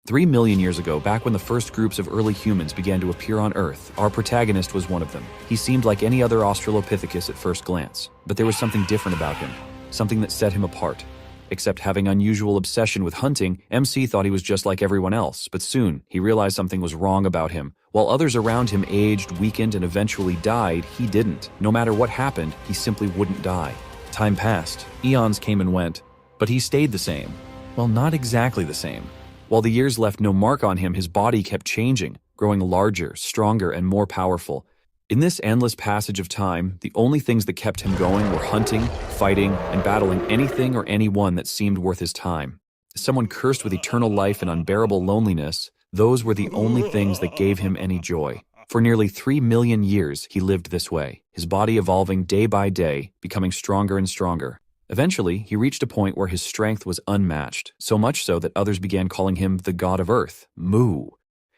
3 million years ago, back when the first groups of early humans began to appear on Earth, our protagonist was one of them. He seemed like any other Australopithecus at first glance, but there was something different about him, something that set him apart. Except having unusual obsession with hunting, MC thought he was just like everyone else, but soon he realized something was wrong about him. While others around him aged, weakened, and eventually died, he didn't. No matter what happened, he simply wouldn't die. Time passed, eons came and went, but he stayed the same. Well, not exactly the same. While the years left no mark on him, his body kept changing, growing larger, stronger, and more powerful. In this endless passage of time, the only things that kept him going were hunting, fighting, and battling anything or anyone that seemed worth his time. As someone cursed with eternal life and unbearable loneliness, those were the only things that gave him any joy. For nearly 3 million years, he lived this way, his body evolving day by day, becoming stronger and stronger. Eventually, he reached a point where his strength was unmatched, so much so that others began calling him the god of Earth, Mu.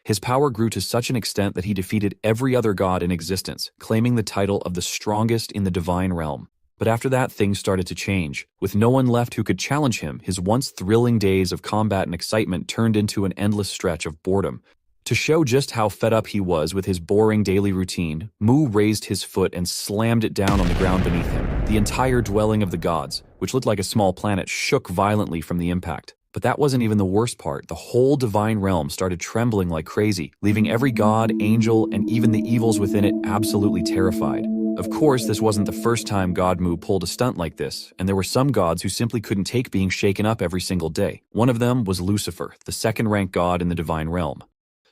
His power grew to such an extent that he defeated every other god in existence, claiming the title of the strongest in the divine realm. But after that, things started to change. With no one left who could challenge him, his once thrilling days of combat and excitement turned into an endless stretch of boredom. To show just how fed up he was with his boring daily routine, Mu raised his foot and slammed it down on the ground beneath him. The entire dwelling of the gods, which looked like a small planet, shook violently from the impact. But that wasn't even the worst part. The whole divine realm started trembling like crazy, leaving every god, angel, and even the evils within it absolutely terrified. Of course, this wasn't the first time God Mu pulled a stunt like this, and there were some gods who simply couldn't take being shaken up every single day. One of them was Lucifer, the second-ranked god in the divine realm.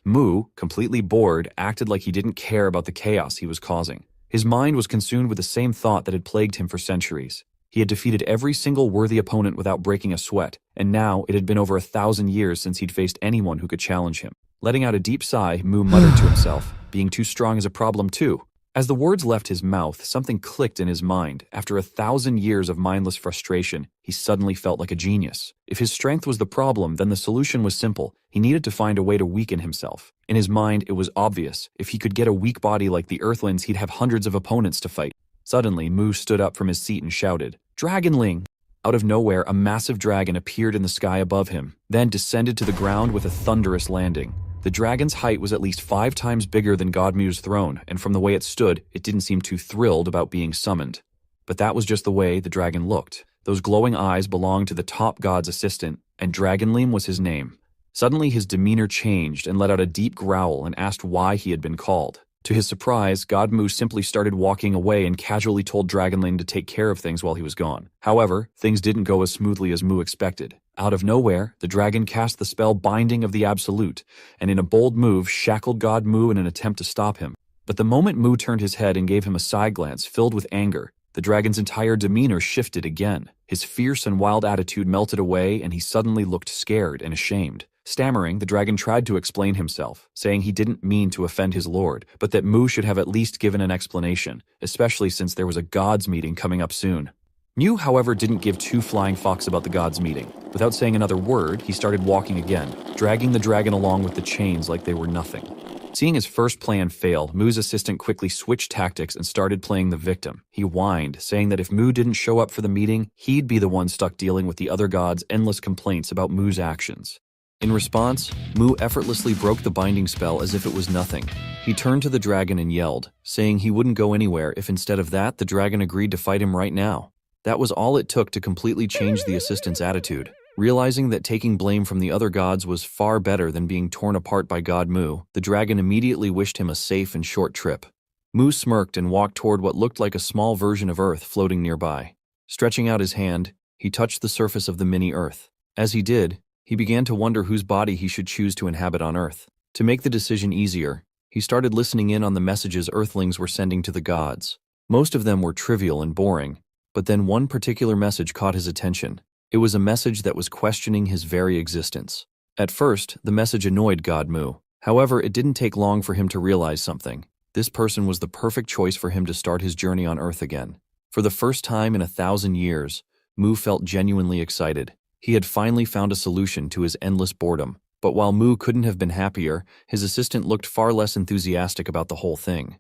Mu, completely bored, acted like he didn't care about the chaos he was causing. His mind was consumed with the same thought that had plagued him for centuries. He had defeated every single worthy opponent without breaking a sweat, and now it had been over 1,000 years since he'd faced anyone who could challenge him. Letting out a deep sigh, Mu muttered to himself, being too strong is a problem too. As the words left his mouth, something clicked in his mind. After 1,000 years of mindless frustration, he suddenly felt like a genius. If his strength was the problem, then the solution was simple. He needed to find a way to weaken himself. In his mind, it was obvious. If he could get a weak body like the Earthlings, he'd have hundreds of opponents to fight. Suddenly, Mu stood up from his seat and shouted, "Dragonling!" Out of nowhere, a massive dragon appeared in the sky above him, then descended to the ground with a thunderous landing. The dragon's height was at least 5 times bigger than God Mu's throne, and from the way it stood, it didn't seem too thrilled about being summoned. But that was just the way the dragon looked. Those glowing eyes belonged to the top god's assistant, and Dragonleem was his name. Suddenly his demeanor changed and let out a deep growl and asked why he had been called. To his surprise, God Mu simply started walking away and casually told Dragonling to take care of things while he was gone. However, things didn't go as smoothly as Mu expected. Out of nowhere, the dragon cast the spell Binding of the Absolute, and in a bold move shackled God Mu in an attempt to stop him. But the moment Mu turned his head and gave him a side glance filled with anger, the dragon's entire demeanor shifted again. His fierce and wild attitude melted away, and he suddenly looked scared and ashamed. Stammering, the dragon tried to explain himself, saying he didn't mean to offend his lord, but that Mu should have at least given an explanation, especially since there was a gods meeting coming up soon. Mu, however, didn't give 2 flying fucks about the gods meeting. Without saying another word, he started walking again, dragging the dragon along with the chains like they were nothing. Seeing his first plan fail, Mu's assistant quickly switched tactics and started playing the victim. He whined, saying that if Mu didn't show up for the meeting, he'd be the one stuck dealing with the other gods' endless complaints about Mu's actions. In response, Mu effortlessly broke the binding spell as if it was nothing. He turned to the dragon and yelled, saying he wouldn't go anywhere if instead of that the dragon agreed to fight him right now. That was all it took to completely change the assistant's attitude. Realizing that taking blame from the other gods was far better than being torn apart by God Mu, the dragon immediately wished him a safe and short trip. Mu smirked and walked toward what looked like a small version of Earth floating nearby. Stretching out his hand, he touched the surface of the mini-Earth. As he did, he began to wonder whose body he should choose to inhabit on Earth. To make the decision easier, he started listening in on the messages Earthlings were sending to the gods. Most of them were trivial and boring, but then one particular message caught his attention. It was a message that was questioning his very existence. At first, the message annoyed God Mu. However, it didn't take long for him to realize something. This person was the perfect choice for him to start his journey on Earth again. For the first time in 1,000 years, Mu felt genuinely excited. He had finally found a solution to his endless boredom. But while Mu couldn't have been happier, his assistant looked far less enthusiastic about the whole thing.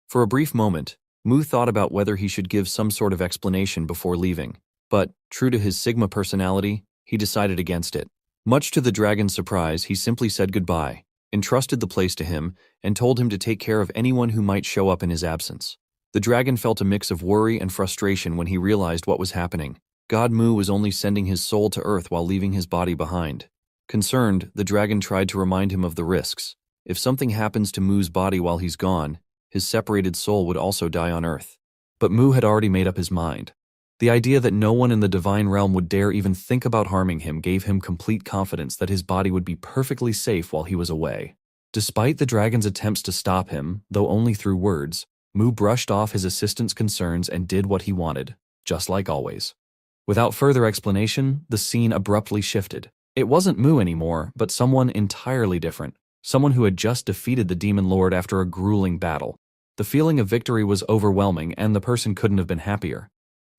For a brief moment, Mu thought about whether he should give some sort of explanation before leaving. But, true to his Sigma personality, he decided against it. Much to the dragon's surprise, he simply said goodbye, entrusted the place to him, and told him to take care of anyone who might show up in his absence. The dragon felt a mix of worry and frustration when he realized what was happening. God Mu was only sending his soul to Earth while leaving his body behind. Concerned, the dragon tried to remind him of the risks. If something happens to Mu's body while he's gone, his separated soul would also die on Earth. But Mu had already made up his mind. The idea that no one in the divine realm would dare even think about harming him gave him complete confidence that his body would be perfectly safe while he was away. Despite the dragon's attempts to stop him, though only through words, Mu brushed off his assistant's concerns and did what he wanted, just like always. Without further explanation, the scene abruptly shifted. It wasn't Mu anymore, but someone entirely different. Someone who had just defeated the demon lord after a grueling battle. The feeling of victory was overwhelming, and the person couldn't have been happier.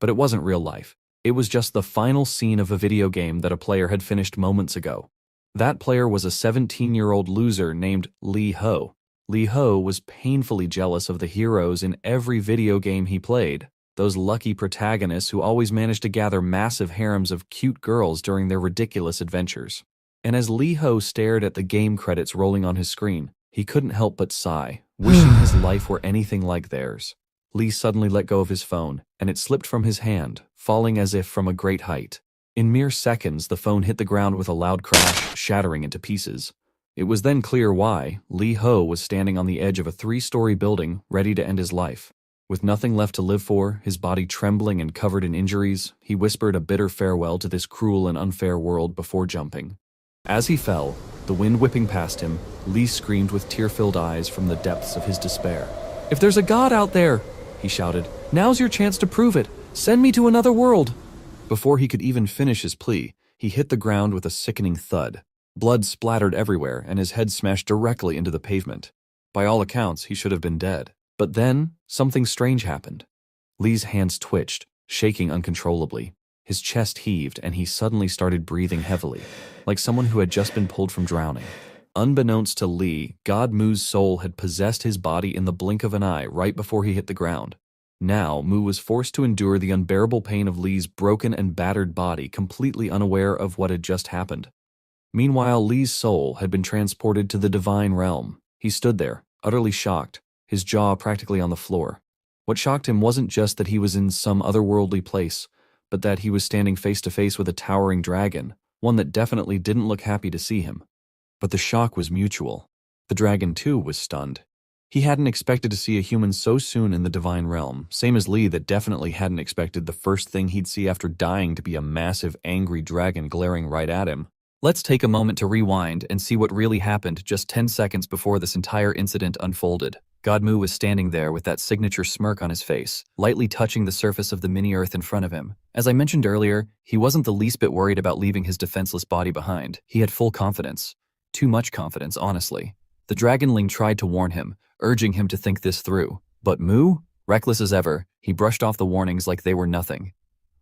But it wasn't real life. It was just the final scene of a video game that a player had finished moments ago. That player was a 17-year-old loser named Lee Ho. Lee Ho was painfully jealous of the heroes in every video game he played, those lucky protagonists who always managed to gather massive harems of cute girls during their ridiculous adventures. And as Lee Ho stared at the game credits rolling on his screen, he couldn't help but sigh, wishing his life were anything like theirs. Lee suddenly let go of his phone, and it slipped from his hand, falling as if from a great height. In mere seconds, the phone hit the ground with a loud crash, shattering into pieces. It was then clear why Lee Ho was standing on the edge of a 3-story building, ready to end his life. With nothing left to live for, his body trembling and covered in injuries, he whispered a bitter farewell to this cruel and unfair world before jumping. As he fell, the wind whipping past him, Lee screamed with tear-filled eyes from the depths of his despair. "If there's a god out there," he shouted, "now's your chance to prove it. Send me to another world." Before he could even finish his plea, he hit the ground with a sickening thud. Blood splattered everywhere, and his head smashed directly into the pavement. By all accounts, he should have been dead. But then, something strange happened. Lee's hands twitched, shaking uncontrollably. His chest heaved, and he suddenly started breathing heavily, like someone who had just been pulled from drowning. Unbeknownst to Lee, God Mu's soul had possessed his body in the blink of an eye right before he hit the ground. Now, Mu was forced to endure the unbearable pain of Lee's broken and battered body, completely unaware of what had just happened. Meanwhile, Lee's soul had been transported to the divine realm. He stood there, utterly shocked, his jaw practically on the floor. What shocked him wasn't just that he was in some otherworldly place, but that he was standing face to face with a towering dragon, one that definitely didn't look happy to see him. But the shock was mutual. The dragon, too, was stunned. He hadn't expected to see a human so soon in the divine realm, same as Lee that definitely hadn't expected the first thing he'd see after dying to be a massive, angry dragon glaring right at him. Let's take a moment to rewind and see what really happened just 10 seconds before this entire incident unfolded. God Mu was standing there with that signature smirk on his face, lightly touching the surface of the mini-earth in front of him. As I mentioned earlier, he wasn't the least bit worried about leaving his defenseless body behind. He had full confidence. Too much confidence, honestly. The dragonling tried to warn him, urging him to think this through. But Mu, reckless as ever, he brushed off the warnings like they were nothing.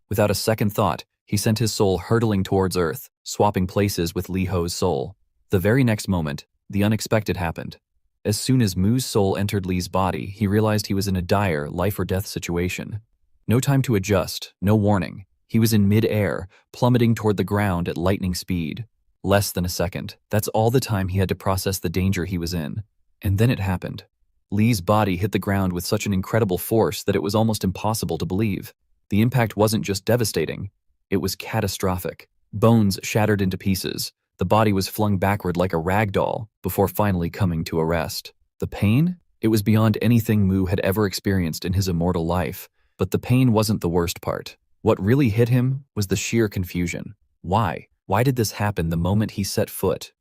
Without a second thought, he sent his soul hurtling towards Earth, swapping places with Lee Ho's soul. The very next moment, the unexpected happened. As soon as Mu's soul entered Lee's body, he realized he was in a dire life-or-death situation. No time to adjust, no warning. He was in mid-air, plummeting toward the ground at lightning speed. Less than a second. That's all the time he had to process the danger he was in. And then it happened. Lee's body hit the ground with such an incredible force that it was almost impossible to believe. The impact wasn't just devastating, it was catastrophic. Bones shattered into pieces. The body was flung backward like a rag doll before finally coming to a rest. The pain? It was beyond anything Mu had ever experienced in his immortal life. But the pain wasn't the worst part. What really hit him was the sheer confusion. Why? Why did this happen the moment he set foot,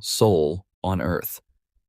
soul, on Earth?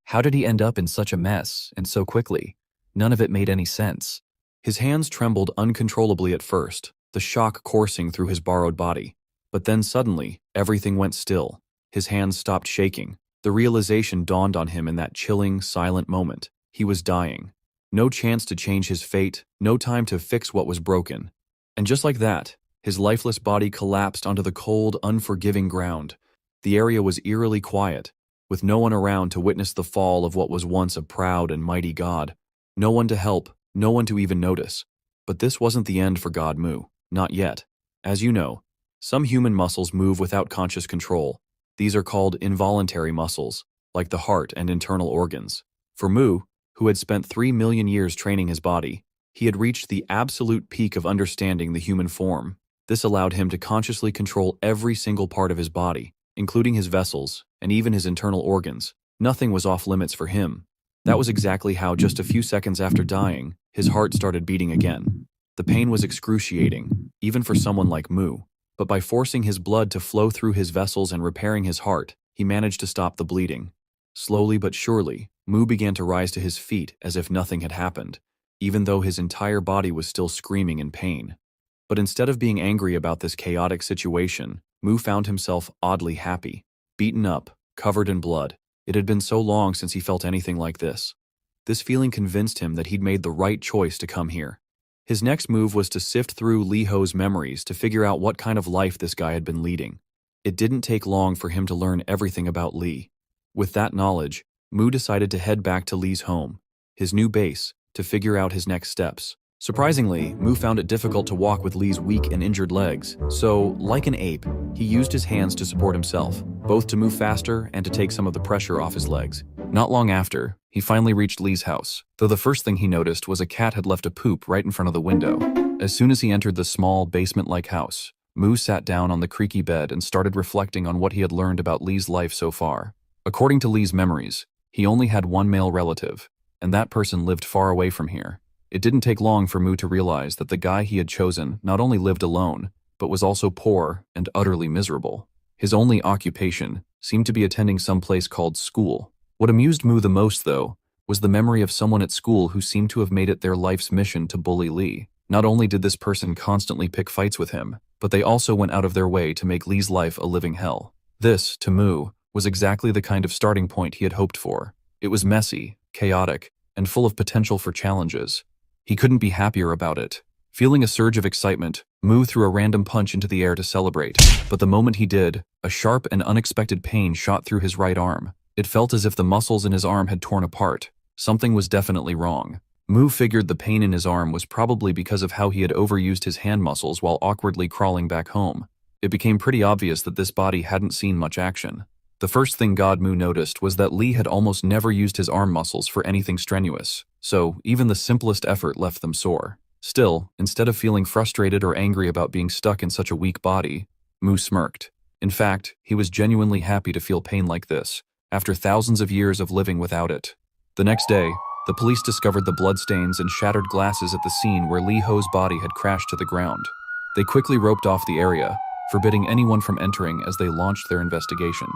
How did he end up in such a mess, and so quickly? None of it made any sense. His hands trembled uncontrollably at first, the shock coursing through his borrowed body. But then suddenly, everything went still. His hands stopped shaking. The realization dawned on him in that chilling, silent moment. He was dying. No chance to change his fate, no time to fix what was broken. And just like that, his lifeless body collapsed onto the cold, unforgiving ground. The area was eerily quiet, with no one around to witness the fall of what was once a proud and mighty god. No one to help, no one to even notice. But this wasn't the end for God Mu. Not yet. As you know, some human muscles move without conscious control, These are called involuntary muscles, like the heart and internal organs. For Mu, who had spent 3 million years training his body, he had reached the absolute peak of understanding the human form. This allowed him to consciously control every single part of his body, including his vessels and even his internal organs. Nothing was off limits for him. That was exactly how, just a few seconds after dying, his heart started beating again. The pain was excruciating, even for someone like Mu. But by forcing his blood to flow through his vessels and repairing his heart, he managed to stop the bleeding. Slowly but surely, Mu began to rise to his feet as if nothing had happened, even though his entire body was still screaming in pain. But instead of being angry about this chaotic situation, Mu found himself oddly happy. Beaten up, covered in blood. It had been so long since he felt anything like this. This feeling convinced him that he'd made the right choice to come here. His next move was to sift through Li Ho's memories to figure out what kind of life this guy had been leading. It didn't take long for him to learn everything about Li. With that knowledge, Mu decided to head back to Li's home, his new base, to figure out his next steps. Surprisingly, Mu found it difficult to walk with Li's weak and injured legs, so, like an ape, he used his hands to support himself, both to move faster and to take some of the pressure off his legs. Not long after, he finally reached Li's house, though the first thing he noticed was a cat had left a poop right in front of the window. As soon as he entered the small, basement-like house, Mu sat down on the creaky bed and started reflecting on what he had learned about Li's life so far. According to Li's memories, he only had one male relative, and that person lived far away from here. It didn't take long for Mu to realize that the guy he had chosen not only lived alone, but was also poor and utterly miserable. His only occupation seemed to be attending some place called school. What amused Mu the most, though, was the memory of someone at school who seemed to have made it their life's mission to bully Li. Not only did this person constantly pick fights with him, but they also went out of their way to make Li's life a living hell. This, to Mu, was exactly the kind of starting point he had hoped for. It was messy, chaotic, and full of potential for challenges. He couldn't be happier about it. Feeling a surge of excitement, Mu threw a random punch into the air to celebrate, but the moment he did, a sharp and unexpected pain shot through his right arm. It felt as if the muscles in his arm had torn apart. Something was definitely wrong. Mu figured the pain in his arm was probably because of how he had overused his hand muscles while awkwardly crawling back home. It became pretty obvious that this body hadn't seen much action. The first thing Mu noticed was that Li had almost never used his arm muscles for anything strenuous, so even the simplest effort left them sore. Still, instead of feeling frustrated or angry about being stuck in such a weak body, Mu smirked. In fact, he was genuinely happy to feel pain like this, after thousands of years of living without it. The next day, the police discovered the bloodstains and shattered glasses at the scene where Li Ho's body had crashed to the ground. They quickly roped off the area, forbidding anyone from entering as they launched their investigation.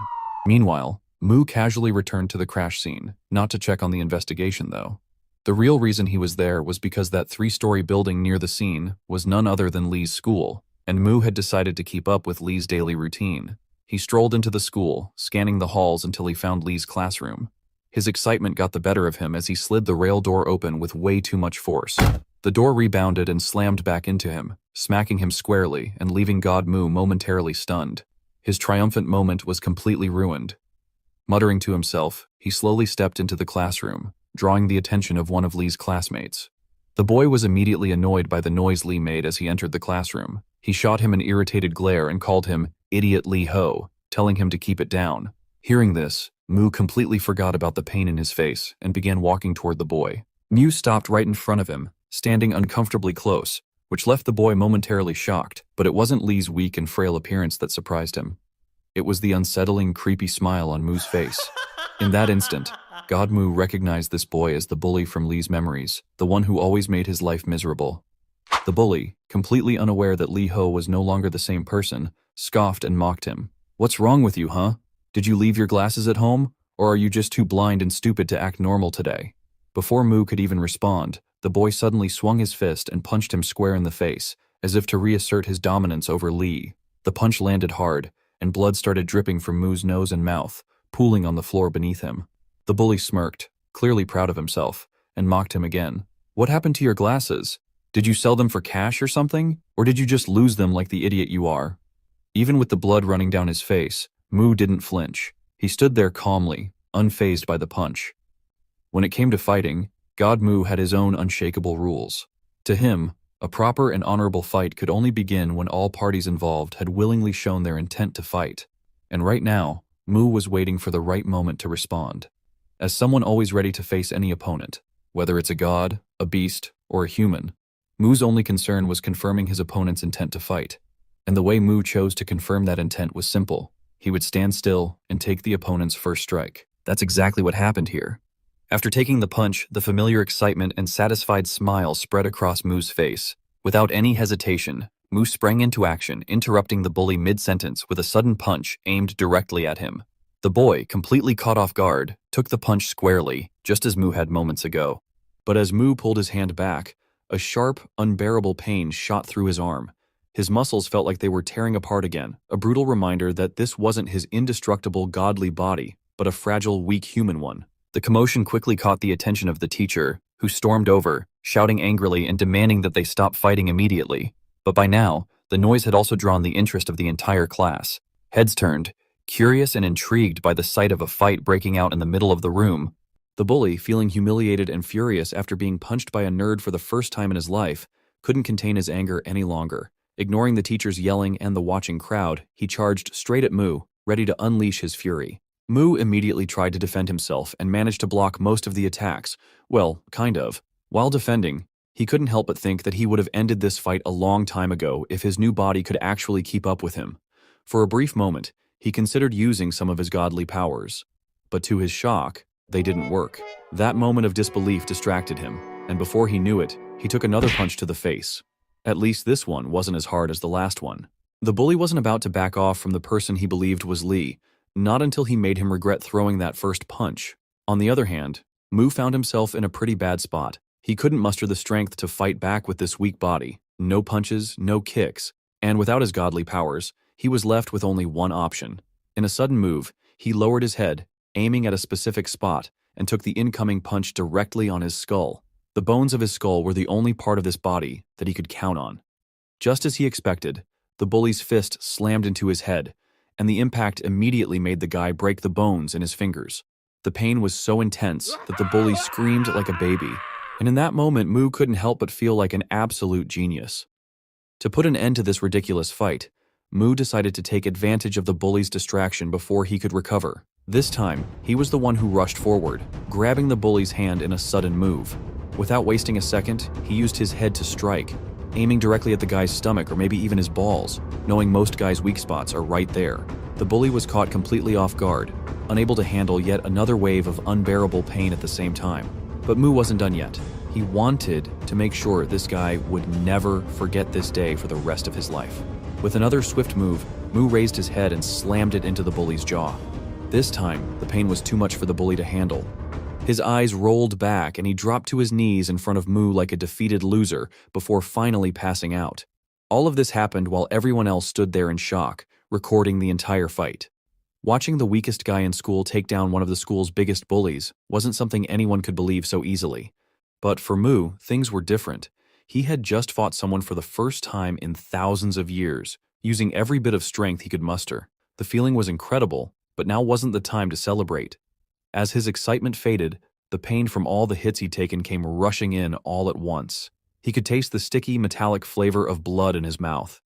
Meanwhile, Mu casually returned to the crash scene, not to check on the investigation though. The real reason he was there was because that 3-story building near the scene was none other than Li's school, and Mu had decided to keep up with Li's daily routine. He strolled into the school, scanning the halls until he found Li's classroom. His excitement got the better of him as he slid the rail door open with way too much force. The door rebounded and slammed back into him, smacking him squarely and leaving Mu momentarily stunned. His triumphant moment was completely ruined. Muttering to himself, he slowly stepped into the classroom, drawing the attention of one of Li's classmates. The boy was immediately annoyed by the noise Li made as he entered the classroom. He shot him an irritated glare and called him "Idiot Li Ho," telling him to keep it down. Hearing this, Mu completely forgot about the pain in his face and began walking toward the boy. Mu stopped right in front of him, standing uncomfortably close, which left the boy momentarily shocked, but it wasn't Li's weak and frail appearance that surprised him. It was the unsettling, creepy smile on Mu's face. In that instant, Mu recognized this boy as the bully from Li's memories, the one who always made his life miserable. The bully, completely unaware that Li Ho was no longer the same person, scoffed and mocked him. "What's wrong with you, huh? Did you leave your glasses at home? Or are you just too blind and stupid to act normal today?" Before Mu could even respond, the boy suddenly swung his fist and punched him square in the face, as if to reassert his dominance over Li. The punch landed hard, and blood started dripping from Mu's nose and mouth, pooling on the floor beneath him. The bully smirked, clearly proud of himself, and mocked him again. "What happened to your glasses? Did you sell them for cash or something? Or did you just lose them like the idiot you are?" Even with the blood running down his face, Mu didn't flinch. He stood there calmly, unfazed by the punch. When it came to fighting, Mu had his own unshakable rules. To him, a proper and honorable fight could only begin when all parties involved had willingly shown their intent to fight. And right now, Mu was waiting for the right moment to respond. As someone always ready to face any opponent, whether it's a god, a beast, or a human, Mu's only concern was confirming his opponent's intent to fight. And the way Mu chose to confirm that intent was simple. He would stand still and take the opponent's first strike. That's exactly what happened here. After taking the punch, the familiar excitement and satisfied smile spread across Mu's face. Without any hesitation, Mu sprang into action, interrupting the bully mid-sentence with a sudden punch aimed directly at him. The boy, completely caught off guard, took the punch squarely, just as Mu had moments ago. But as Mu pulled his hand back, a sharp, unbearable pain shot through his arm. His muscles felt like they were tearing apart again, a brutal reminder that this wasn't his indestructible godly body, but a fragile, weak human one. The commotion quickly caught the attention of the teacher, who stormed over, shouting angrily and demanding that they stop fighting immediately. But by now, the noise had also drawn the interest of the entire class. Heads turned, curious and intrigued by the sight of a fight breaking out in the middle of the room. The bully, feeling humiliated and furious after being punched by a nerd for the first time in his life, couldn't contain his anger any longer. Ignoring the teacher's yelling and the watching crowd, he charged straight at Mu, ready to unleash his fury. Mu immediately tried to defend himself and managed to block most of the attacks. Well, kind of. While defending, he couldn't help but think that he would have ended this fight a long time ago if his new body could actually keep up with him. For a brief moment, he considered using some of his godly powers. But to his shock, they didn't work. That moment of disbelief distracted him, and before he knew it, he took another punch to the face. At least this one wasn't as hard as the last one. The bully wasn't about to back off from the person he believed was Lee, not until he made him regret throwing that first punch. On the other hand, Mu found himself in a pretty bad spot. He couldn't muster the strength to fight back with this weak body. No punches, no kicks, and without his godly powers, he was left with only one option. In a sudden move, he lowered his head, aiming at a specific spot, and took the incoming punch directly on his skull. The bones of his skull were the only part of this body that he could count on. Just as he expected, the bully's fist slammed into his head, and the impact immediately made the guy break the bones in his fingers. The pain was so intense that the bully screamed like a baby, and in that moment Mu couldn't help but feel like an absolute genius. To put an end to this ridiculous fight, Mu decided to take advantage of the bully's distraction before he could recover. This time, he was the one who rushed forward, grabbing the bully's hand in a sudden move. Without wasting a second, he used his head to strike, aiming directly at the guy's stomach or maybe even his balls, knowing most guys' weak spots are right there. The bully was caught completely off guard, unable to handle yet another wave of unbearable pain at the same time. But Mu wasn't done yet. He wanted to make sure this guy would never forget this day for the rest of his life. With another swift move, Mu raised his head and slammed it into the bully's jaw. This time, the pain was too much for the bully to handle. His eyes rolled back and he dropped to his knees in front of Mu like a defeated loser before finally passing out. All of this happened while everyone else stood there in shock, recording the entire fight. Watching the weakest guy in school take down one of the school's biggest bullies wasn't something anyone could believe so easily. But for Mu, things were different. He had just fought someone for the first time in thousands of years, using every bit of strength he could muster. The feeling was incredible, but now wasn't the time to celebrate. As his excitement faded, the pain from all the hits he'd taken came rushing in all at once. He could taste the sticky, metallic flavor of blood in his mouth.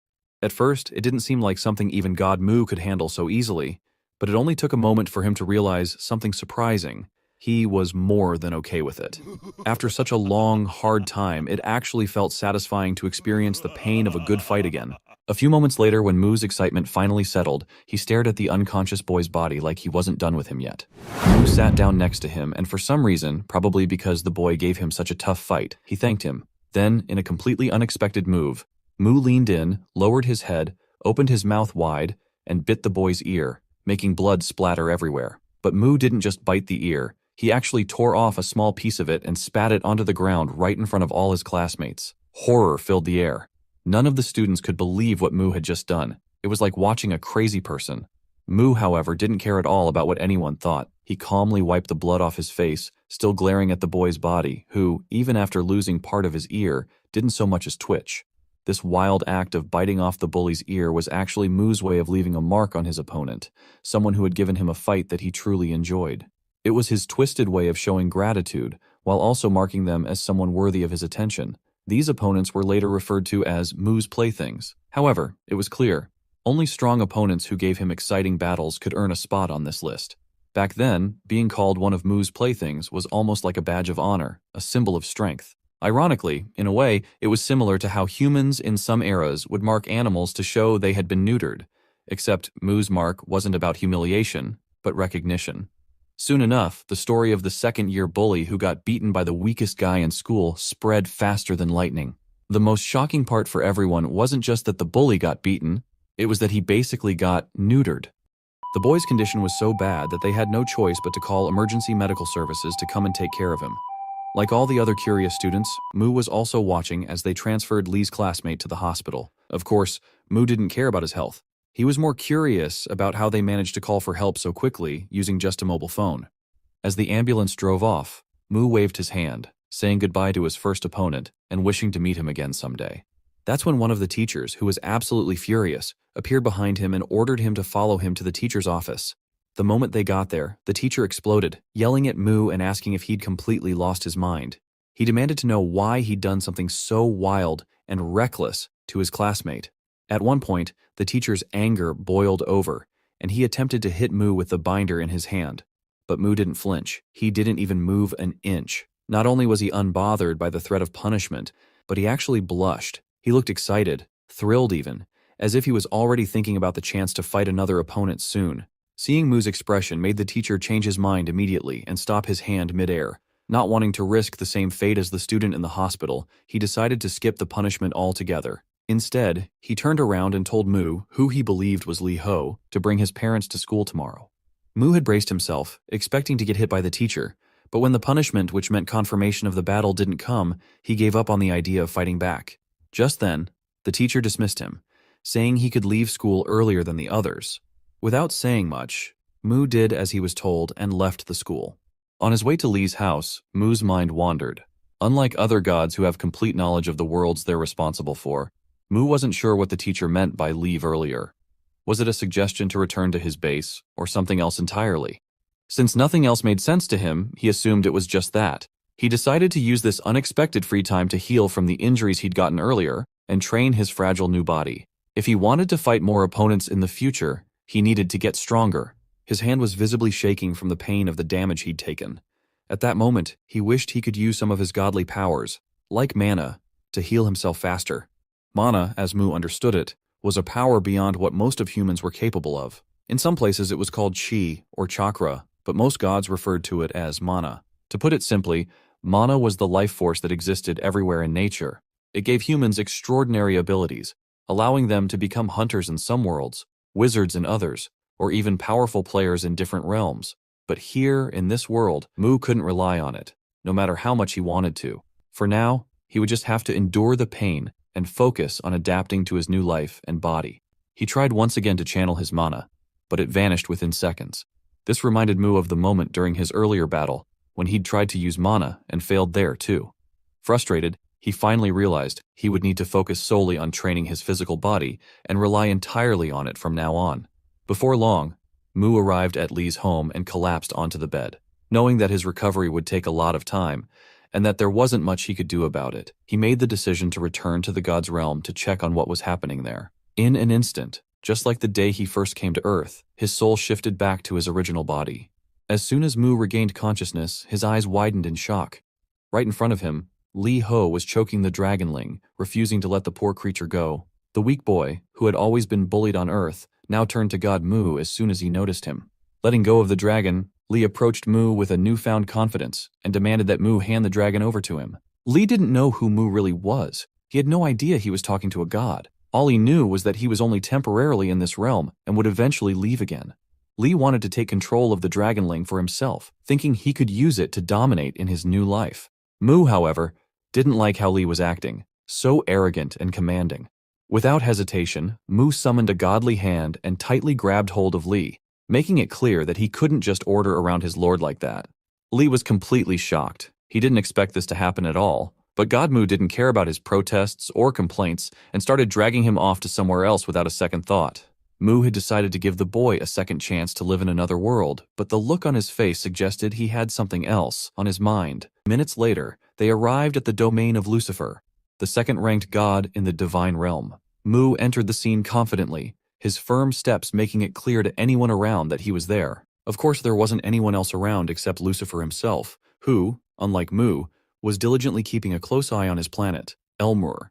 At first, it didn't seem like something even God Mu could handle so easily, but it only took a moment for him to realize something surprising. He was more than okay with it. After such a long, hard time, it actually felt satisfying to experience the pain of a good fight again. A few moments later, when Mu's excitement finally settled, he stared at the unconscious boy's body like he wasn't done with him yet. Mu sat down next to him, and for some reason, probably because the boy gave him such a tough fight, he thanked him. Then, in a completely unexpected move, Mu leaned in, lowered his head, opened his mouth wide, and bit the boy's ear, making blood splatter everywhere. But Mu didn't just bite the ear. He actually tore off a small piece of it and spat it onto the ground right in front of all his classmates. Horror filled the air. None of the students could believe what Mu had just done. It was like watching a crazy person. Mu, however, didn't care at all about what anyone thought. He calmly wiped the blood off his face, still glaring at the boy's body, who, even after losing part of his ear, didn't so much as twitch. This wild act of biting off the bully's ear was actually Mu's way of leaving a mark on his opponent, someone who had given him a fight that he truly enjoyed. It was his twisted way of showing gratitude, while also marking them as someone worthy of his attention. These opponents were later referred to as Mu's playthings. However, it was clear, Only strong opponents who gave him exciting battles could earn a spot on this list. Back then, being called one of Mu's playthings was almost like a badge of honor, a symbol of strength. Ironically, in a way, it was similar to how humans in some eras would mark animals to show they had been neutered, except Mu's mark wasn't about humiliation, but recognition. Soon enough, the story of the second-year bully who got beaten by the weakest guy in school spread faster than lightning. The most shocking part for everyone wasn't just that the bully got beaten, it was that he basically got neutered. The boy's condition was so bad that they had no choice but to call emergency medical services to come and take care of him. Like all the other curious students, Mu was also watching as they transferred Lee's classmate to the hospital. Of course, Mu didn't care about his health. He was more curious about how they managed to call for help so quickly using just a mobile phone. As the ambulance drove off, Mu waved his hand, saying goodbye to his first opponent and wishing to meet him again someday. That's when one of the teachers, who was absolutely furious, appeared behind him and ordered him to follow him to the teacher's office. The moment they got there, the teacher exploded, yelling at Mu and asking if he'd completely lost his mind. He demanded to know why he'd done something so wild and reckless to his classmate. At one point, the teacher's anger boiled over, and he attempted to hit Mu with the binder in his hand. But Mu didn't flinch. He didn't even move an inch. Not only was he unbothered by the threat of punishment, but he actually blushed. He looked excited, thrilled even, as if he was already thinking about the chance to fight another opponent soon. Seeing Mu's expression made the teacher change his mind immediately and stop his hand midair. Not wanting to risk the same fate as the student in the hospital, he decided to skip the punishment altogether. Instead, he turned around and told Mu, who he believed was Lee Ho, to bring his parents to school tomorrow. Mu had braced himself, expecting to get hit by the teacher, but when the punishment, which meant confirmation of the battle, didn't come, he gave up on the idea of fighting back. Just then, the teacher dismissed him, saying he could leave school earlier than the others. Without saying much, Mu did as he was told and left the school. On his way to Lee's house, Mu's mind wandered. Unlike other gods who have complete knowledge of the worlds they're responsible for, Mu wasn't sure what the teacher meant by leave earlier. Was it a suggestion to return to his base, or something else entirely? Since nothing else made sense to him, he assumed it was just that. He decided to use this unexpected free time to heal from the injuries he'd gotten earlier and train his fragile new body. If he wanted to fight more opponents in the future, he needed to get stronger. His hand was visibly shaking from the pain of the damage he'd taken. At that moment, he wished he could use some of his godly powers, like mana, to heal himself faster. Mana, as Mu understood it, was a power beyond what most of humans were capable of. In some places it was called chi, or chakra, but most gods referred to it as mana. To put it simply, mana was the life force that existed everywhere in nature. It gave humans extraordinary abilities, allowing them to become hunters in some worlds, wizards in others, or even powerful players in different realms. But here, in this world, Mu couldn't rely on it, no matter how much he wanted to. For now, he would just have to endure the pain and focus on adapting to his new life and body. He tried once again to channel his mana, but it vanished within seconds. This reminded Mu of the moment during his earlier battle, when he'd tried to use mana and failed there too. Frustrated, he finally realized he would need to focus solely on training his physical body and rely entirely on it from now on. Before long, Mu arrived at Lee's home and collapsed onto the bed. Knowing that his recovery would take a lot of time, and that there wasn't much he could do about it, he made the decision to return to the god's realm to check on what was happening there. In an instant, just like the day he first came to Earth, his soul shifted back to his original body. As soon as Mu regained consciousness, his eyes widened in shock. Right in front of him, Lee Ho was choking the dragonling, refusing to let the poor creature go. The weak boy, who had always been bullied on Earth, now turned to God Mu as soon as he noticed him. Letting go of the dragon, Lee approached Mu with a newfound confidence and demanded that Mu hand the dragon over to him. Lee didn't know who Mu really was. He had no idea he was talking to a god. All he knew was that he was only temporarily in this realm and would eventually leave again. Lee wanted to take control of the dragonling for himself, thinking he could use it to dominate in his new life. Mu, however, didn't like how Lee was acting, so arrogant and commanding. Without hesitation, Mu summoned a godly hand and tightly grabbed hold of Lee, making it clear that he couldn't just order around his lord like that. Lee was completely shocked. He didn't expect this to happen at all, but God Mu didn't care about his protests or complaints and started dragging him off to somewhere else without a second thought. Mu had decided to give the boy a second chance to live in another world, but the look on his face suggested he had something else on his mind. Minutes later, they arrived at the domain of Lucifer, the second-ranked god in the divine realm. Mu entered the scene confidently, his firm steps making it clear to anyone around that he was there. Of course, there wasn't anyone else around except Lucifer himself, who, unlike Mu, was diligently keeping a close eye on his planet, Elmur.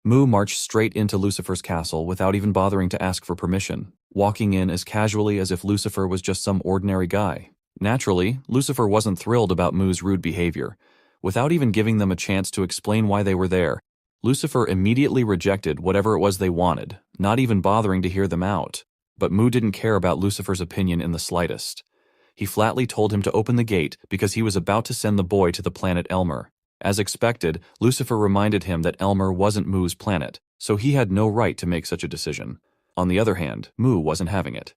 Mu marched straight into Lucifer's castle without even bothering to ask for permission, walking in as casually as if Lucifer was just some ordinary guy. Naturally, Lucifer wasn't thrilled about Mu's rude behavior. Without even giving them a chance to explain why they were there, Lucifer immediately rejected whatever it was they wanted, not even bothering to hear them out. But Mu didn't care about Lucifer's opinion in the slightest. He flatly told him to open the gate because he was about to send the boy to the planet Elmur. As expected, Lucifer reminded him that Elmur wasn't Mu's planet, so he had no right to make such a decision. On the other hand, Mu wasn't having it.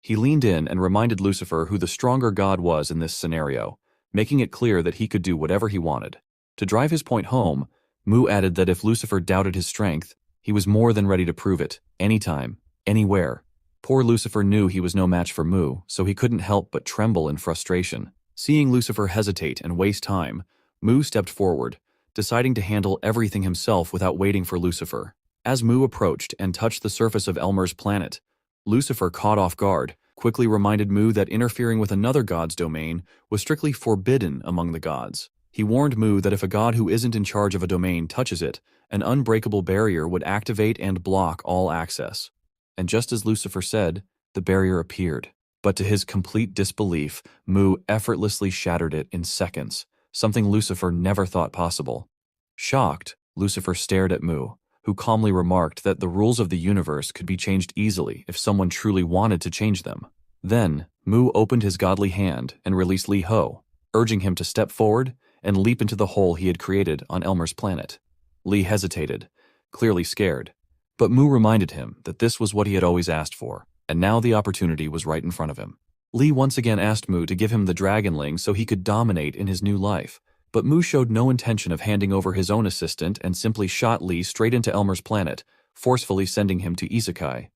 He leaned in and reminded Lucifer who the stronger god was in this scenario, making it clear that he could do whatever he wanted. To drive his point home, Mu added that if Lucifer doubted his strength, he was more than ready to prove it, anytime, anywhere. Poor Lucifer knew he was no match for Mu, so he couldn't help but tremble in frustration. Seeing Lucifer hesitate and waste time, Mu stepped forward, deciding to handle everything himself without waiting for Lucifer. As Mu approached and touched the surface of Elmur's planet, Lucifer, caught off guard, quickly reminded Mu that interfering with another god's domain was strictly forbidden among the gods. He warned Mu that if a god who isn't in charge of a domain touches it, an unbreakable barrier would activate and block all access. And just as Lucifer said, the barrier appeared. But to his complete disbelief, Mu effortlessly shattered it in seconds, something Lucifer never thought possible. Shocked, Lucifer stared at Mu, who calmly remarked that the rules of the universe could be changed easily if someone truly wanted to change them. Then, Mu opened his godly hand and released Li Ho, urging him to step forward and leap into the hole he had created on Elmur's planet. Li hesitated, clearly scared, but Mu reminded him that this was what he had always asked for, and now the opportunity was right in front of him. Li once again asked Mu to give him the dragonling so he could dominate in his new life, but Mu showed no intention of handing over his own assistant and simply shot Li straight into Elmur's planet, forcefully sending him to Isekai.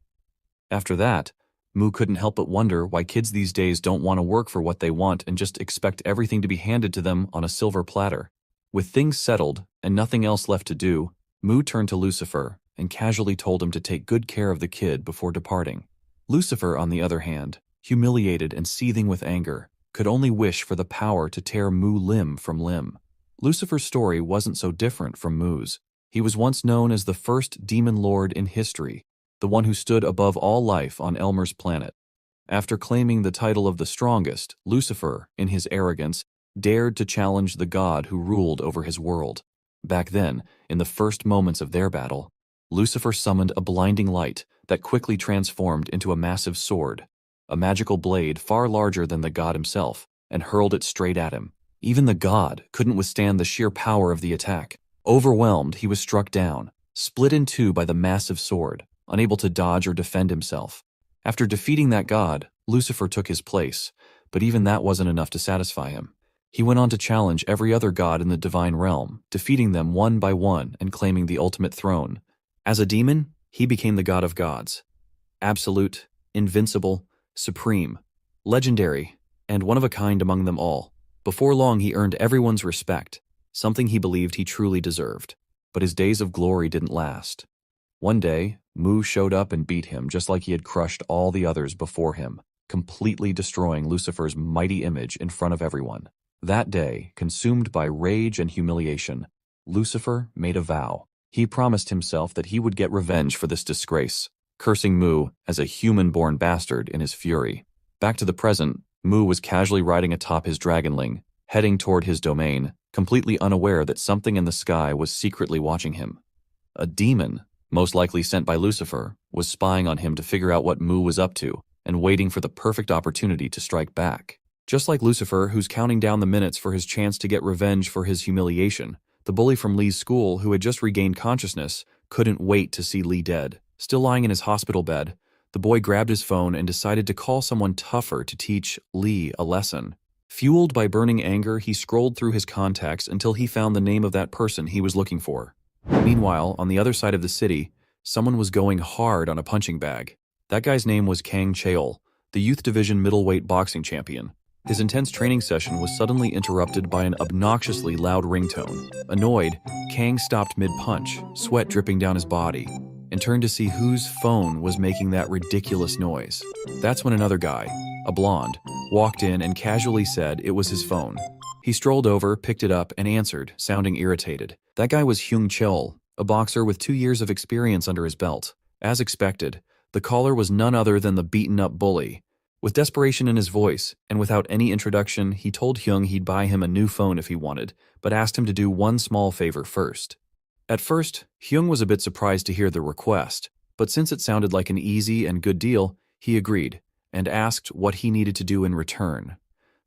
After that, Mu couldn't help but wonder why kids these days don't want to work for what they want and just expect everything to be handed to them on a silver platter. With things settled and nothing else left to do, Mu turned to Lucifer and casually told him to take good care of the kid before departing. Lucifer, on the other hand, humiliated and seething with anger, could only wish for the power to tear Mu limb from limb. Lucifer's story wasn't so different from Mu's. He was once known as the first demon lord in history, the one who stood above all life on Elmur's planet. After claiming the title of the strongest, Lucifer, in his arrogance, dared to challenge the god who ruled over his world. Back then, in the first moments of their battle, Lucifer summoned a blinding light that quickly transformed into a massive sword, a magical blade far larger than the god himself, and hurled it straight at him. Even the god couldn't withstand the sheer power of the attack. Overwhelmed, he was struck down, split in two by the massive sword, unable to dodge or defend himself. After defeating that god, Lucifer took his place, but even that wasn't enough to satisfy him. He went on to challenge every other god in the divine realm, defeating them one by one and claiming the ultimate throne. As a demon, he became the god of gods. Absolute, invincible, supreme, legendary, and one of a kind among them all. Before long, he earned everyone's respect, something he believed he truly deserved. But his days of glory didn't last. One day, Mu showed up and beat him just like he had crushed all the others before him, completely destroying Lucifer's mighty image in front of everyone. That day, consumed by rage and humiliation, Lucifer made a vow. He promised himself that he would get revenge for this disgrace, cursing Mu as a human-born bastard in his fury. Back to the present, Mu was casually riding atop his dragonling, heading toward his domain, completely unaware that something in the sky was secretly watching him. A demon, most likely sent by Lucifer, was spying on him to figure out what Mu was up to and waiting for the perfect opportunity to strike back. Just like Lucifer, who's counting down the minutes for his chance to get revenge for his humiliation, the bully from Li's school, who had just regained consciousness, couldn't wait to see Li dead. Still lying in his hospital bed, the boy grabbed his phone and decided to call someone tougher to teach Li a lesson. Fueled by burning anger, he scrolled through his contacts until he found the name of that person he was looking for. Meanwhile, on the other side of the city, someone was going hard on a punching bag. That guy's name was Kang Cheol, the youth division middleweight boxing champion. His intense training session was suddenly interrupted by an obnoxiously loud ringtone. Annoyed, Kang stopped mid-punch, sweat dripping down his body. and turned to see whose phone was making that ridiculous noise. That's when another guy, a blonde, walked in and casually said it was his phone. He strolled over, picked it up, and answered, sounding irritated. That guy was Hyung Chol, a boxer with 2 years of experience under his belt. As expected, the caller was none other than the beaten-up bully. With desperation in his voice, and without any introduction, he told Hyung he'd buy him a new phone if he wanted, but asked him to do one small favor first. At first, Hyung was a bit surprised to hear the request, but since it sounded like an easy and good deal, he agreed, and asked what he needed to do in return.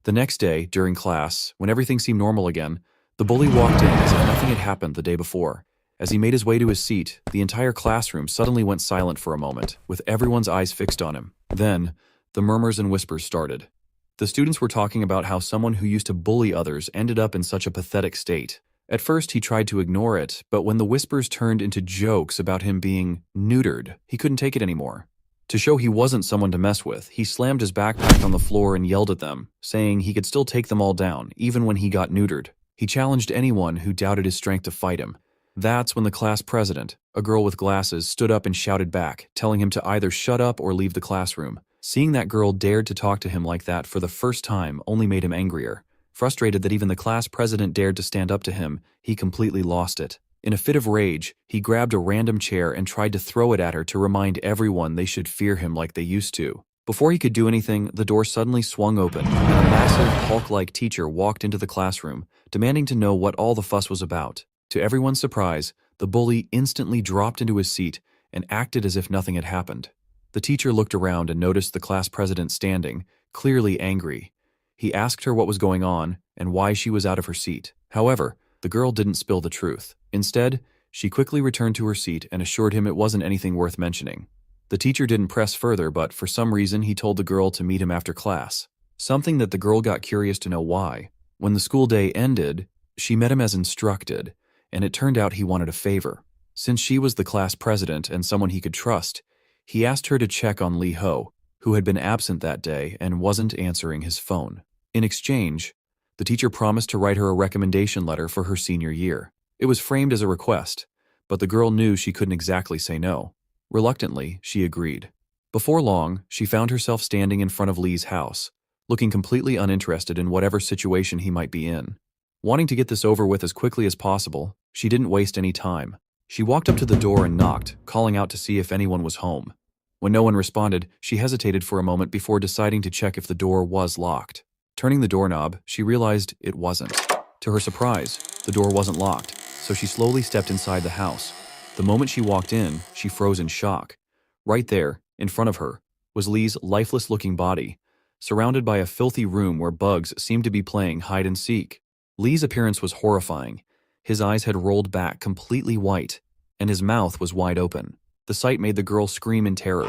The next day, during class, when everything seemed normal again, the bully walked in as if nothing had happened the day before. As he made his way to his seat, the entire classroom suddenly went silent for a moment, with everyone's eyes fixed on him. Then, the murmurs and whispers started. The students were talking about how someone who used to bully others ended up in such a pathetic state. At first, he tried to ignore it, but when the whispers turned into jokes about him being neutered, he couldn't take it anymore. To show he wasn't someone to mess with, he slammed his backpack on the floor and yelled at them, saying he could still take them all down, even when he got neutered. He challenged anyone who doubted his strength to fight him. That's when the class president, a girl with glasses, stood up and shouted back, telling him to either shut up or leave the classroom. Seeing that girl dared to talk to him like that for the first time only made him angrier. Frustrated that even the class president dared to stand up to him, he completely lost it. In a fit of rage, he grabbed a random chair and tried to throw it at her to remind everyone they should fear him like they used to. Before he could do anything, the door suddenly swung open, and a massive, Hulk-like teacher walked into the classroom, demanding to know what all the fuss was about. To everyone's surprise, the bully instantly dropped into his seat and acted as if nothing had happened. The teacher looked around and noticed the class president standing, clearly angry. He asked her what was going on and why she was out of her seat. However, the girl didn't spill the truth. Instead, she quickly returned to her seat and assured him it wasn't anything worth mentioning. The teacher didn't press further, but for some reason he told the girl to meet him after class. Something that the girl got curious to know why. When the school day ended, she met him as instructed, and it turned out he wanted a favor. Since she was the class president and someone he could trust, he asked her to check on Lee Ho, who had been absent that day and wasn't answering his phone. In exchange, the teacher promised to write her a recommendation letter for her senior year. It was framed as a request, but the girl knew she couldn't exactly say no. Reluctantly, she agreed. Before long, she found herself standing in front of Lee's house, looking completely uninterested in whatever situation he might be in. Wanting to get this over with as quickly as possible, she didn't waste any time. She walked up to the door and knocked, calling out to see if anyone was home. When no one responded, she hesitated for a moment before deciding to check if the door was locked. Turning the doorknob, she realized it wasn't. To her surprise, the door wasn't locked, so she slowly stepped inside the house. The moment she walked in, she froze in shock. Right there, in front of her, was Lee's lifeless-looking body, surrounded by a filthy room where bugs seemed to be playing hide-and-seek. Lee's appearance was horrifying. His eyes had rolled back completely white, and his mouth was wide open. The sight made the girl scream in terror,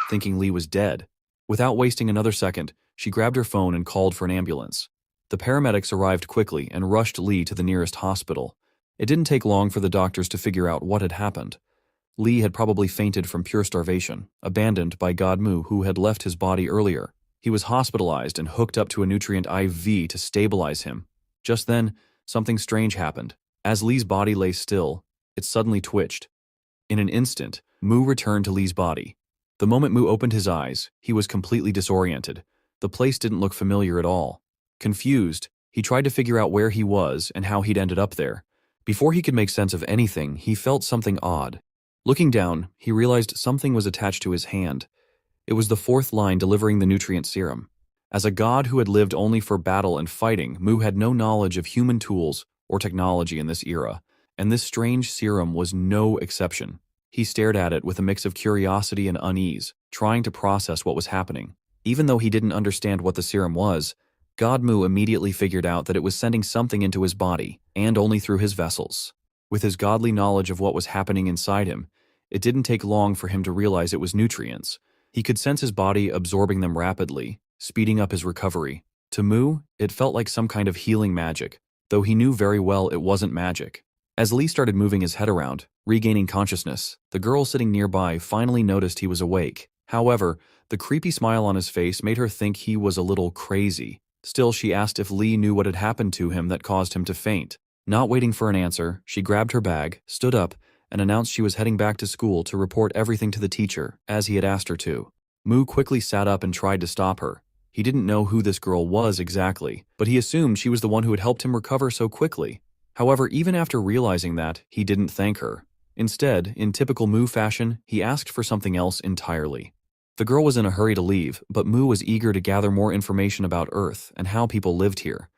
thinking Lee was dead. Without wasting another second, she grabbed her phone and called for an ambulance. The paramedics arrived quickly and rushed Lee to the nearest hospital. It didn't take long for the doctors to figure out what had happened. Lee had probably fainted from pure starvation, abandoned by Godmu, who had left his body earlier. He was hospitalized and hooked up to a nutrient IV to stabilize him. Just then, something strange happened. As Lee's body lay still, it suddenly twitched. In an instant, Mu returned to Lee's body. The moment Mu opened his eyes, he was completely disoriented. The place didn't look familiar at all. Confused, he tried to figure out where he was and how he'd ended up there. Before he could make sense of anything, he felt something odd. Looking down, he realized something was attached to his hand. It was the fourth line delivering the nutrient serum. As a god who had lived only for battle and fighting, Mu had no knowledge of human tools or technology in this era, and this strange serum was no exception. He stared at it with a mix of curiosity and unease, trying to process what was happening. Even though he didn't understand what the serum was, God Mu immediately figured out that it was sending something into his body, and only through his vessels. With his godly knowledge of what was happening inside him, it didn't take long for him to realize it was nutrients. He could sense his body absorbing them rapidly, speeding up his recovery. To Mu, it felt like some kind of healing magic, though he knew very well it wasn't magic. As Lee started moving his head around, regaining consciousness, the girl sitting nearby finally noticed he was awake. However, the creepy smile on his face made her think he was a little crazy. Still, she asked if Lee knew what had happened to him that caused him to faint. Not waiting for an answer, she grabbed her bag, stood up, and announced she was heading back to school to report everything to the teacher, as he had asked her to. Mu quickly sat up and tried to stop her. He didn't know who this girl was exactly, but he assumed she was the one who had helped him recover so quickly. However, even after realizing that, he didn't thank her. Instead, in typical Mu fashion, he asked for something else entirely. The girl was in a hurry to leave, but Mu was eager to gather more information about Earth and how people lived here.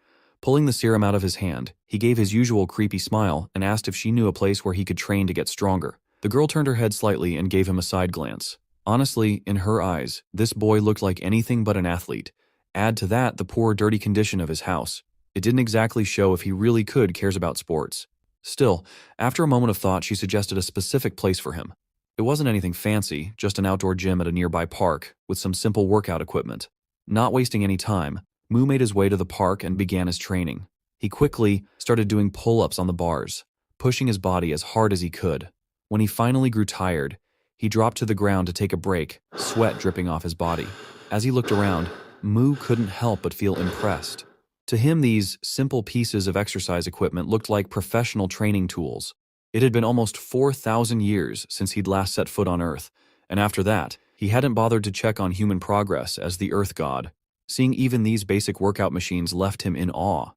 Pulling the serum out of his hand, he gave his usual creepy smile and asked if she knew a place where he could train to get stronger. The girl turned her head slightly and gave him a side glance. Honestly, in her eyes, this boy looked like anything but an athlete. Add to that the poor, dirty condition of his house. It didn't exactly show if he really cares about sports. Still, after a moment of thought, she suggested a specific place for him. It wasn't anything fancy, just an outdoor gym at a nearby park with some simple workout equipment. Not wasting any time, Mu made his way to the park and began his training. He quickly started doing pull-ups on the bars, pushing his body as hard as he could. When he finally grew tired, he dropped to the ground to take a break, sweat dripping off his body. As he looked around, Mu couldn't help but feel impressed. To him, these simple pieces of exercise equipment looked like professional training tools. It had been almost 4,000 years since he'd last set foot on Earth, and after that, he hadn't bothered to check on human progress as the Earth God. Seeing even these basic workout machines left him in awe.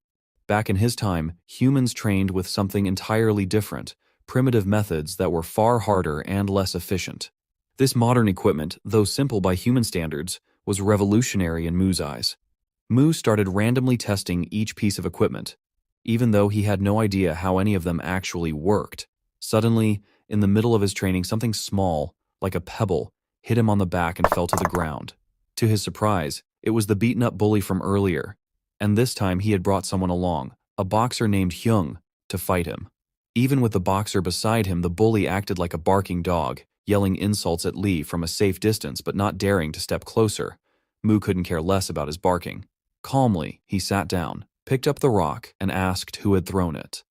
Back in his time, humans trained with something entirely different, primitive methods that were far harder and less efficient. This modern equipment, though simple by human standards, was revolutionary in Mu's eyes. Mu started randomly testing each piece of equipment, even though he had no idea how any of them actually worked. Suddenly, in the middle of his training, something small, like a pebble, hit him on the back and fell to the ground. To his surprise, it was the beaten-up bully from earlier, and this time he had brought someone along, a boxer named Hyung, to fight him. Even with the boxer beside him, the bully acted like a barking dog, yelling insults at Lee from a safe distance but not daring to step closer. Mu couldn't care less about his barking. Calmly, he sat down, picked up the rock, and asked who had thrown it.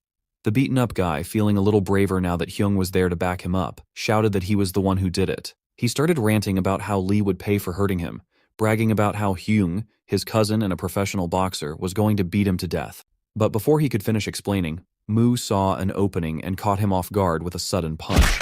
The beaten-up guy, feeling a little braver now that Hyung was there to back him up, shouted that he was the one who did it. He started ranting about how Lee would pay for hurting him, bragging about how Hyung, his cousin and a professional boxer, was going to beat him to death. But before he could finish explaining, Mu saw an opening and caught him off guard with a sudden punch.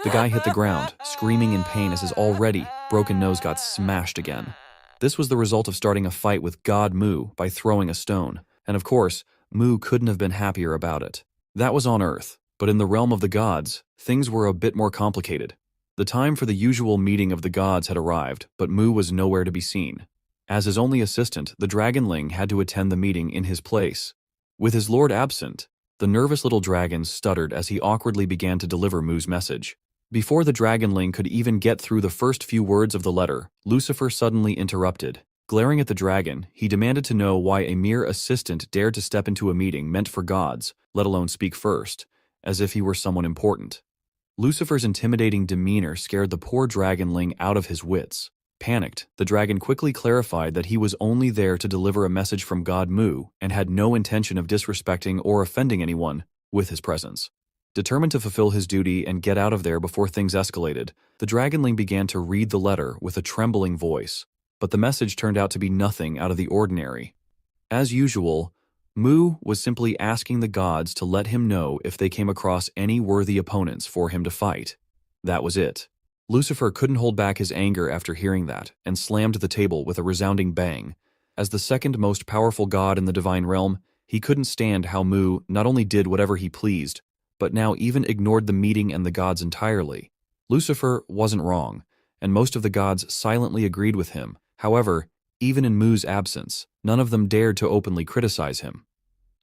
The guy hit the ground, screaming in pain as his already broken nose got smashed again. This was the result of starting a fight with God Mu by throwing a stone, and of course, Mu couldn't have been happier about it. That was on Earth, but in the realm of the gods, things were a bit more complicated. The time for the usual meeting of the gods had arrived, but Mu was nowhere to be seen. As his only assistant, the dragonling had to attend the meeting in his place. With his lord absent, the nervous little dragon stuttered as he awkwardly began to deliver Mu's message. Before the dragonling could even get through the first few words of the letter, Lucifer suddenly interrupted. Glaring at the dragon, he demanded to know why a mere assistant dared to step into a meeting meant for gods, let alone speak first, as if he were someone important. Lucifer's intimidating demeanor scared the poor dragonling out of his wits. Panicked, the dragon quickly clarified that he was only there to deliver a message from God Mu and had no intention of disrespecting or offending anyone with his presence. Determined to fulfill his duty and get out of there before things escalated, the dragonling began to read the letter with a trembling voice. But the message turned out to be nothing out of the ordinary. As usual, Mu was simply asking the gods to let him know if they came across any worthy opponents for him to fight. That was it. Lucifer couldn't hold back his anger after hearing that, and slammed the table with a resounding bang. As the second most powerful god in the divine realm, he couldn't stand how Mu not only did whatever he pleased, but now even ignored the meeting and the gods entirely. Lucifer wasn't wrong, and most of the gods silently agreed with him. However, even in Mu's absence, none of them dared to openly criticize him.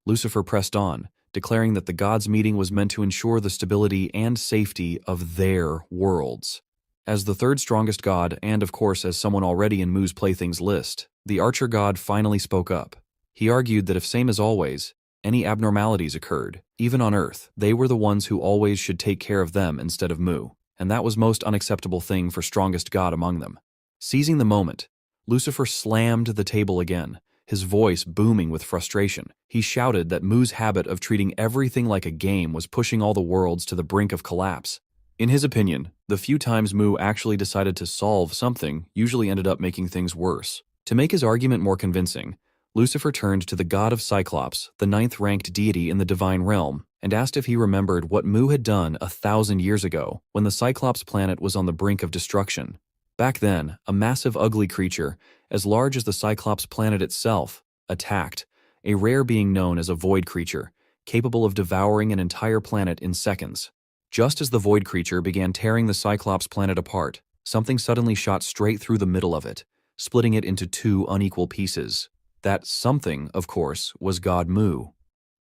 Lucifer pressed on, declaring that the gods' meeting was meant to ensure the stability and safety of their worlds. As the third strongest god, and of course as someone already in Mu's playthings list, the archer god finally spoke up. He argued that if same as always, any abnormalities occurred, even on Earth, they were the ones who always should take care of them instead of Mu, and that was most unacceptable thing for strongest god among them. Seizing the moment, Lucifer slammed the table again, his voice booming with frustration. He shouted that Mu's habit of treating everything like a game was pushing all the worlds to the brink of collapse. In his opinion, the few times Mu actually decided to solve something usually ended up making things worse. To make his argument more convincing, Lucifer turned to the god of Cyclops, the ninth-ranked deity in the divine realm, and asked if he remembered what Mu had done 1,000 years ago when the Cyclops planet was on the brink of destruction. Back then, a massive ugly creature, as large as the Cyclops planet itself, attacked, a rare being known as a void creature, capable of devouring an entire planet in seconds. Just as the void creature began tearing the Cyclops planet apart, something suddenly shot straight through the middle of it, splitting it into two unequal pieces. That something, of course, was God Mu.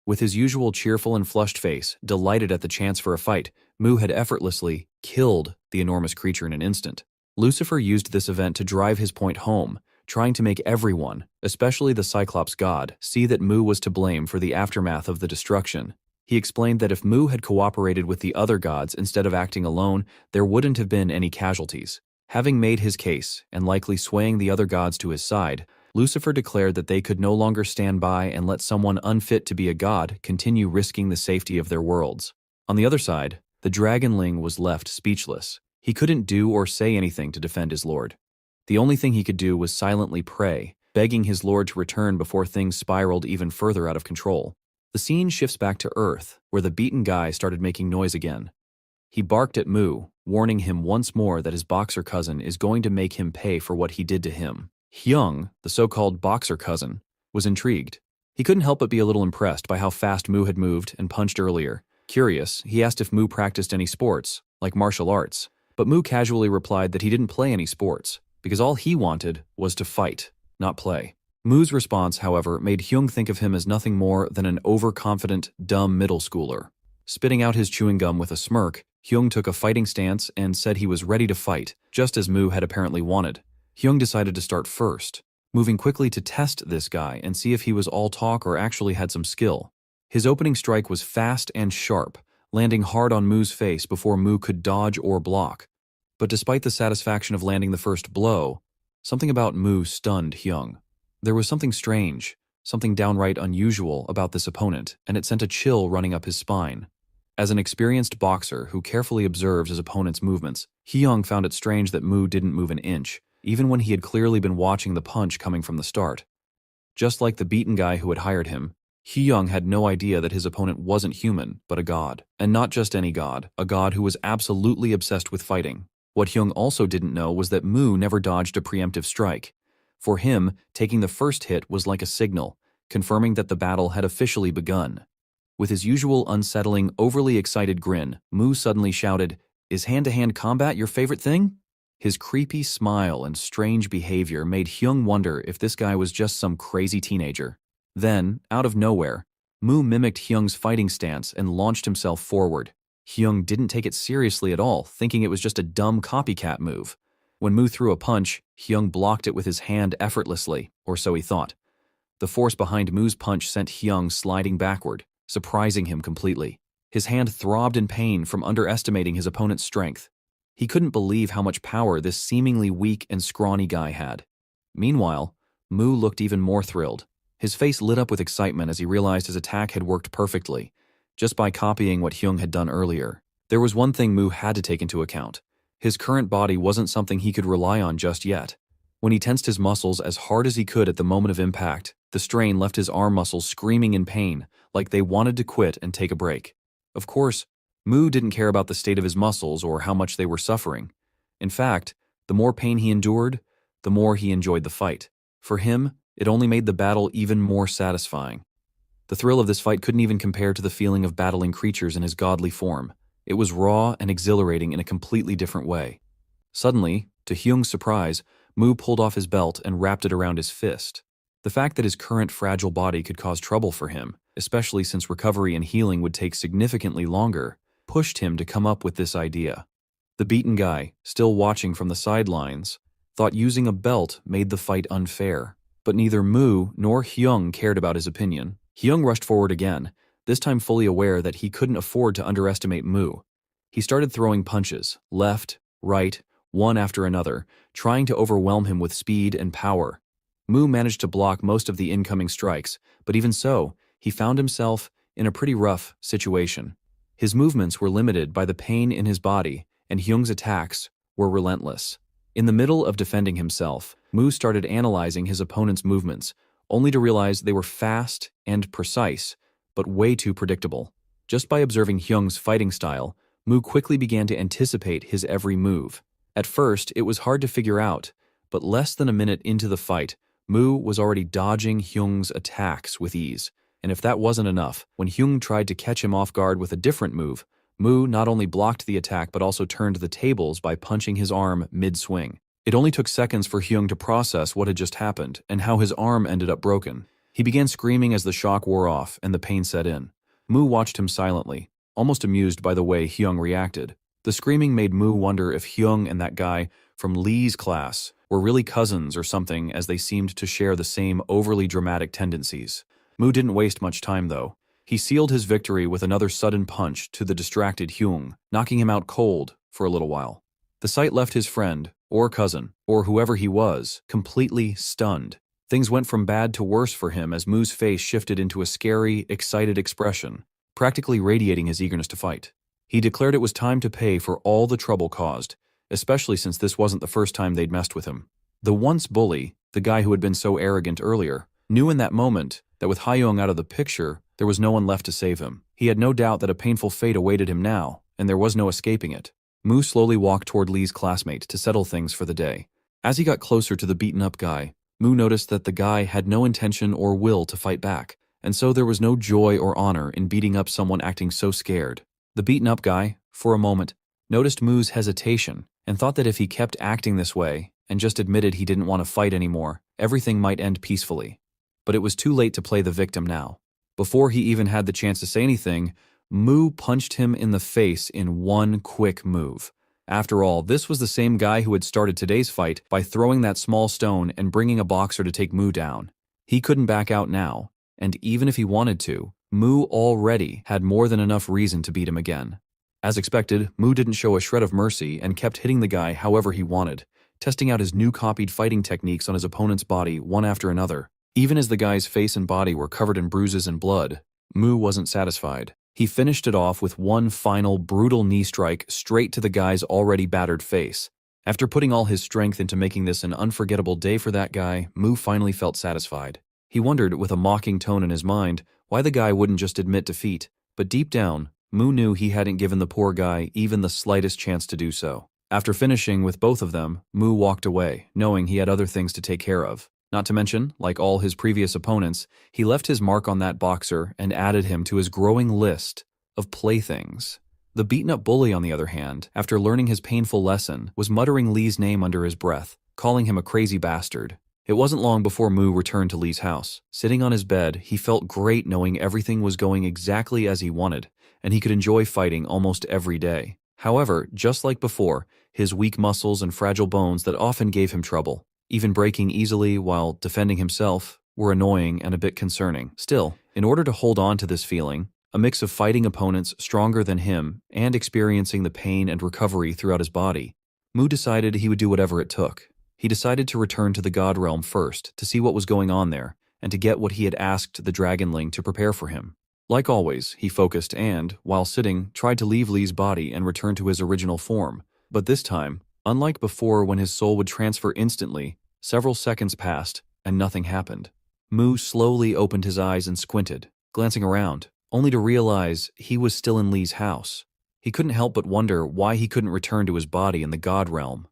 With his usual cheerful and flushed face, delighted at the chance for a fight, Mu had effortlessly killed the enormous creature in an instant. Lucifer used this event to drive his point home, trying to make everyone, especially the Cyclops god, see that Mu was to blame for the aftermath of the destruction. He explained that if Mu had cooperated with the other gods instead of acting alone, there wouldn't have been any casualties. Having made his case, and likely swaying the other gods to his side, Lucifer declared that they could no longer stand by and let someone unfit to be a god continue risking the safety of their worlds. On the other side, the dragonling was left speechless. He couldn't do or say anything to defend his lord. The only thing he could do was silently pray, begging his lord to return before things spiraled even further out of control. The scene shifts back to Earth, where the beaten guy started making noise again. He barked at Mu, warning him once more that his boxer cousin is going to make him pay for what he did to him. Hyung, the so-called boxer cousin, was intrigued. He couldn't help but be a little impressed by how fast Mu had moved and punched earlier. Curious, he asked if Mu practiced any sports, like martial arts, but Mu casually replied that he didn't play any sports, because all he wanted was to fight, not play. Mu's response, however, made Hyung think of him as nothing more than an overconfident, dumb middle schooler. Spitting out his chewing gum with a smirk, Hyung took a fighting stance and said he was ready to fight, just as Mu had apparently wanted. Hyung decided to start first, moving quickly to test this guy and see if he was all talk or actually had some skill. His opening strike was fast and sharp, landing hard on Mu's face before Mu could dodge or block. But despite the satisfaction of landing the first blow, something about Mu stunned Hyung. There was something strange, something downright unusual about this opponent, and it sent a chill running up his spine. As an experienced boxer who carefully observes his opponent's movements, Hyung found it strange that Mu didn't move an inch, even when he had clearly been watching the punch coming from the start. Just like the beaten guy who had hired him, Hyung had no idea that his opponent wasn't human, but a god. And not just any god, a god who was absolutely obsessed with fighting. What Hyung also didn't know was that Mu never dodged a preemptive strike. For him, taking the first hit was like a signal, confirming that the battle had officially begun. With his usual unsettling, overly excited grin, Mu suddenly shouted, "Is hand-to-hand combat your favorite thing?" His creepy smile and strange behavior made Hyung wonder if this guy was just some crazy teenager. Then, out of nowhere, Mu mimicked Hyung's fighting stance and launched himself forward. Hyung didn't take it seriously at all, thinking it was just a dumb copycat move. When Mu threw a punch, Hyung blocked it with his hand effortlessly, or so he thought. The force behind Mu's punch sent Hyung sliding backward, surprising him completely. His hand throbbed in pain from underestimating his opponent's strength. He couldn't believe how much power this seemingly weak and scrawny guy had. Meanwhile, Mu looked even more thrilled. His face lit up with excitement as he realized his attack had worked perfectly, just by copying what Hyung had done earlier. There was one thing Mu had to take into account. His current body wasn't something he could rely on just yet. When he tensed his muscles as hard as he could at the moment of impact, the strain left his arm muscles screaming in pain, like they wanted to quit and take a break. Of course, Mu didn't care about the state of his muscles or how much they were suffering. In fact, the more pain he endured, the more he enjoyed the fight. For him, it only made the battle even more satisfying. The thrill of this fight couldn't even compare to the feeling of battling creatures in his godly form. It was raw and exhilarating in a completely different way. Suddenly, to Hyung's surprise, Mu pulled off his belt and wrapped it around his fist. The fact that his current fragile body could cause trouble for him, especially since recovery and healing would take significantly longer, pushed him to come up with this idea. The beaten guy, still watching from the sidelines, thought using a belt made the fight unfair. But neither Mu nor Hyung cared about his opinion. Hyung rushed forward again, this time fully aware that he couldn't afford to underestimate Mu. He started throwing punches, left, right, one after another, trying to overwhelm him with speed and power. Mu managed to block most of the incoming strikes, but even so, he found himself in a pretty rough situation. His movements were limited by the pain in his body, and Hyung's attacks were relentless. In the middle of defending himself, Mu started analyzing his opponent's movements, only to realize they were fast and precise, but way too predictable. Just by observing Hyung's fighting style, Mu quickly began to anticipate his every move. At first, it was hard to figure out, but less than a minute into the fight, Mu was already dodging Hyung's attacks with ease. And if that wasn't enough, when Hyung tried to catch him off guard with a different move, Mu not only blocked the attack but also turned the tables by punching his arm mid-swing. It only took seconds for Hyung to process what had just happened and how his arm ended up broken. He began screaming as the shock wore off and the pain set in. Mu watched him silently, almost amused by the way Hyung reacted. The screaming made Mu wonder if Hyung and that guy from Lee's class were really cousins or something, as they seemed to share the same overly dramatic tendencies. Mu didn't waste much time though. He sealed his victory with another sudden punch to the distracted Hyung, knocking him out cold for a little while. The sight left his friend, or cousin, or whoever he was, completely stunned. Things went from bad to worse for him as Mu's face shifted into a scary, excited expression, practically radiating his eagerness to fight. He declared it was time to pay for all the trouble caused, especially since this wasn't the first time they'd messed with him. The once bully, the guy who had been so arrogant earlier, knew in that moment that with Hyung out of the picture, there was no one left to save him. He had no doubt that a painful fate awaited him now, and there was no escaping it. Mu slowly walked toward Lee's classmate to settle things for the day. As he got closer to the beaten-up guy, Mu noticed that the guy had no intention or will to fight back, and so there was no joy or honor in beating up someone acting so scared. The beaten-up guy, for a moment, noticed Mu's hesitation and thought that if he kept acting this way and just admitted he didn't want to fight anymore, everything might end peacefully. But it was too late to play the victim now. Before he even had the chance to say anything, Mu punched him in the face in one quick move. After all, this was the same guy who had started today's fight by throwing that small stone and bringing a boxer to take Mu down. He couldn't back out now, and even if he wanted to, Mu already had more than enough reason to beat him again. As expected, Mu didn't show a shred of mercy and kept hitting the guy however he wanted, testing out his new copied fighting techniques on his opponent's body one after another. Even as the guy's face and body were covered in bruises and blood, Mu wasn't satisfied. He finished it off with one final brutal knee strike straight to the guy's already battered face. After putting all his strength into making this an unforgettable day for that guy, Mu finally felt satisfied. He wondered, with a mocking tone in his mind, why the guy wouldn't just admit defeat, but deep down, Mu knew he hadn't given the poor guy even the slightest chance to do so. After finishing with both of them, Mu walked away, knowing he had other things to take care of. Not to mention, like all his previous opponents, he left his mark on that boxer and added him to his growing list of playthings. The beaten-up bully, on the other hand, after learning his painful lesson, was muttering Lee's name under his breath, calling him a crazy bastard. It wasn't long before Mu returned to Lee's house. Sitting on his bed, he felt great knowing everything was going exactly as he wanted, and he could enjoy fighting almost every day. However, just like before, his weak muscles and fragile bones that often gave him trouble, even breaking easily while defending himself, were annoying and a bit concerning. Still, in order to hold on to this feeling, a mix of fighting opponents stronger than him and experiencing the pain and recovery throughout his body, Mu decided he would do whatever it took. He decided to return to the God Realm first to see what was going on there and to get what he had asked the Dragonling to prepare for him. Like always, he focused and, while sitting, tried to leave Lee's body and return to his original form. But this time, unlike before when his soul would transfer instantly, several seconds passed and nothing happened. Mu slowly opened his eyes and squinted, glancing around, only to realize he was still in Lee's house. He couldn't help but wonder why he couldn't return to his body in the God Realm.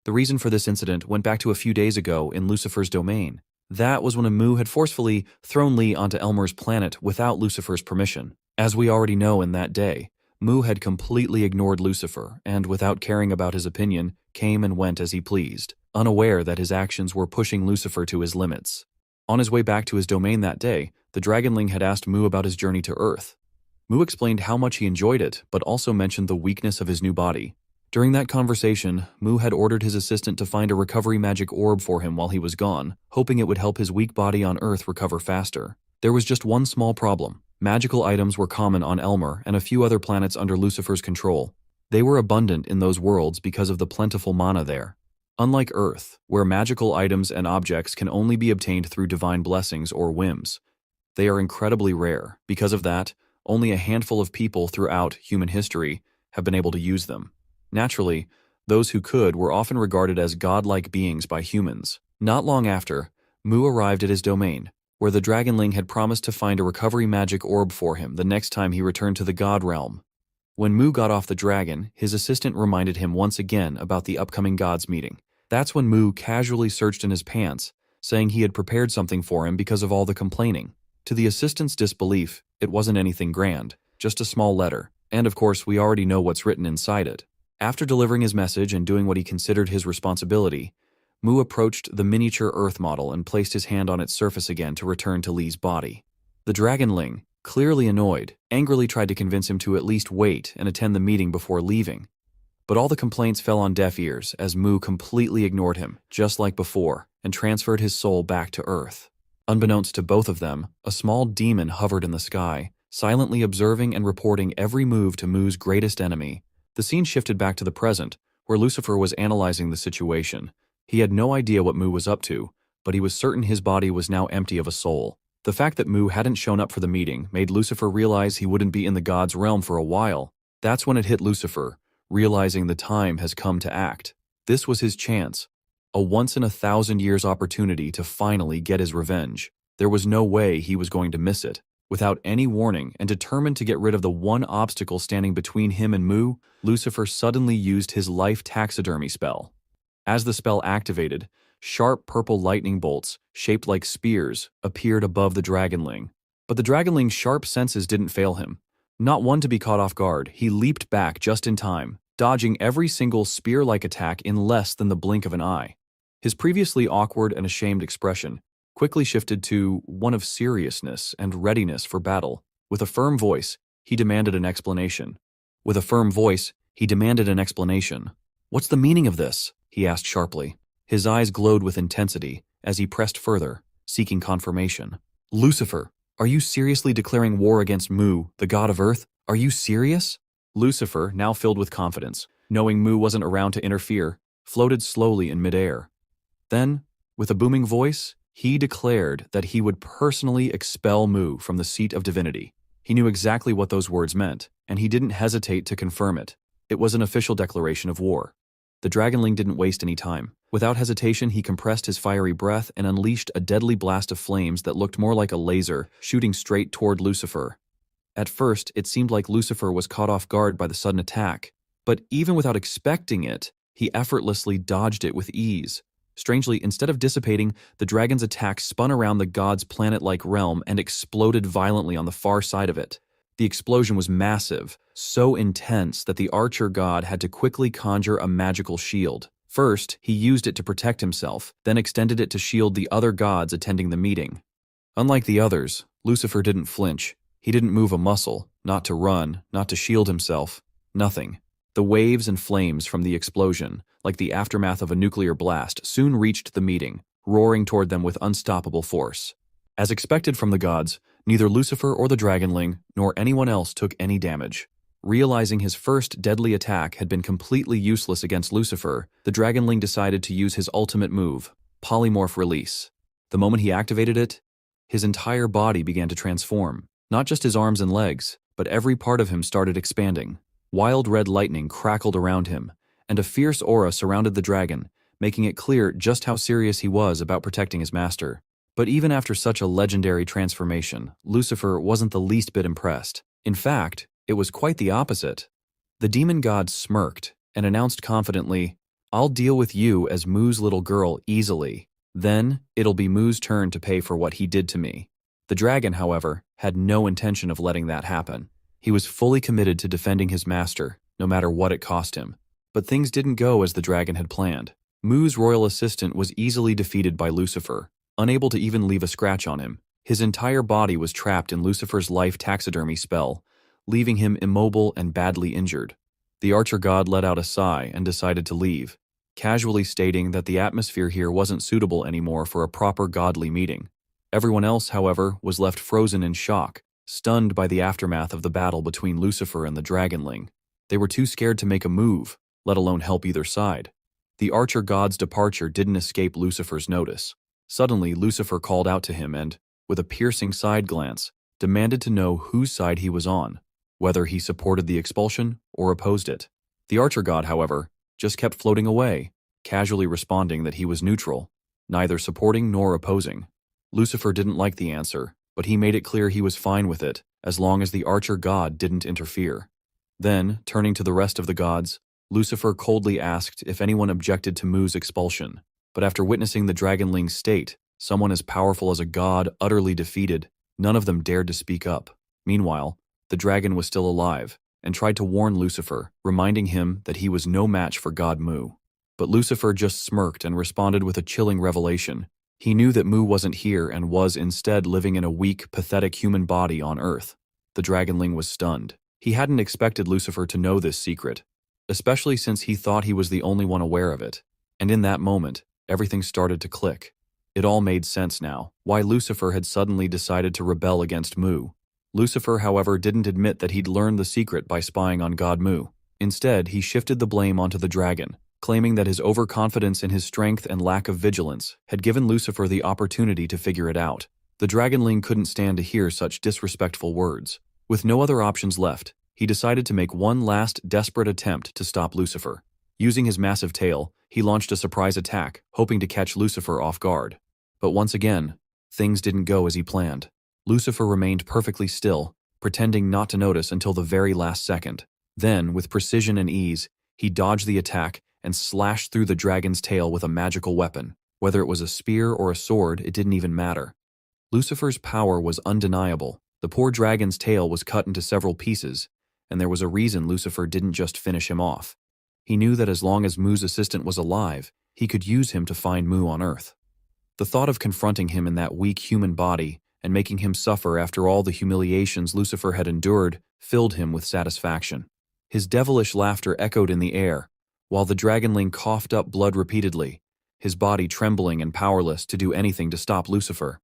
The reason for this incident went back to a few days ago in Lucifer's domain. That was when Mu had forcefully thrown Lee onto Elmer's planet without Lucifer's permission. As we already know, in that day, Mu had completely ignored Lucifer and, without caring about his opinion, came and went as he pleased, unaware that his actions were pushing Lucifer to his limits. On his way back to his domain that day, the Dragonling had asked Mu about his journey to Earth. Mu explained how much he enjoyed it, but also mentioned the weakness of his new body. During that conversation, Mu had ordered his assistant to find a recovery magic orb for him while he was gone, hoping it would help his weak body on Earth recover faster. There was just one small problem. Magical items were common on Elmer and a few other planets under Lucifer's control. They were abundant in those worlds because of the plentiful mana there. Unlike Earth, where magical items and objects can only be obtained through divine blessings or whims, they are incredibly rare. Because of that, only a handful of people throughout human history have been able to use them. Naturally, those who could were often regarded as godlike beings by humans. Not long after, Mu arrived at his domain, where the Dragonling had promised to find a recovery magic orb for him the next time he returned to the God Realm. When Mu got off the dragon, his assistant reminded him once again about the upcoming Gods meeting. That's when Mu casually searched in his pants, saying he had prepared something for him because of all the complaining. To the assistant's disbelief, it wasn't anything grand, just a small letter, and of course we already know what's written inside it. After delivering his message and doing what he considered his responsibility, Mu approached the miniature Earth model and placed his hand on its surface again to return to Li's body. The Dragonling, clearly annoyed, angrily tried to convince him to at least wait and attend the meeting before leaving. But all the complaints fell on deaf ears as Mu completely ignored him, just like before, and transferred his soul back to Earth. Unbeknownst to both of them, a small demon hovered in the sky, silently observing and reporting every move to Mu's greatest enemy. The scene shifted back to the present, where Lucifer was analyzing the situation. He had no idea what Mu was up to, but he was certain his body was now empty of a soul. The fact that Mu hadn't shown up for the meeting made Lucifer realize he wouldn't be in the God's realm for a while. That's when it hit Lucifer, realizing the time has come to act. This was his chance, a once-in-a-thousand-years opportunity to finally get his revenge. There was no way he was going to miss it. Without any warning and determined to get rid of the one obstacle standing between him and Mu, Lucifer suddenly used his life taxidermy spell. As the spell activated, sharp purple lightning bolts, shaped like spears, appeared above the Dragonling. But the Dragonling's sharp senses didn't fail him. Not one to be caught off guard, he leaped back just in time, dodging every single spear-like attack in less than the blink of an eye. His previously awkward and ashamed expression quickly shifted to one of seriousness and readiness for battle. With a firm voice, he demanded an explanation. What's the meaning of this? He asked sharply. His eyes glowed with intensity as he pressed further, seeking confirmation. Lucifer, are you seriously declaring war against Mu, the god of Earth? Are you serious? Lucifer, now filled with confidence, knowing Mu wasn't around to interfere, floated slowly in midair. Then, with a booming voice, he declared that he would personally expel Mu from the seat of divinity. He knew exactly what those words meant, and he didn't hesitate to confirm it. It was an official declaration of war. The Dragonling didn't waste any time. Without hesitation, he compressed his fiery breath and unleashed a deadly blast of flames that looked more like a laser, shooting straight toward Lucifer. At first, it seemed like Lucifer was caught off guard by the sudden attack, but even without expecting it, he effortlessly dodged it with ease. Strangely, instead of dissipating, the dragon's attack spun around the god's planet-like realm and exploded violently on the far side of it. The explosion was massive, so intense that the archer god had to quickly conjure a magical shield. First, he used it to protect himself, then extended it to shield the other gods attending the meeting. Unlike the others, Lucifer didn't flinch. He didn't move a muscle, not to run, not to shield himself, nothing. The waves and flames from the explosion, like the aftermath of a nuclear blast, soon reached the meeting, roaring toward them with unstoppable force. As expected from the gods, neither Lucifer or the Dragonling, nor anyone else took any damage. Realizing his first deadly attack had been completely useless against Lucifer, the Dragonling decided to use his ultimate move, Polymorph Release. The moment he activated it, his entire body began to transform. Not just his arms and legs, but every part of him started expanding. Wild red lightning crackled around him, and a fierce aura surrounded the dragon, making it clear just how serious he was about protecting his master. But even after such a legendary transformation, Lucifer wasn't the least bit impressed. In fact, it was quite the opposite. The demon god smirked and announced confidently, "I'll deal with you as Mu's little girl easily. Then, it'll be Mu's turn to pay for what he did to me." The dragon, however, had no intention of letting that happen. He was fully committed to defending his master, no matter what it cost him. But things didn't go as the dragon had planned. Mu's royal assistant was easily defeated by Lucifer, unable to even leave a scratch on him. His entire body was trapped in Lucifer's life taxidermy spell, leaving him immobile and badly injured. The archer god let out a sigh and decided to leave, casually stating that the atmosphere here wasn't suitable anymore for a proper godly meeting. Everyone else, however, was left frozen in shock, stunned by the aftermath of the battle between Lucifer and the Dragonling. They were too scared to make a move, let alone help either side. The archer god's departure didn't escape Lucifer's notice. Suddenly, Lucifer called out to him and, with a piercing side glance, demanded to know whose side he was on, whether he supported the expulsion or opposed it. The archer god, however, just kept floating away, casually responding that he was neutral, neither supporting nor opposing. Lucifer didn't like the answer, but he made it clear he was fine with it, as long as the archer god didn't interfere. Then, turning to the rest of the gods, Lucifer coldly asked if anyone objected to Mu's expulsion. But after witnessing the dragonling's state, someone as powerful as a god utterly defeated, none of them dared to speak up. Meanwhile, the dragon was still alive, and tried to warn Lucifer, reminding him that he was no match for God Mu. But Lucifer just smirked and responded with a chilling revelation. He knew that Mu wasn't here and was instead living in a weak, pathetic human body on Earth. The dragonling was stunned. He hadn't expected Lucifer to know this secret, especially since he thought he was the only one aware of it. And in that moment, everything started to click. It all made sense now, why Lucifer had suddenly decided to rebel against Mu. Lucifer, however, didn't admit that he'd learned the secret by spying on God Mu. Instead, he shifted the blame onto the dragon, claiming that his overconfidence in his strength and lack of vigilance had given Lucifer the opportunity to figure it out. The dragonling couldn't stand to hear such disrespectful words. With no other options left, he decided to make one last desperate attempt to stop Lucifer. Using his massive tail, he launched a surprise attack, hoping to catch Lucifer off guard. But once again, things didn't go as he planned. Lucifer remained perfectly still, pretending not to notice until the very last second. Then, with precision and ease, he dodged the attack and slashed through the dragon's tail with a magical weapon. Whether it was a spear or a sword, it didn't even matter. Lucifer's power was undeniable. The poor dragon's tail was cut into several pieces, and there was a reason Lucifer didn't just finish him off. He knew that as long as Mu's assistant was alive, he could use him to find Mu on Earth. The thought of confronting him in that weak human body and making him suffer after all the humiliations Lucifer had endured filled him with satisfaction. His devilish laughter echoed in the air, while the dragonling coughed up blood repeatedly, his body trembling and powerless to do anything to stop Lucifer.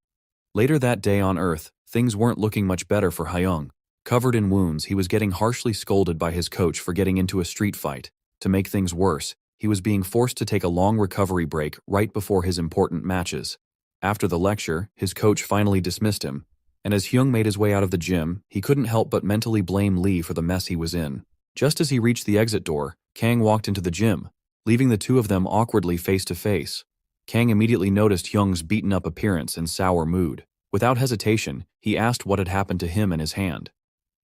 Later that day on Earth, things weren't looking much better for Hyung. Covered in wounds, he was getting harshly scolded by his coach for getting into a street fight. To make things worse, he was being forced to take a long recovery break right before his important matches. After the lecture, his coach finally dismissed him, and as Hyung made his way out of the gym, he couldn't help but mentally blame Lee for the mess he was in. Just as he reached the exit door, Kang walked into the gym, leaving the two of them awkwardly face to face. Kang immediately noticed Hyung's beaten-up appearance and sour mood. Without hesitation, he asked what had happened to him and his hand.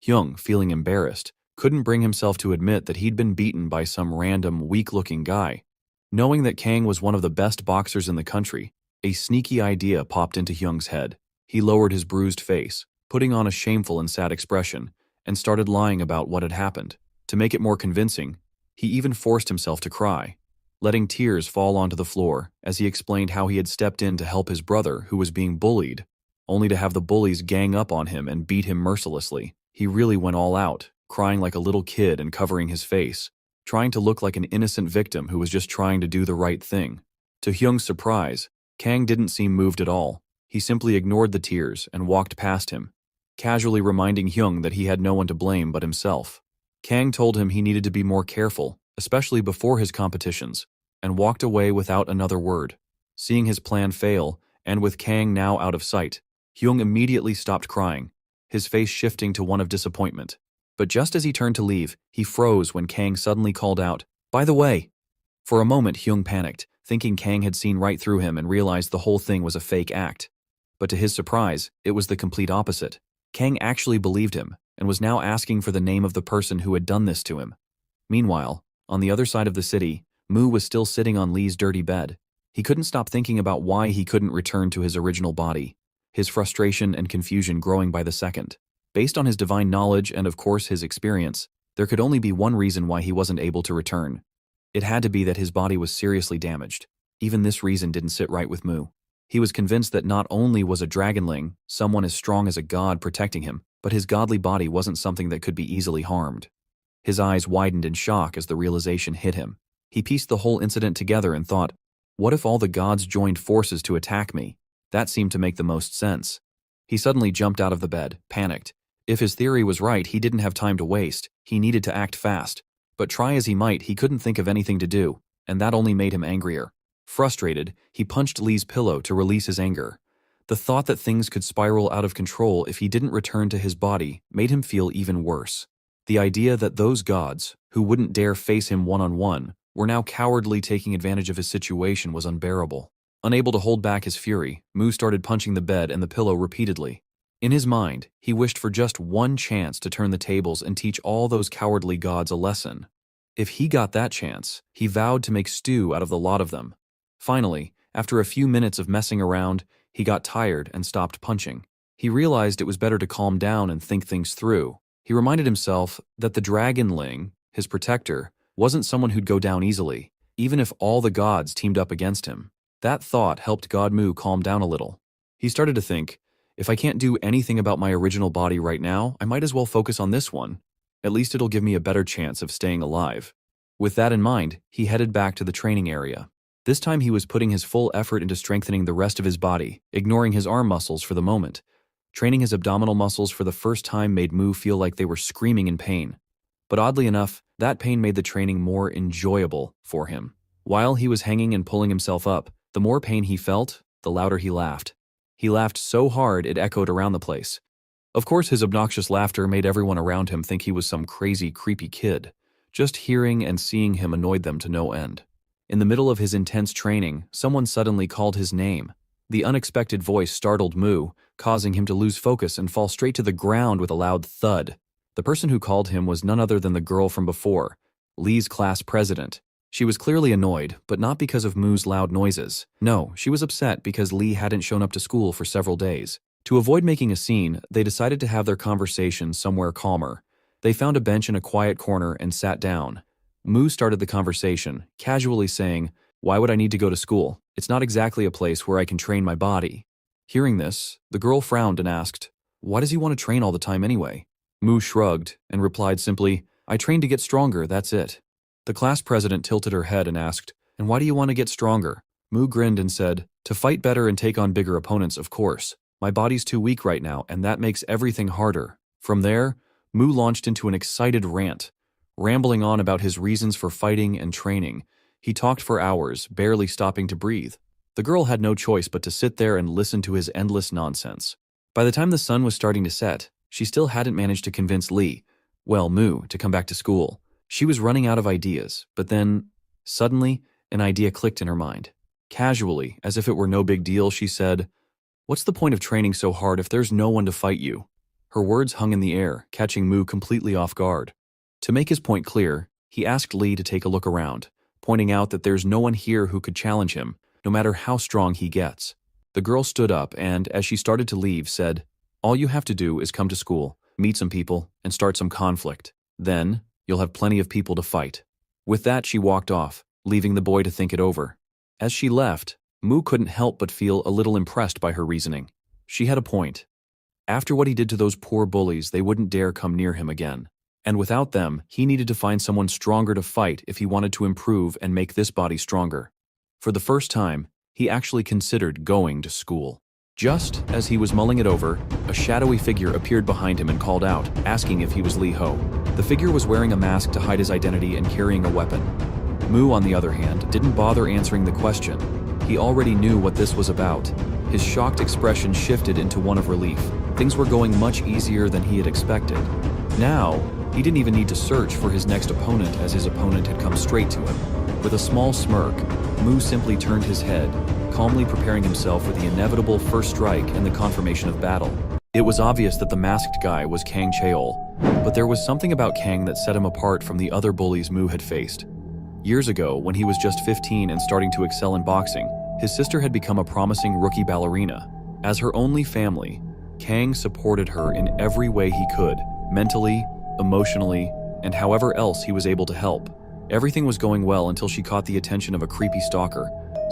Hyung, feeling embarrassed, couldn't bring himself to admit that he'd been beaten by some random, weak-looking guy. Knowing that Kang was one of the best boxers in the country, a sneaky idea popped into Hyung's head. He lowered his bruised face, putting on a shameful and sad expression, and started lying about what had happened. To make it more convincing, he even forced himself to cry, letting tears fall onto the floor as he explained how he had stepped in to help his brother who was being bullied, only to have the bullies gang up on him and beat him mercilessly. He really went all out, crying like a little kid and covering his face, trying to look like an innocent victim who was just trying to do the right thing. To Hyung's surprise, Kang didn't seem moved at all. He simply ignored the tears and walked past him, casually reminding Hyung that he had no one to blame but himself. Kang told him he needed to be more careful, especially before his competitions, and walked away without another word. Seeing his plan fail, and with Kang now out of sight, Hyung immediately stopped crying, his face shifting to one of disappointment. But just as he turned to leave, he froze when Kang suddenly called out, "By the way!" For a moment, Hyung panicked, thinking Kang had seen right through him and realized the whole thing was a fake act. But to his surprise, it was the complete opposite. Kang actually believed him, and was now asking for the name of the person who had done this to him. Meanwhile, on the other side of the city, Mu was still sitting on Lee's dirty bed. He couldn't stop thinking about why he couldn't return to his original body, his frustration and confusion growing by the second. Based on his divine knowledge and of course his experience, there could only be one reason why he wasn't able to return. It had to be that his body was seriously damaged. Even this reason didn't sit right with Mu. He was convinced that not only was a dragonling, someone as strong as a god, protecting him, but his godly body wasn't something that could be easily harmed. His eyes widened in shock as the realization hit him. He pieced the whole incident together and thought, what if all the gods joined forces to attack me? That seemed to make the most sense. He suddenly jumped out of the bed, panicked. If his theory was right, he didn't have time to waste. He needed to act fast. But try as he might, he couldn't think of anything to do, and that only made him angrier. Frustrated, he punched Lee's pillow to release his anger. The thought that things could spiral out of control if he didn't return to his body made him feel even worse. The idea that those gods, who wouldn't dare face him one-on-one, were now cowardly taking advantage of his situation was unbearable. Unable to hold back his fury, Mu started punching the bed and the pillow repeatedly. In his mind, he wished for just one chance to turn the tables and teach all those cowardly gods a lesson. If he got that chance, he vowed to make stew out of the lot of them. Finally, after a few minutes of messing around, he got tired and stopped punching. He realized it was better to calm down and think things through. He reminded himself that the dragonling, his protector, wasn't someone who'd go down easily, even if all the gods teamed up against him. That thought helped God Mu calm down a little. He started to think, if I can't do anything about my original body right now, I might as well focus on this one. At least it'll give me a better chance of staying alive. With that in mind, he headed back to the training area. This time he was putting his full effort into strengthening the rest of his body, ignoring his arm muscles for the moment. Training his abdominal muscles for the first time made Mu feel like they were screaming in pain. But oddly enough, that pain made the training more enjoyable for him. While he was hanging and pulling himself up, the more pain he felt, the louder he laughed. He laughed so hard it echoed around the place. Of course, his obnoxious laughter made everyone around him think he was some crazy, creepy kid. Just hearing and seeing him annoyed them to no end. In the middle of his intense training, someone suddenly called his name. The unexpected voice startled Mu, causing him to lose focus and fall straight to the ground with a loud thud. The person who called him was none other than the girl from before, Lee's class president. She was clearly annoyed, but not because of Mu's loud noises. No, she was upset because Lee hadn't shown up to school for several days. To avoid making a scene, they decided to have their conversation somewhere calmer. They found a bench in a quiet corner and sat down. Mu started the conversation, casually saying, "Why would I need to go to school? It's not exactly a place where I can train my body." Hearing this, the girl frowned and asked, "Why does he want to train all the time anyway?" Mu shrugged and replied simply, "I train to get stronger, that's it." The class president tilted her head and asked, "And why do you want to get stronger?" Mu grinned and said, "To fight better and take on bigger opponents, of course. My body's too weak right now, and that makes everything harder." From there, Mu launched into an excited rant, rambling on about his reasons for fighting and training. He talked for hours, barely stopping to breathe. The girl had no choice but to sit there and listen to his endless nonsense. By the time the sun was starting to set, she still hadn't managed to convince Mu, to come back to school. She was running out of ideas, but then, suddenly, an idea clicked in her mind. Casually, as if it were no big deal, she said, "What's the point of training so hard if there's no one to fight you?" Her words hung in the air, catching Mu completely off guard. To make his point clear, he asked Lee to take a look around, pointing out that there's no one here who could challenge him, no matter how strong he gets. The girl stood up and, as she started to leave, said, "All you have to do is come to school, meet some people, and start some conflict. Then, you'll have plenty of people to fight." With that, she walked off, leaving the boy to think it over. As she left, Mu couldn't help but feel a little impressed by her reasoning. She had a point. After what he did to those poor bullies, they wouldn't dare come near him again. And without them, he needed to find someone stronger to fight if he wanted to improve and make this body stronger. For the first time, he actually considered going to school. Just as he was mulling it over, a shadowy figure appeared behind him and called out, asking if he was Lee Ho. The figure was wearing a mask to hide his identity and carrying a weapon. Mu, on the other hand, didn't bother answering the question. He already knew what this was about. His shocked expression shifted into one of relief. Things were going much easier than he had expected. Now, he didn't even need to search for his next opponent, as his opponent had come straight to him. With a small smirk, Mu simply turned his head, calmly preparing himself for the inevitable first strike and the confirmation of battle. It was obvious that the masked guy was Kang Cheol, but there was something about Kang that set him apart from the other bullies Mu had faced. Years ago, when he was just 15 and starting to excel in boxing, his sister had become a promising rookie ballerina. As her only family, Kang supported her in every way he could, mentally, emotionally, and however else he was able to help. Everything was going well until she caught the attention of a creepy stalker.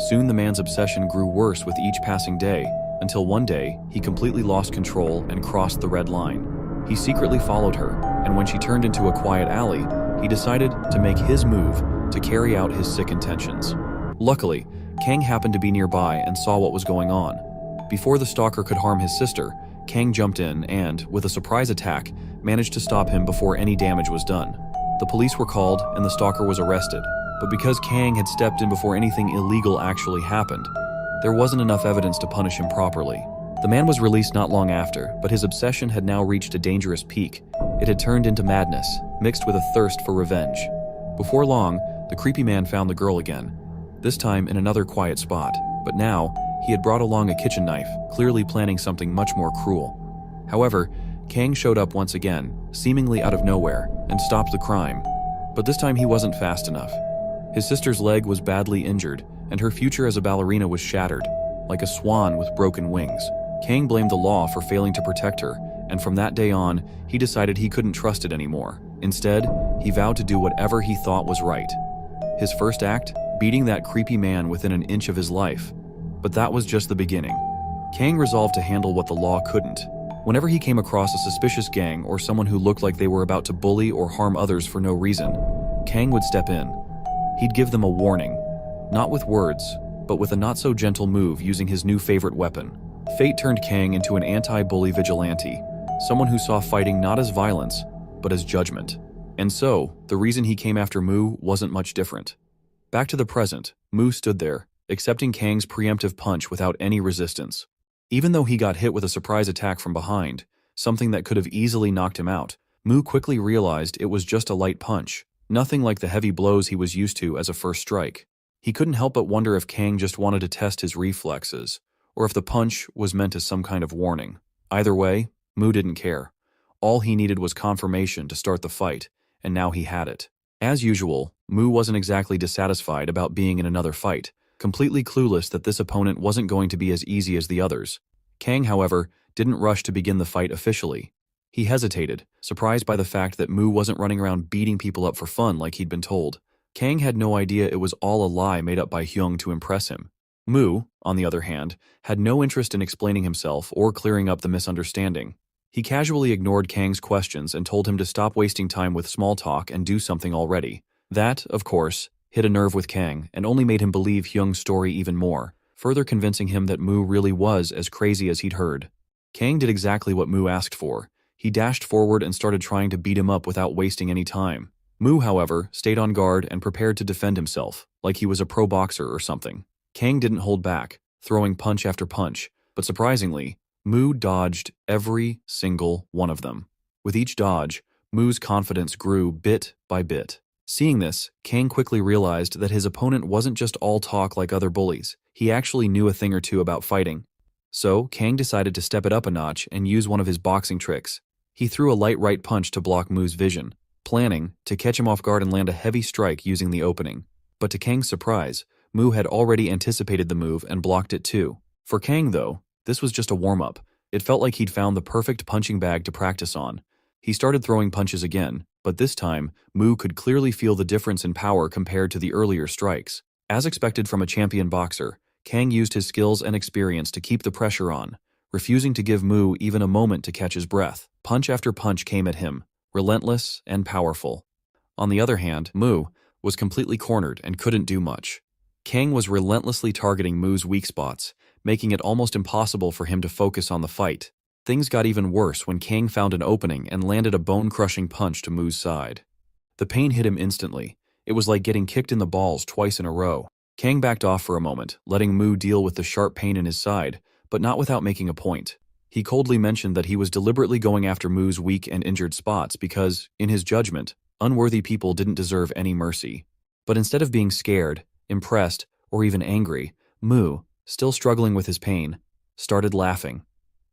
Soon the man's obsession grew worse with each passing day, until one day, he completely lost control and crossed the red line. He secretly followed her, and when she turned into a quiet alley, he decided to make his move to carry out his sick intentions. Luckily, Kang happened to be nearby and saw what was going on. Before the stalker could harm his sister, Kang jumped in and, with a surprise attack, managed to stop him before any damage was done. The police were called and the stalker was arrested, but because Kang had stepped in before anything illegal actually happened, there wasn't enough evidence to punish him properly. The man was released not long after, but his obsession had now reached a dangerous peak. It had turned into madness, mixed with a thirst for revenge. Before long, the creepy man found the girl again, this time in another quiet spot. But now, he had brought along a kitchen knife, clearly planning something much more cruel. However, Kang showed up once again, seemingly out of nowhere, and stopped the crime. But this time he wasn't fast enough. His sister's leg was badly injured, and her future as a ballerina was shattered, like a swan with broken wings. Kang blamed the law for failing to protect her, and from that day on, he decided he couldn't trust it anymore. Instead, he vowed to do whatever he thought was right. His first act? Beating that creepy man within an inch of his life. But that was just the beginning. Kang resolved to handle what the law couldn't. Whenever he came across a suspicious gang or someone who looked like they were about to bully or harm others for no reason, Kang would step in. He'd give them a warning, not with words, but with a not-so-gentle move using his new favorite weapon. Fate turned Kang into an anti-bully vigilante, someone who saw fighting not as violence, but as judgment. And so, the reason he came after Mu wasn't much different. Back to the present, Mu stood there, accepting Kang's preemptive punch without any resistance. Even though he got hit with a surprise attack from behind, something that could have easily knocked him out, Mu quickly realized it was just a light punch, nothing like the heavy blows he was used to as a first strike. He couldn't help but wonder if Kang just wanted to test his reflexes, or if the punch was meant as some kind of warning. Either way, Mu didn't care. All he needed was confirmation to start the fight, and now he had it. As usual, Mu wasn't exactly dissatisfied about being in another fight, completely clueless that this opponent wasn't going to be as easy as the others. Kang, however, didn't rush to begin the fight officially. He hesitated, surprised by the fact that Mu wasn't running around beating people up for fun like he'd been told. Kang had no idea it was all a lie made up by Hyung to impress him. Mu, on the other hand, had no interest in explaining himself or clearing up the misunderstanding. He casually ignored Kang's questions and told him to stop wasting time with small talk and do something already. That, of course, hit a nerve with Kang and only made him believe Hyung's story even more, further convincing him that Mu really was as crazy as he'd heard. Kang did exactly what Mu asked for. He dashed forward and started trying to beat him up without wasting any time. Mu, however, stayed on guard and prepared to defend himself, like he was a pro boxer or something. Kang didn't hold back, throwing punch after punch, but surprisingly, Mu dodged every single one of them. With each dodge, Mu's confidence grew bit by bit. Seeing this, Kang quickly realized that his opponent wasn't just all talk like other bullies. He actually knew a thing or two about fighting. So, Kang decided to step it up a notch and use one of his boxing tricks. He threw a light right punch to block Mu's vision, planning to catch him off guard and land a heavy strike using the opening. But to Kang's surprise, Mu had already anticipated the move and blocked it too. For Kang, though, this was just a warm-up. It felt like he'd found the perfect punching bag to practice on. He started throwing punches again, but this time, Mu could clearly feel the difference in power compared to the earlier strikes. As expected from a champion boxer, Kang used his skills and experience to keep the pressure on, refusing to give Mu even a moment to catch his breath. Punch after punch came at him, relentless and powerful. On the other hand, Mu was completely cornered and couldn't do much. Kang was relentlessly targeting Mu's weak spots, making it almost impossible for him to focus on the fight. Things got even worse when Kang found an opening and landed a bone-crushing punch to Mu's side. The pain hit him instantly. It was like getting kicked in the balls twice in a row. Kang backed off for a moment, letting Mu deal with the sharp pain in his side, but not without making a point. He coldly mentioned that he was deliberately going after Mu's weak and injured spots because, in his judgment, unworthy people didn't deserve any mercy. But instead of being scared, impressed, or even angry, Mu, still struggling with his pain, started laughing.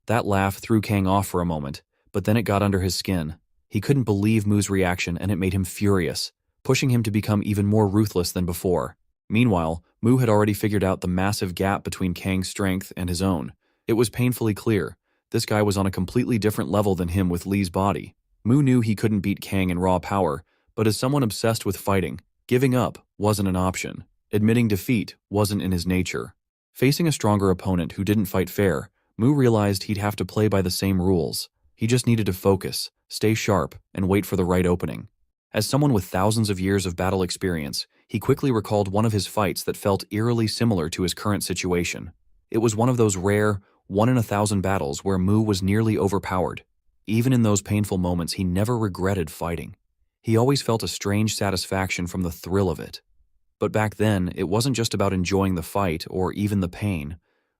That laugh threw Kang off for a moment, but then it got under his skin. He couldn't believe Mu's reaction and it made him furious, pushing him to become even more ruthless than before. Meanwhile, Mu had already figured out the massive gap between Kang's strength and his own. It was painfully clear. This guy was on a completely different level than him with Lee's body. Mu knew he couldn't beat Kang in raw power, but as someone obsessed with fighting, giving up wasn't an option. Admitting defeat wasn't in his nature. Facing a stronger opponent who didn't fight fair, Mu realized he'd have to play by the same rules. He just needed to focus, stay sharp, and wait for the right opening. As someone with thousands of years of battle experience, he quickly recalled one of his fights that felt eerily similar to his current situation. It was one of those rare, 1 in 1,000 battles where Mu was nearly overpowered. Even in those painful moments, he never regretted fighting. He always felt a strange satisfaction from the thrill of it. But back then, it wasn't just about enjoying the fight or even the pain.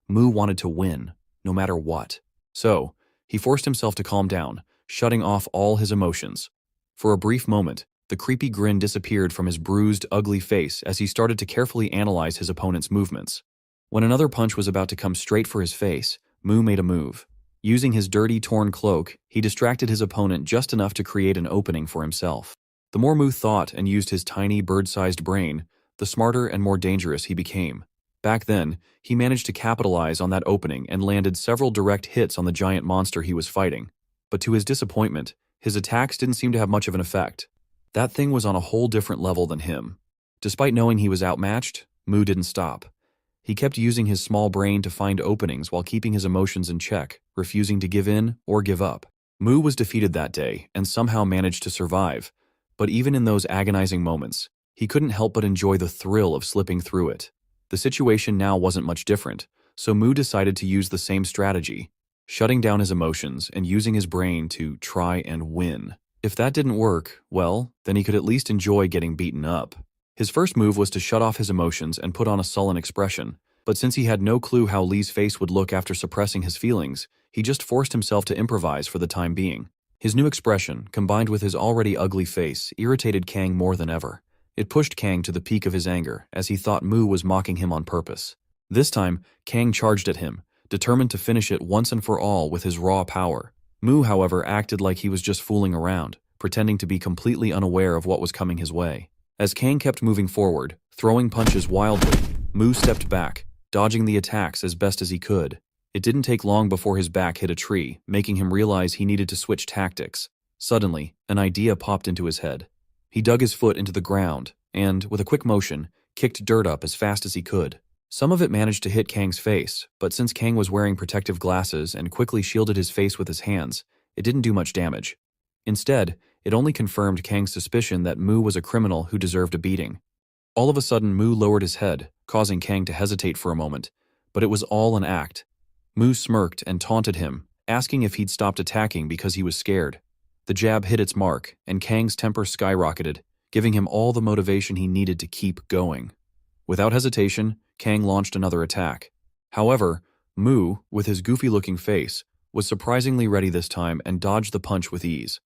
Mu wanted to win, no matter what. So, he forced himself to calm down, shutting off all his emotions. For a brief moment, the creepy grin disappeared from his bruised, ugly face as he started to carefully analyze his opponent's movements. When another punch was about to come straight for his face, Mu made a move. Using his dirty, torn cloak, he distracted his opponent just enough to create an opening for himself. The more Mu thought and used his tiny, bird-sized brain, the smarter and more dangerous he became. Back then, he managed to capitalize on that opening and landed several direct hits on the giant monster he was fighting. But to his disappointment, his attacks didn't seem to have much of an effect. That thing was on a whole different level than him. Despite knowing he was outmatched, Mu didn't stop. He kept using his small brain to find openings while keeping his emotions in check, refusing to give in or give up. Mu was defeated that day and somehow managed to survive. But even in those agonizing moments, he couldn't help but enjoy the thrill of slipping through it. The situation now wasn't much different, so Mu decided to use the same strategy, shutting down his emotions and using his brain to try and win. If that didn't work, well, then he could at least enjoy getting beaten up. His first move was to shut off his emotions and put on a sullen expression, but since he had no clue how Lee's face would look after suppressing his feelings, he just forced himself to improvise for the time being. His new expression, combined with his already ugly face, irritated Kang more than ever. It pushed Kang to the peak of his anger, as he thought Mu was mocking him on purpose. This time, Kang charged at him, determined to finish it once and for all with his raw power. Mu, however, acted like he was just fooling around, pretending to be completely unaware of what was coming his way. As Kang kept moving forward, throwing punches wildly, Mu stepped back, dodging the attacks as best as he could. It didn't take long before his back hit a tree, making him realize he needed to switch tactics. Suddenly, an idea popped into his head. He dug his foot into the ground and, with a quick motion, kicked dirt up as fast as he could. Some of it managed to hit Kang's face, but since Kang was wearing protective glasses and quickly shielded his face with his hands, it didn't do much damage. Instead, it only confirmed Kang's suspicion that Mu was a criminal who deserved a beating. All of a sudden, Mu lowered his head, causing Kang to hesitate for a moment, but it was all an act. Mu smirked and taunted him, asking if he'd stopped attacking because he was scared. The jab hit its mark, and Kang's temper skyrocketed, giving him all the motivation he needed to keep going. Without hesitation, Kang launched another attack. However, Mu, with his goofy-looking face, was surprisingly ready this time and dodged the punch with ease.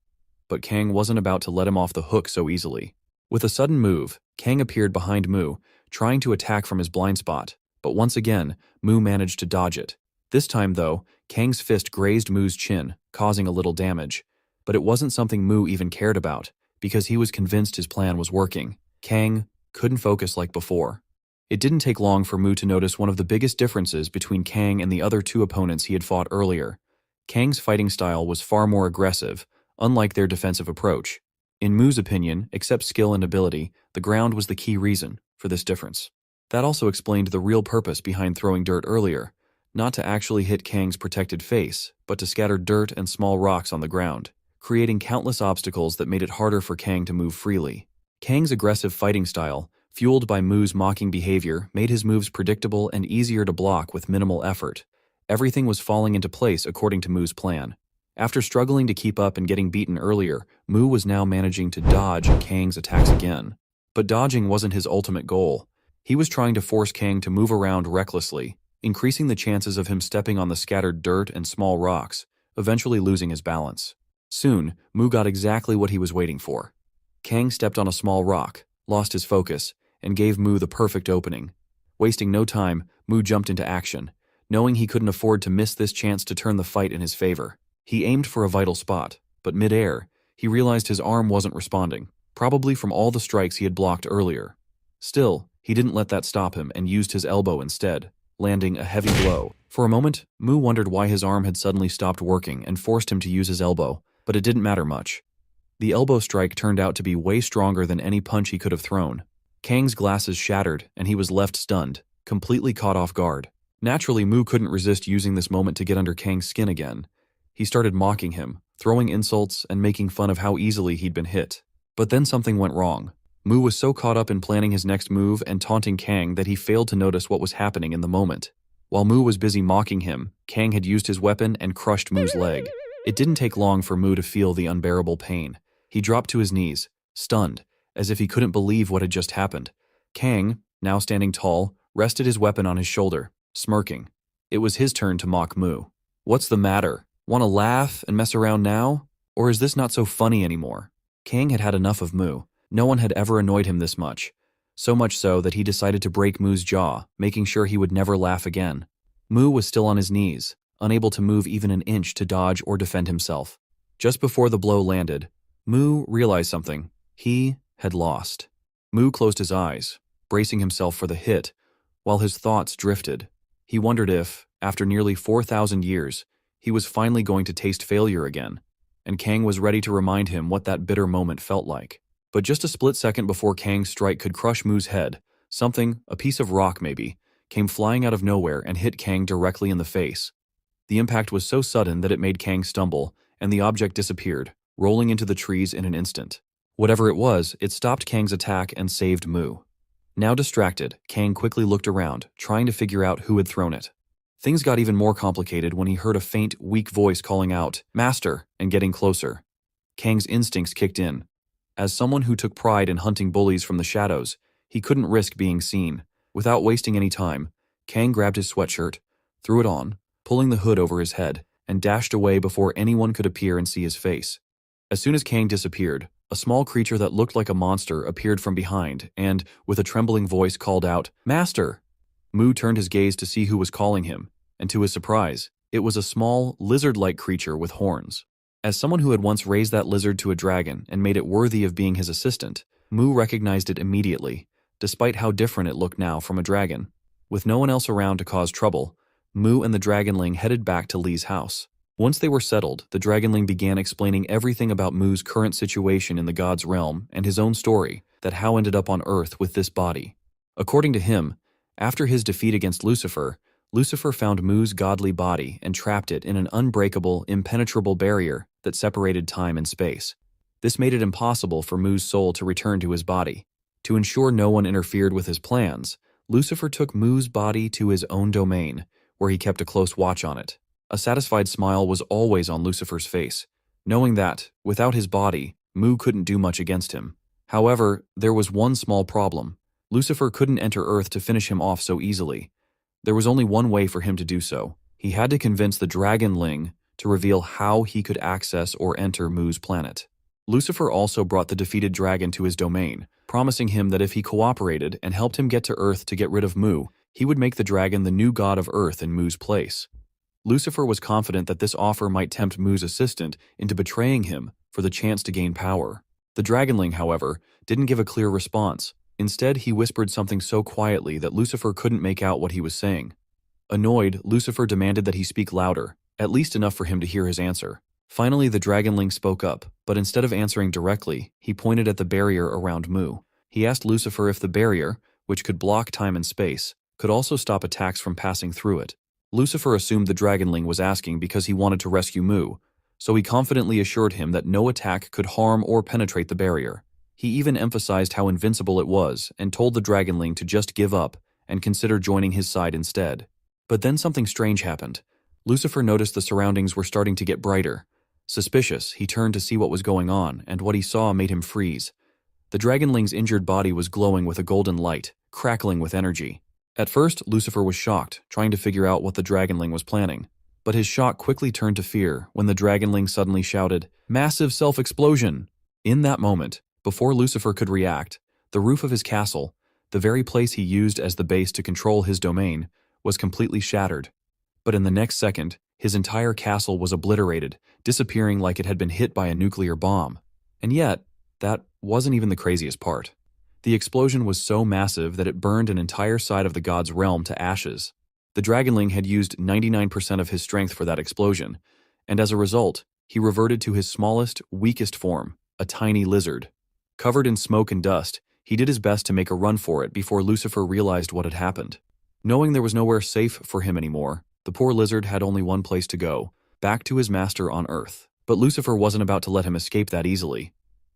But Kang wasn't about to let him off the hook so easily. With a sudden move, Kang appeared behind Mu, trying to attack from his blind spot, but once again, Mu managed to dodge it. This time, though, Kang's fist grazed Mu's chin, causing a little damage. But it wasn't something Mu even cared about, because he was convinced his plan was working. Kang couldn't focus like before. It didn't take long for Mu to notice one of the biggest differences between Kang and the other two opponents he had fought earlier. Kang's fighting style was far more aggressive, unlike their defensive approach. In Mu's opinion, except skill and ability, the ground was the key reason for this difference. That also explained the real purpose behind throwing dirt earlier, not to actually hit Kang's protected face, but to scatter dirt and small rocks on the ground, creating countless obstacles that made it harder for Kang to move freely. Kang's aggressive fighting style, fueled by Mu's mocking behavior, made his moves predictable and easier to block with minimal effort. Everything was falling into place according to Mu's plan. After struggling to keep up and getting beaten earlier, Mu was now managing to dodge Kang's attacks again. But dodging wasn't his ultimate goal. He was trying to force Kang to move around recklessly, increasing the chances of him stepping on the scattered dirt and small rocks, eventually losing his balance. Soon, Mu got exactly what he was waiting for. Kang stepped on a small rock, lost his focus, and gave Mu the perfect opening. Wasting no time, Mu jumped into action, knowing he couldn't afford to miss this chance to turn the fight in his favor. He aimed for a vital spot, but mid-air, he realized his arm wasn't responding, probably from all the strikes he had blocked earlier. Still, he didn't let that stop him and used his elbow instead, landing a heavy blow. For a moment, Mu wondered why his arm had suddenly stopped working and forced him to use his elbow, but it didn't matter much. The elbow strike turned out to be way stronger than any punch he could have thrown. Kang's glasses shattered, and he was left stunned, completely caught off guard. Naturally, Mu couldn't resist using this moment to get under Kang's skin again. He started mocking him, throwing insults and making fun of how easily he'd been hit. But then something went wrong. Mu was so caught up in planning his next move and taunting Kang that he failed to notice what was happening in the moment. While Mu was busy mocking him, Kang had used his weapon and crushed Mu's leg. It didn't take long for Mu to feel the unbearable pain. He dropped to his knees, stunned, as if he couldn't believe what had just happened. Kang, now standing tall, rested his weapon on his shoulder, smirking. It was his turn to mock Mu. "What's the matter? Want to laugh and mess around now? Or is this not so funny anymore?" Kang had had enough of Mu. No one had ever annoyed him this much. so much so that he decided to break Mu's jaw, making sure he would never laugh again. Mu was still on his knees, unable to move even an inch to dodge or defend himself. Just before the blow landed, Mu realized something. He had lost. Mu closed his eyes, bracing himself for the hit, while his thoughts drifted. He wondered if, after nearly 4,000 years, he was finally going to taste failure again, and Kang was ready to remind him what that bitter moment felt like. But just a split second before Kang's strike could crush Mu's head, something, a piece of rock maybe, came flying out of nowhere and hit Kang directly in the face. The impact was so sudden that it made Kang stumble, and the object disappeared, rolling into the trees in an instant. Whatever it was, it stopped Kang's attack and saved Mu. Now distracted, Kang quickly looked around, trying to figure out who had thrown it. Things got even more complicated when he heard a faint, weak voice calling out, "Master," and getting closer. Kang's instincts kicked in. As someone who took pride in hunting bullies from the shadows, he couldn't risk being seen. Without wasting any time, Kang grabbed his sweatshirt, threw it on, pulling the hood over his head, and dashed away before anyone could appear and see his face. As soon as Kang disappeared, a small creature that looked like a monster appeared from behind and, with a trembling voice, called out, "Master!" Mu turned his gaze to see who was calling him, and to his surprise, it was a small, lizard-like creature with horns. As someone who had once raised that lizard to a dragon and made it worthy of being his assistant, Mu recognized it immediately, despite how different it looked now from a dragon. With no one else around to cause trouble, Mu and the dragonling headed back to Li's house. Once they were settled, the dragonling began explaining everything about Mu's current situation in the god's realm and his own story, that how ended up on Earth with this body. According to him, after his defeat against Lucifer, Lucifer found Mu's godly body and trapped it in an unbreakable, impenetrable barrier that separated time and space. This made it impossible for Mu's soul to return to his body. To ensure no one interfered with his plans, Lucifer took Mu's body to his own domain, where he kept a close watch on it. A satisfied smile was always on Lucifer's face, knowing that, without his body, Mu couldn't do much against him. However, there was one small problem. Lucifer couldn't enter Earth to finish him off so easily. There was only one way for him to do so. He had to convince the dragonling to reveal how he could access or enter Mu's planet. Lucifer also brought the defeated dragon to his domain, promising him that if he cooperated and helped him get to Earth to get rid of Mu, he would make the dragon the new god of Earth in Mu's place. Lucifer was confident that this offer might tempt Mu's assistant into betraying him for the chance to gain power. The dragonling, however, didn't give a clear response. Instead, he whispered something so quietly that Lucifer couldn't make out what he was saying. Annoyed, Lucifer demanded that he speak louder, at least enough for him to hear his answer. Finally, the dragonling spoke up, but instead of answering directly, he pointed at the barrier around Mu. He asked Lucifer if the barrier, which could block time and space, could also stop attacks from passing through it. Lucifer assumed the dragonling was asking because he wanted to rescue Mu, so he confidently assured him that no attack could harm or penetrate the barrier. He even emphasized how invincible it was and told the dragonling to just give up and consider joining his side instead. But then something strange happened. Lucifer noticed the surroundings were starting to get brighter. Suspicious, he turned to see what was going on, and what he saw made him freeze. The dragonling's injured body was glowing with a golden light, crackling with energy. At first, Lucifer was shocked, trying to figure out what the dragonling was planning. But his shock quickly turned to fear when the dragonling suddenly shouted, "Massive self-explosion!" In that moment, before Lucifer could react, the roof of his castle, the very place he used as the base to control his domain, was completely shattered. But in the next second, his entire castle was obliterated, disappearing like it had been hit by a nuclear bomb. And yet, that wasn't even the craziest part. The explosion was so massive that it burned an entire side of the god's realm to ashes. The dragonling had used 99% of his strength for that explosion, and as a result, he reverted to his smallest, weakest form, a tiny lizard. Covered in smoke and dust, he did his best to make a run for it before Lucifer realized what had happened. Knowing there was nowhere safe for him anymore, the poor lizard had only one place to go, back to his master on Earth. But Lucifer wasn't about to let him escape that easily.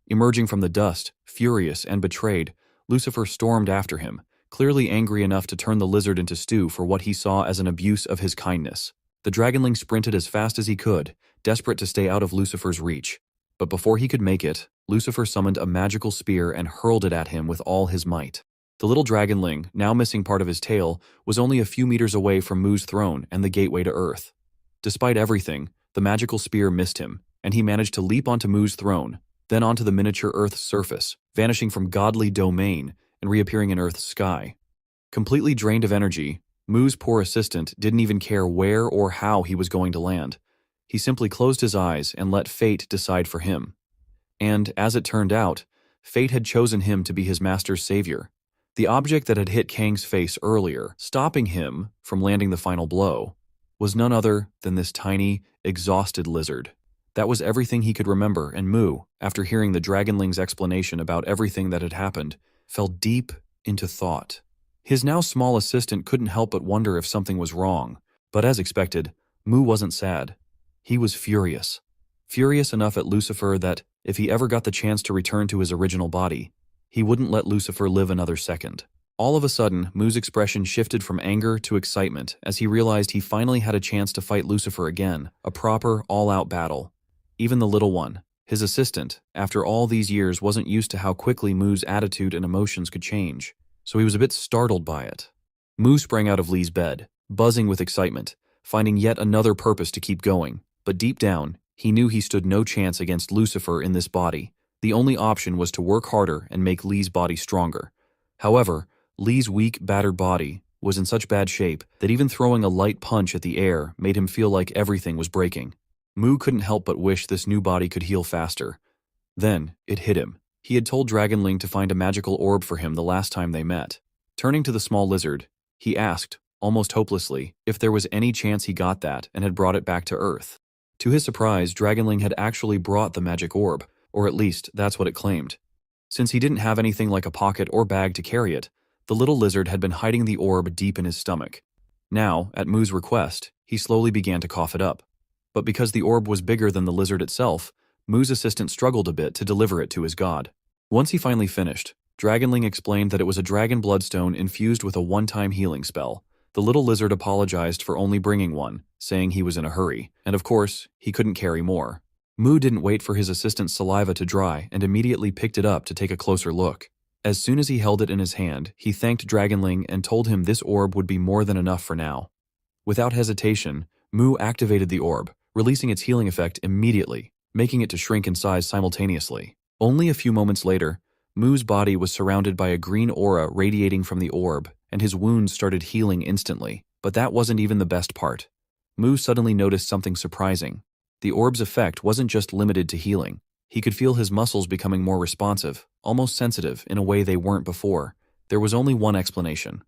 Emerging from the dust, furious and betrayed, Lucifer stormed after him, clearly angry enough to turn the lizard into stew for what he saw as an abuse of his kindness. The dragonling sprinted as fast as he could, desperate to stay out of Lucifer's reach. But before he could make it, Lucifer summoned a magical spear and hurled it at him with all his might. The little dragonling, now missing part of his tail, was only a few meters away from Mu's throne and the gateway to Earth. Despite everything, the magical spear missed him, and he managed to leap onto Mu's throne, then onto the miniature Earth's surface, vanishing from godly domain and reappearing in Earth's sky. Completely drained of energy, Mu's poor assistant didn't even care where or how he was going to land. He simply closed his eyes and let fate decide for him. And, as it turned out, fate had chosen him to be his master's savior. The object that had hit Kang's face earlier, stopping him from landing the final blow, was none other than this tiny, exhausted lizard. That was everything he could remember, and Mu, after hearing the Dragonling's explanation about everything that had happened, fell deep into thought. His now small assistant couldn't help but wonder if something was wrong, but as expected, Mu wasn't sad. He was furious. Furious enough at Lucifer that, if he ever got the chance to return to his original body, he wouldn't let Lucifer live another second. All of a sudden, Mu's expression shifted from anger to excitement as he realized he finally had a chance to fight Lucifer again, a proper, all-out battle. Even the little one, his assistant, after all these years wasn't used to how quickly Mu's attitude and emotions could change, so he was a bit startled by it. Mu sprang out of Lee's bed, buzzing with excitement, finding yet another purpose to keep going, but deep down, he knew he stood no chance against Lucifer in this body. The only option was to work harder and make Lee's body stronger. However, Lee's weak, battered body was in such bad shape that even throwing a light punch at the air made him feel like everything was breaking. Mu couldn't help but wish this new body could heal faster. Then, it hit him. He had told Dragonling to find a magical orb for him the last time they met. Turning to the small lizard, he asked, almost hopelessly, if there was any chance he got that and had brought it back to Earth. To his surprise, Dragonling had actually brought the magic orb, or at least that's what it claimed. Since he didn't have anything like a pocket or bag to carry it, the little lizard had been hiding the orb deep in his stomach. Now, at Mu's request, he slowly began to cough it up. But because the orb was bigger than the lizard itself, Mu's assistant struggled a bit to deliver it to his god. Once he finally finished, Dragonling explained that it was a dragon bloodstone infused with a one-time healing spell. The little lizard apologized for only bringing one, saying he was in a hurry, and of course, he couldn't carry more. Mu didn't wait for his assistant's saliva to dry and immediately picked it up to take a closer look. As soon as he held it in his hand, he thanked Dragonling and told him this orb would be more than enough for now. Without hesitation, Mu activated the orb, releasing its healing effect immediately, making it to shrink in size simultaneously. Only a few moments later, Mu's body was surrounded by a green aura radiating from the orb, and his wounds started healing instantly. But that wasn't even the best part. Mu suddenly noticed something surprising. The orb's effect wasn't just limited to healing. He could feel his muscles becoming more responsive, almost sensitive in a way they weren't before. There was only one explanation.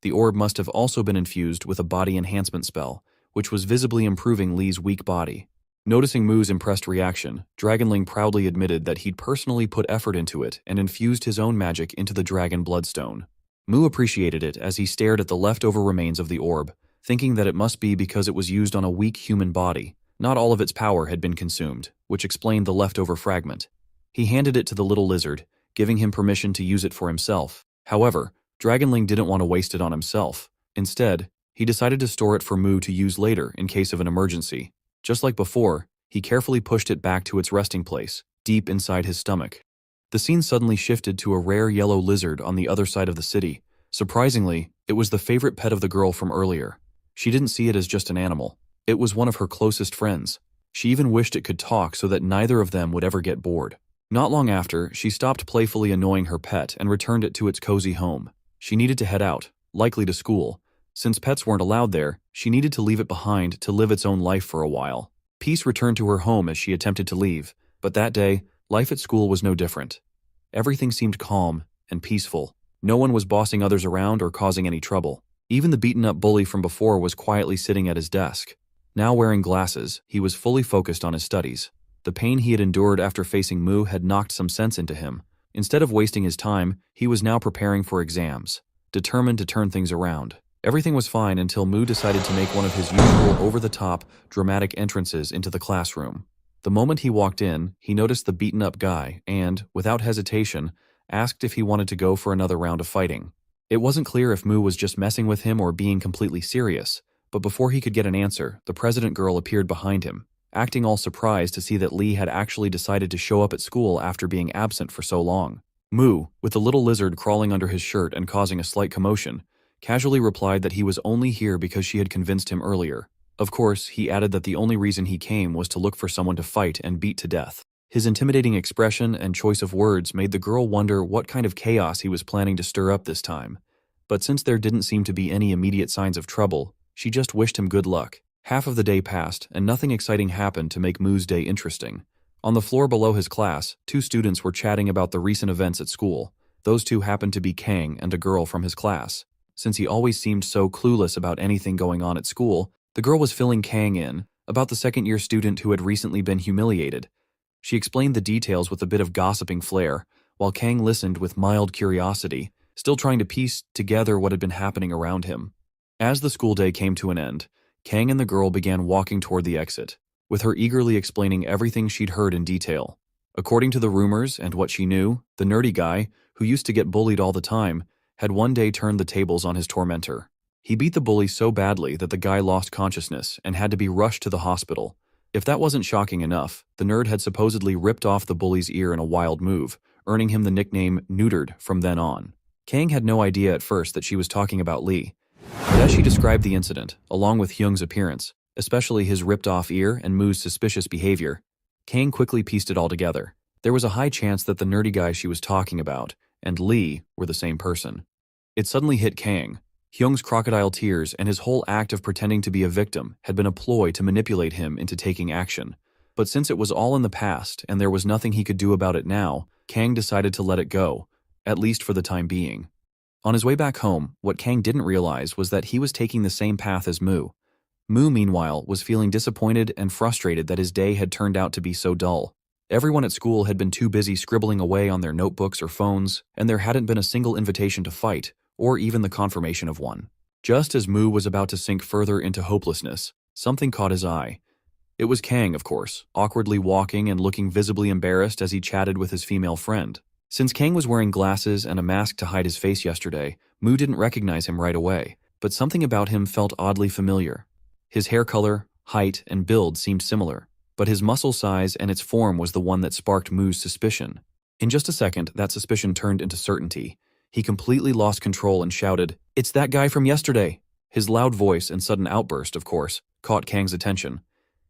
The orb must have also been infused with a body enhancement spell, which was visibly improving Lee's weak body. Noticing Mu's impressed reaction, Dragonling proudly admitted that he'd personally put effort into it and infused his own magic into the dragon bloodstone. Mu appreciated it as he stared at the leftover remains of the orb, thinking that it must be because it was used on a weak human body. Not all of its power had been consumed, which explained the leftover fragment. He handed it to the little lizard, giving him permission to use it for himself. However, Dragonling didn't want to waste it on himself. Instead, he decided to store it for Mu to use later in case of an emergency. Just like before, he carefully pushed it back to its resting place, deep inside his stomach. The scene suddenly shifted to a rare yellow lizard on the other side of the city. Surprisingly, it was the favorite pet of the girl from earlier. She didn't see it as just an animal. It was one of her closest friends. She even wished it could talk so that neither of them would ever get bored. Not long after, she stopped playfully annoying her pet and returned it to its cozy home. She needed to head out, likely to school. Since pets weren't allowed there, she needed to leave it behind to live its own life for a while. Peace returned to her home as she attempted to leave, but that day, life at school was no different. Everything seemed calm and peaceful. No one was bossing others around or causing any trouble. Even the beaten-up bully from before was quietly sitting at his desk. Now wearing glasses, he was fully focused on his studies. The pain he had endured after facing Mu had knocked some sense into him. Instead of wasting his time, he was now preparing for exams, determined to turn things around. Everything was fine until Mu decided to make one of his usual over-the-top, dramatic entrances into the classroom. The moment he walked in, he noticed the beaten-up guy and, without hesitation, asked if he wanted to go for another round of fighting. It wasn't clear if Mu was just messing with him or being completely serious, but before he could get an answer, the president girl appeared behind him, acting all surprised to see that Lee had actually decided to show up at school after being absent for so long. Mu, with the little lizard crawling under his shirt and causing a slight commotion, casually replied that he was only here because she had convinced him earlier. Of course, he added that the only reason he came was to look for someone to fight and beat to death. His intimidating expression and choice of words made the girl wonder what kind of chaos he was planning to stir up this time. But since there didn't seem to be any immediate signs of trouble, she just wished him good luck. Half of the day passed, and nothing exciting happened to make Mu's day interesting. On the floor below his class, two students were chatting about the recent events at school. Those two happened to be Kang and a girl from his class. Since he always seemed so clueless about anything going on at school, the girl was filling Kang in about the second-year student who had recently been humiliated. She explained the details with a bit of gossiping flair, while Kang listened with mild curiosity, still trying to piece together what had been happening around him. As the school day came to an end, Kang and the girl began walking toward the exit, with her eagerly explaining everything she'd heard in detail. According to the rumors and what she knew, the nerdy guy, who used to get bullied all the time, had one day turned the tables on his tormentor. He beat the bully so badly that the guy lost consciousness and had to be rushed to the hospital. If that wasn't shocking enough, the nerd had supposedly ripped off the bully's ear in a wild move, earning him the nickname Neutered from then on. Kang had no idea at first that she was talking about Lee. But as she described the incident, along with Hyung's appearance, especially his ripped-off ear and Mu's suspicious behavior, Kang quickly pieced it all together. There was a high chance that the nerdy guy she was talking about and Lee were the same person. It suddenly hit Kang. Hyung's crocodile tears and his whole act of pretending to be a victim had been a ploy to manipulate him into taking action. But since it was all in the past and there was nothing he could do about it now, Kang decided to let it go, at least for the time being. On his way back home, what Kang didn't realize was that he was taking the same path as Mu. Mu, meanwhile, was feeling disappointed and frustrated that his day had turned out to be so dull. Everyone at school had been too busy scribbling away on their notebooks or phones, and there hadn't been a single invitation to fight, or even the confirmation of one. Just as Mu was about to sink further into hopelessness, something caught his eye. It was Kang, of course, awkwardly walking and looking visibly embarrassed as he chatted with his female friend. Since Kang was wearing glasses and a mask to hide his face yesterday, Mu didn't recognize him right away, but something about him felt oddly familiar. His hair color, height, and build seemed similar, but his muscle size and its form was the one that sparked Mu's suspicion. In just a second, that suspicion turned into certainty. He completely lost control and shouted, "It's that guy from yesterday!" His loud voice and sudden outburst, of course, caught Kang's attention.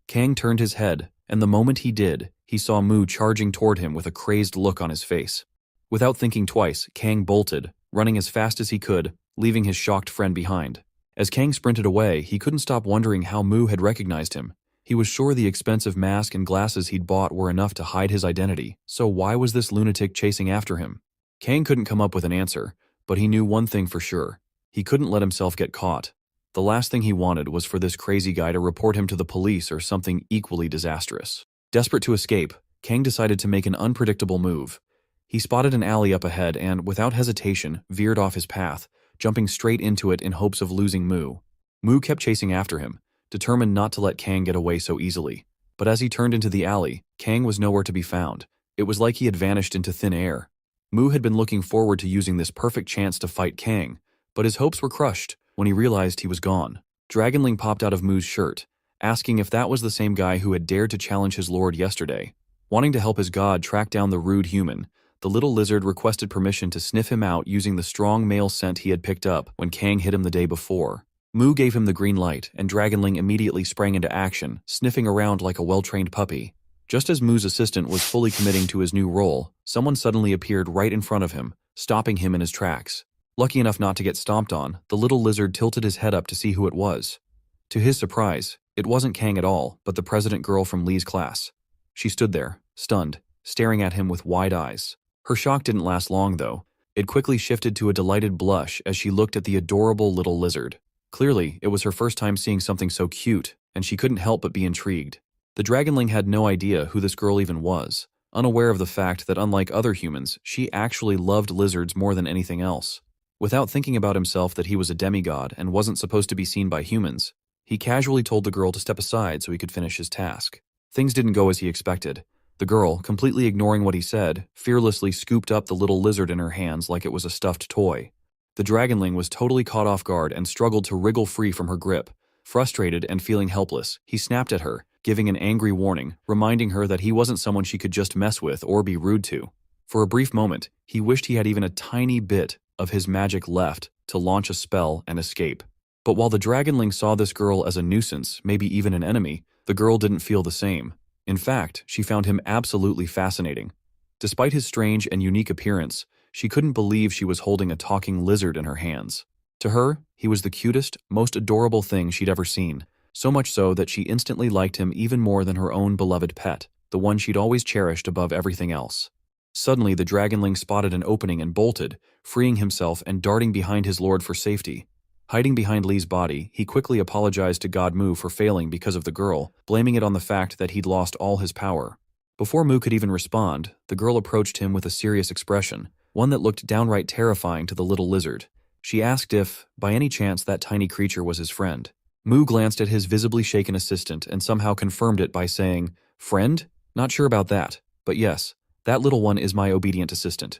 Kang turned his head, and the moment he did, he saw Mu charging toward him with a crazed look on his face. Without thinking twice, Kang bolted, running as fast as he could, leaving his shocked friend behind. As Kang sprinted away, he couldn't stop wondering how Mu had recognized him. He was sure the expensive mask and glasses he'd bought were enough to hide his identity, so why was this lunatic chasing after him? Kang couldn't come up with an answer, but he knew one thing for sure. He couldn't let himself get caught. The last thing he wanted was for this crazy guy to report him to the police or something equally disastrous. Desperate to escape, Kang decided to make an unpredictable move. He spotted an alley up ahead and, without hesitation, veered off his path, jumping straight into it in hopes of losing Mu. Mu kept chasing after him, determined not to let Kang get away so easily. But as he turned into the alley, Kang was nowhere to be found. It was like he had vanished into thin air. Mu had been looking forward to using this perfect chance to fight Kang, but his hopes were crushed when he realized he was gone. Dragonling popped out of Mu's shirt, asking if that was the same guy who had dared to challenge his lord yesterday. Wanting to help his god track down the rude human, the little lizard requested permission to sniff him out using the strong male scent he had picked up when Kang hit him the day before. Mu gave him the green light, and Dragonling immediately sprang into action, sniffing around like a well-trained puppy. Just as Mu's assistant was fully committing to his new role, someone suddenly appeared right in front of him, stopping him in his tracks. Lucky enough not to get stomped on, the little lizard tilted his head up to see who it was. To his surprise, it wasn't Kang at all, but the president girl from Lee's class. She stood there, stunned, staring at him with wide eyes. Her shock didn't last long, though. It quickly shifted to a delighted blush as she looked at the adorable little lizard. Clearly, it was her first time seeing something so cute, and she couldn't help but be intrigued. The Dragonling had no idea who this girl even was, unaware of the fact that unlike other humans, she actually loved lizards more than anything else. Without thinking about himself that he was a demigod and wasn't supposed to be seen by humans, he casually told the girl to step aside so he could finish his task. Things didn't go as he expected. The girl, completely ignoring what he said, fearlessly scooped up the little lizard in her hands like it was a stuffed toy. The Dragonling was totally caught off guard and struggled to wriggle free from her grip. Frustrated and feeling helpless, he snapped at her, giving an angry warning, reminding her that he wasn't someone she could just mess with or be rude to. For a brief moment, he wished he had even a tiny bit of his magic left to launch a spell and escape. But while the Dragonling saw this girl as a nuisance, maybe even an enemy, the girl didn't feel the same. In fact, she found him absolutely fascinating. Despite his strange and unique appearance, she couldn't believe she was holding a talking lizard in her hands. To her, he was the cutest, most adorable thing she'd ever seen, so much so that she instantly liked him even more than her own beloved pet, the one she'd always cherished above everything else. Suddenly, the dragonling spotted an opening and bolted, freeing himself and darting behind his lord for safety. Hiding behind Li's body, he quickly apologized to God Mu for failing because of the girl, blaming it on the fact that he'd lost all his power. Before Mu could even respond, the girl approached him with a serious expression, one that looked downright terrifying to the little lizard. She asked if, by any chance, that tiny creature was his friend. Mu glanced at his visibly shaken assistant and somehow confirmed it by saying, "Friend? Not sure about that, but yes, that little one is my obedient assistant."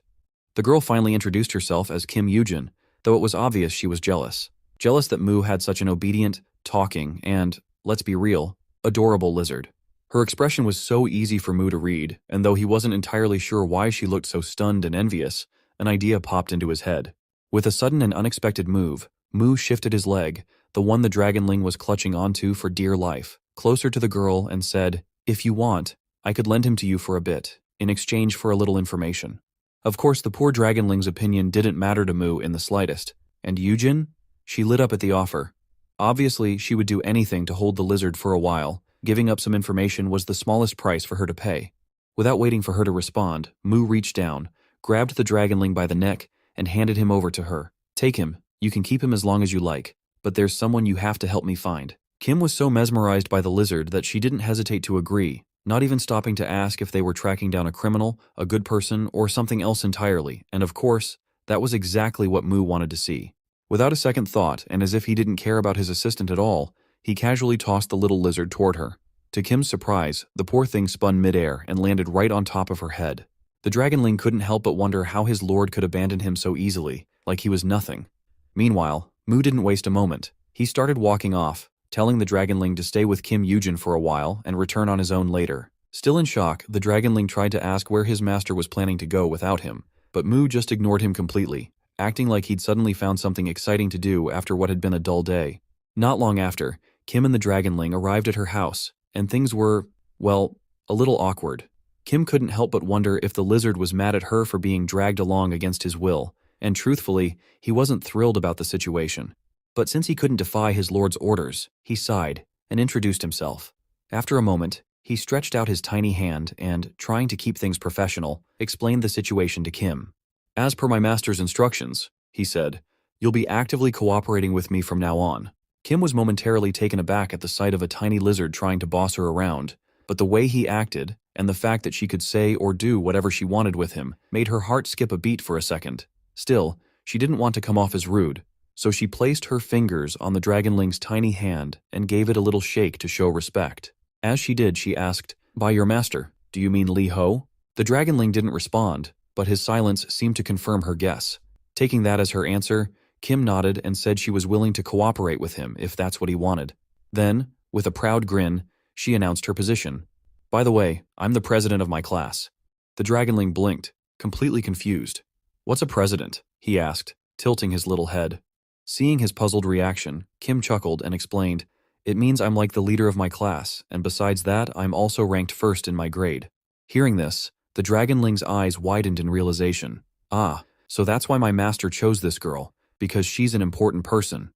The girl finally introduced herself as Kim Yujin, though it was obvious she was jealous. Jealous that Mu had such an obedient, talking, and, let's be real, adorable lizard. Her expression was so easy for Mu to read, and though he wasn't entirely sure why she looked so stunned and envious, an idea popped into his head. With a sudden and unexpected move, Mu shifted his leg, the one the dragonling was clutching onto for dear life, closer to the girl and said, "If you want, I could lend him to you for a bit, in exchange for a little information." Of course, the poor dragonling's opinion didn't matter to Mu in the slightest, and Yujin? She lit up at the offer. Obviously, she would do anything to hold the lizard for a while. Giving up some information was the smallest price for her to pay. Without waiting for her to respond, Mu reached down, grabbed the dragonling by the neck, and handed him over to her. "Take him. You can keep him as long as you like, but there's someone you have to help me find." Kim was so mesmerized by the lizard that she didn't hesitate to agree, not even stopping to ask if they were tracking down a criminal, a good person, or something else entirely, and of course, that was exactly what Mu wanted to see. Without a second thought, and as if he didn't care about his assistant at all, he casually tossed the little lizard toward her. To Kim's surprise, the poor thing spun midair and landed right on top of her head. The dragonling couldn't help but wonder how his lord could abandon him so easily, like he was nothing. Meanwhile, Mu didn't waste a moment. He started walking off, telling the dragonling to stay with Kim Yujin for a while and return on his own later. Still in shock, the dragonling tried to ask where his master was planning to go without him, but Mu just ignored him completely, acting like he'd suddenly found something exciting to do after what had been a dull day. Not long after, Kim and the dragonling arrived at her house, and things were, well, a little awkward. Kim couldn't help but wonder if the lizard was mad at her for being dragged along against his will, and truthfully, he wasn't thrilled about the situation. But since he couldn't defy his lord's orders, he sighed and introduced himself. After a moment, he stretched out his tiny hand and, trying to keep things professional, explained the situation to Kim. "As per my master's instructions," he said, "you'll be actively cooperating with me from now on." Kim was momentarily taken aback at the sight of a tiny lizard trying to boss her around, but the way he acted, and the fact that she could say or do whatever she wanted with him, made her heart skip a beat for a second. Still, she didn't want to come off as rude, so she placed her fingers on the dragonling's tiny hand and gave it a little shake to show respect. As she did, she asked, "By your master, do you mean Li Ho?" The dragonling didn't respond, but his silence seemed to confirm her guess. Taking that as her answer, Kim nodded and said she was willing to cooperate with him if that's what he wanted. Then, with a proud grin, she announced her position. "By the way, I'm the president of my class." The dragonling blinked, completely confused. "What's a president?" he asked, tilting his little head. Seeing his puzzled reaction, Kim chuckled and explained, "It means I'm like the leader of my class, and besides that, I'm also ranked first in my grade." Hearing this, the dragonling's eyes widened in realization. "Ah, so that's why my master chose this girl, because she's an important person."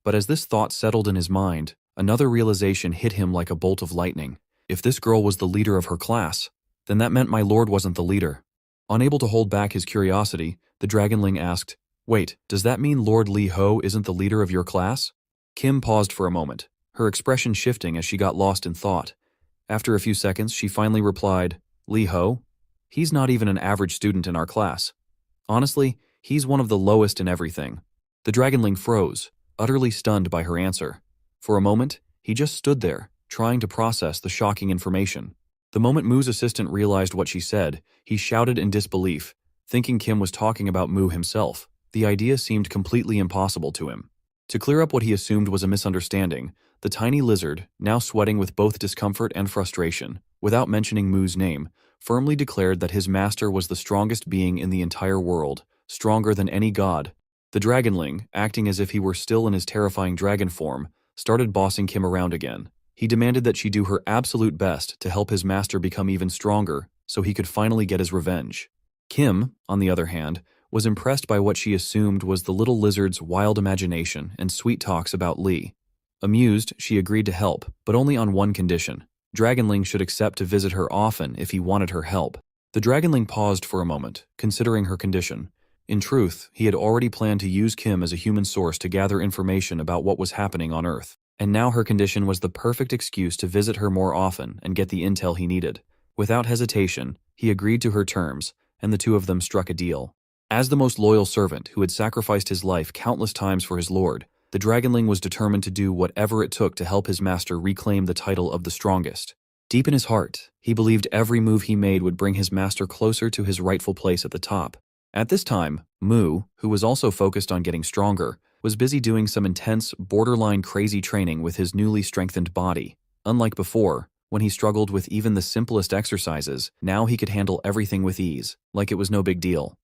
But as this thought settled in his mind, another realization hit him like a bolt of lightning. If this girl was the leader of her class, then that meant my lord wasn't the leader. Unable to hold back his curiosity, the dragonling asked, "Wait, does that mean Lord Li Ho isn't the leader of your class?" Kim paused for a moment, her expression shifting as she got lost in thought. After a few seconds, she finally replied, "Li Ho? He's not even an average student in our class. Honestly, he's one of the lowest in everything." The dragonling froze, utterly stunned by her answer. For a moment, he just stood there, trying to process the shocking information. The moment Mu's assistant realized what she said, he shouted in disbelief, thinking Kim was talking about Mu himself. The idea seemed completely impossible to him. To clear up what he assumed was a misunderstanding, the tiny lizard, now sweating with both discomfort and frustration, without mentioning Mu's name, firmly declared that his master was the strongest being in the entire world, stronger than any god. The dragonling, acting as if he were still in his terrifying dragon form, started bossing Kim around again. He demanded that she do her absolute best to help his master become even stronger so he could finally get his revenge. Kim, on the other hand, was impressed by what she assumed was the little lizard's wild imagination and sweet talks about Lee. Amused, she agreed to help, but only on one condition. Dragonling should accept to visit her often if he wanted her help. The Dragonling paused for a moment, considering her condition. In truth, he had already planned to use Kim as a human source to gather information about what was happening on Earth, and now her condition was the perfect excuse to visit her more often and get the intel he needed. Without hesitation, he agreed to her terms, and the two of them struck a deal. As the most loyal servant who had sacrificed his life countless times for his lord, the Dragonling was determined to do whatever it took to help his master reclaim the title of the strongest. Deep in his heart, he believed every move he made would bring his master closer to his rightful place at the top. At this time, Mu, who was also focused on getting stronger, was busy doing some intense, borderline crazy training with his newly strengthened body. Unlike before, when he struggled with even the simplest exercises, now he could handle everything with ease, like it was no big deal.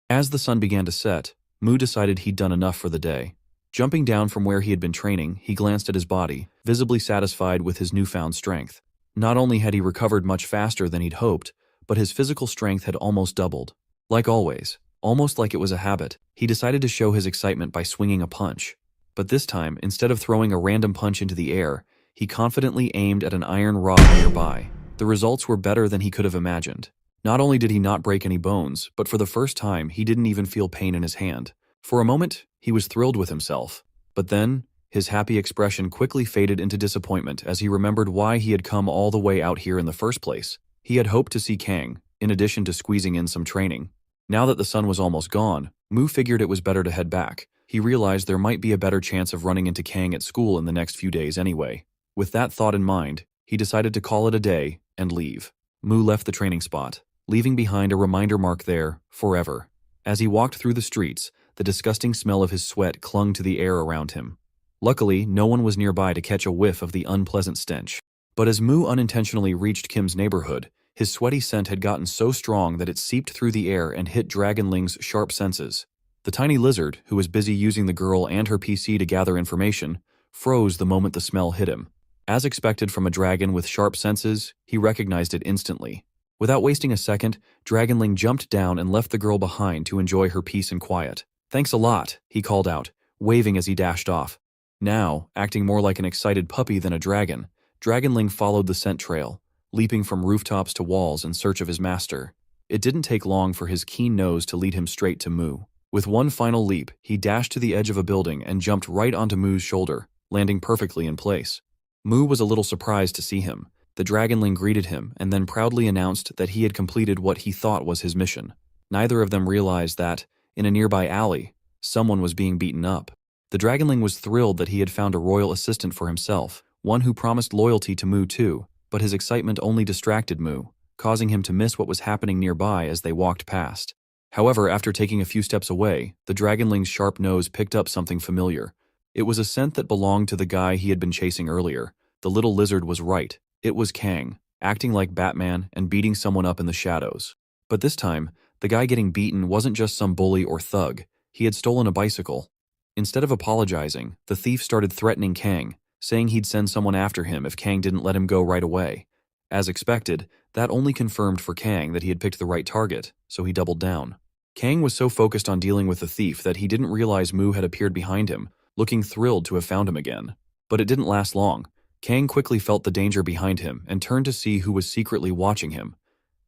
As the sun began to set, Mu decided he'd done enough for the day. Jumping down from where he had been training, he glanced at his body, visibly satisfied with his newfound strength. Not only had he recovered much faster than he'd hoped, but his physical strength had almost doubled. Like always, almost like it was a habit, he decided to show his excitement by swinging a punch. But this time, instead of throwing a random punch into the air, he confidently aimed at an iron rod nearby. The results were better than he could have imagined. Not only did he not break any bones, but for the first time, he didn't even feel pain in his hand. For a moment, he was thrilled with himself. But then, his happy expression quickly faded into disappointment as he remembered why he had come all the way out here in the first place. He had hoped to see Kang, in addition to squeezing in some training. Now that the sun was almost gone, Mu figured it was better to head back. He realized there might be a better chance of running into Kang at school in the next few days anyway. With that thought in mind, he decided to call it a day and leave. Mu left the training spot, leaving behind a reminder mark there, forever. As he walked through the streets, the disgusting smell of his sweat clung to the air around him. Luckily, no one was nearby to catch a whiff of the unpleasant stench. But as Mu unintentionally reached Kim's neighborhood, his sweaty scent had gotten so strong that it seeped through the air and hit Dragonling's sharp senses. The tiny lizard, who was busy using the girl and her PC to gather information, froze the moment the smell hit him. As expected from a dragon with sharp senses, he recognized it instantly. Without wasting a second, Dragonling jumped down and left the girl behind to enjoy her peace and quiet. "Thanks a lot," he called out, waving as he dashed off. Now, acting more like an excited puppy than a dragon, Dragonling followed the scent trail, leaping from rooftops to walls in search of his master. It didn't take long for his keen nose to lead him straight to Mu. With one final leap, he dashed to the edge of a building and jumped right onto Mu's shoulder, landing perfectly in place. Mu was a little surprised to see him. The Dragonling greeted him and then proudly announced that he had completed what he thought was his mission. Neither of them realized that, in a nearby alley, someone was being beaten up. The Dragonling was thrilled that he had found a royal assistant for himself, one who promised loyalty to Mu too, but his excitement only distracted Mu, causing him to miss what was happening nearby as they walked past. However, after taking a few steps away, the Dragonling's sharp nose picked up something familiar. It was a scent that belonged to the guy he had been chasing earlier. The little lizard was right. It was Kang, acting like Batman and beating someone up in the shadows. But this time, the guy getting beaten wasn't just some bully or thug. He had stolen a bicycle. Instead of apologizing, the thief started threatening Kang, saying he'd send someone after him if Kang didn't let him go right away. As expected, that only confirmed for Kang that he had picked the right target, so he doubled down. Kang was so focused on dealing with the thief that he didn't realize Mu had appeared behind him, looking thrilled to have found him again. But it didn't last long. Kang quickly felt the danger behind him and turned to see who was secretly watching him.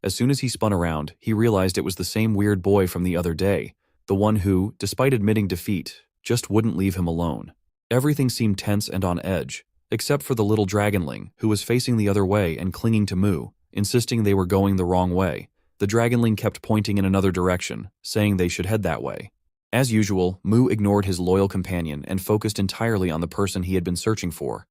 As soon as he spun around, he realized it was the same weird boy from the other day, the one who, despite admitting defeat, just wouldn't leave him alone. Everything seemed tense and on edge, except for the little Dragonling, who was facing the other way and clinging to Mu, insisting they were going the wrong way. The Dragonling kept pointing in another direction, saying they should head that way. As usual, Mu ignored his loyal companion and focused entirely on the person he had been searching for.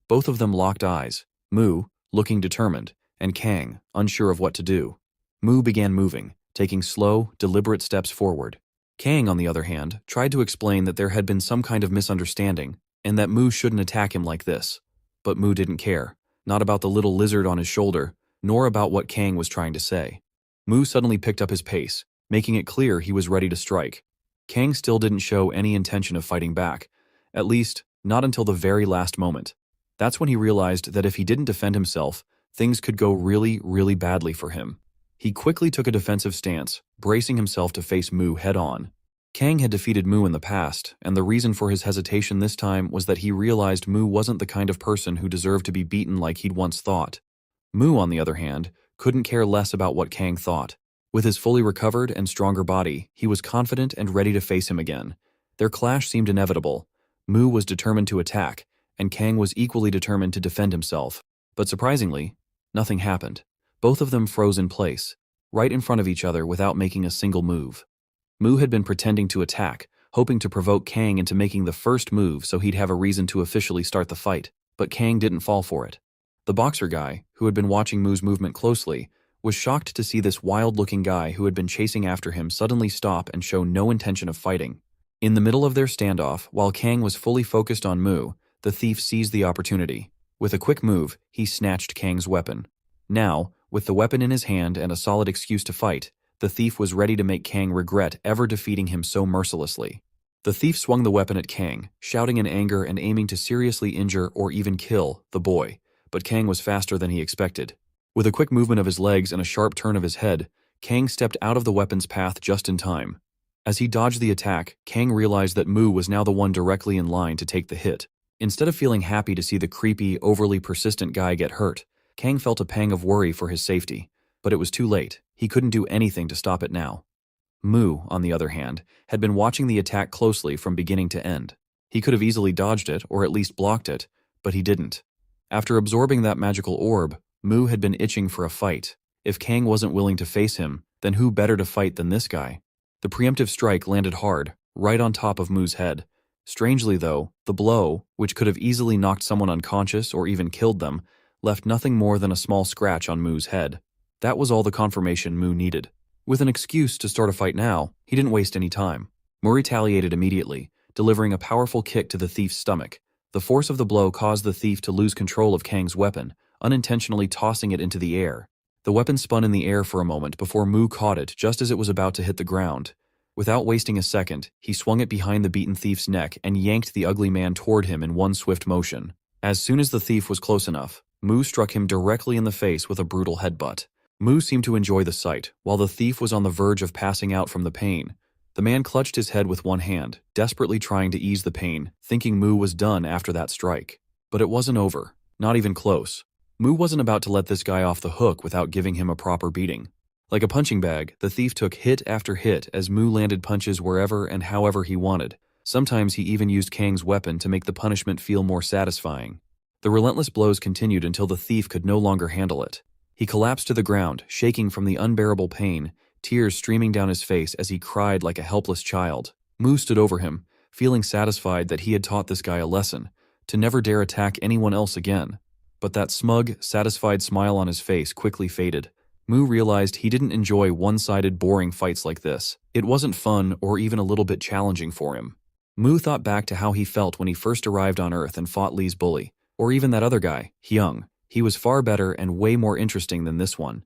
Both of them locked eyes, Mu, looking determined, and Kang, unsure of what to do. Mu began moving, taking slow, deliberate steps forward. Kang, on the other hand, tried to explain that there had been some kind of misunderstanding, and that Mu shouldn't attack him like this. But Mu didn't care, not about the little lizard on his shoulder, nor about what Kang was trying to say. Mu suddenly picked up his pace, making it clear he was ready to strike. Kang still didn't show any intention of fighting back, at least, not until the very last moment. That's when he realized that if he didn't defend himself, things could go really, really badly for him. He quickly took a defensive stance, bracing himself to face Mu head-on. Kang had defeated Mu in the past, and the reason for his hesitation this time was that he realized Mu wasn't the kind of person who deserved to be beaten like he'd once thought. Mu, on the other hand, couldn't care less about what Kang thought. With his fully recovered and stronger body, he was confident and ready to face him again. Their clash seemed inevitable. Mu was determined to attack, and Kang was equally determined to defend himself. But surprisingly, nothing happened. Both of them froze in place, right in front of each other without making a single move. Mu had been pretending to attack, hoping to provoke Kang into making the first move so he'd have a reason to officially start the fight, but Kang didn't fall for it. The boxer guy, who had been watching Mu's movement closely, was shocked to see this wild-looking guy who had been chasing after him suddenly stop and show no intention of fighting. In the middle of their standoff, while Kang was fully focused on Mu, the thief seized the opportunity. With a quick move, he snatched Kang's weapon. Now, with the weapon in his hand and a solid excuse to fight, the thief was ready to make Kang regret ever defeating him so mercilessly. The thief swung the weapon at Kang, shouting in anger and aiming to seriously injure or even kill the boy, but Kang was faster than he expected. With a quick movement of his legs and a sharp turn of his head, Kang stepped out of the weapon's path just in time. As he dodged the attack, Kang realized that Mu was now the one directly in line to take the hit. Instead of feeling happy to see the creepy, overly persistent guy get hurt, Kang felt a pang of worry for his safety. But it was too late. He couldn't do anything to stop it now. Mu, on the other hand, had been watching the attack closely from beginning to end. He could have easily dodged it, or at least blocked it, but he didn't. After absorbing that magical orb, Mu had been itching for a fight. If Kang wasn't willing to face him, then who better to fight than this guy? The preemptive strike landed hard, right on top of Mu's head. Strangely though, the blow, which could have easily knocked someone unconscious or even killed them, left nothing more than a small scratch on Mu's head. That was all the confirmation Mu needed. With an excuse to start a fight now, he didn't waste any time. Mu retaliated immediately, delivering a powerful kick to the thief's stomach. The force of the blow caused the thief to lose control of Kang's weapon, unintentionally tossing it into the air. The weapon spun in the air for a moment before Mu caught it just as it was about to hit the ground. Without wasting a second, he swung it behind the beaten thief's neck and yanked the ugly man toward him in one swift motion. As soon as the thief was close enough, Mu struck him directly in the face with a brutal headbutt. Mu seemed to enjoy the sight, while the thief was on the verge of passing out from the pain. The man clutched his head with one hand, desperately trying to ease the pain, thinking Mu was done after that strike. But it wasn't over, not even close. Mu wasn't about to let this guy off the hook without giving him a proper beating. Like a punching bag, the thief took hit after hit as Mu landed punches wherever and however he wanted. Sometimes he even used Kang's weapon to make the punishment feel more satisfying. The relentless blows continued until the thief could no longer handle it. He collapsed to the ground, shaking from the unbearable pain, tears streaming down his face as he cried like a helpless child. Mu stood over him, feeling satisfied that he had taught this guy a lesson, to never dare attack anyone else again. But that smug, satisfied smile on his face quickly faded. Mu realized he didn't enjoy one-sided, boring fights like this. It wasn't fun or even a little bit challenging for him. Mu thought back to how he felt when he first arrived on Earth and fought Lee's bully, or even that other guy, Hyung. He was far better and way more interesting than this one.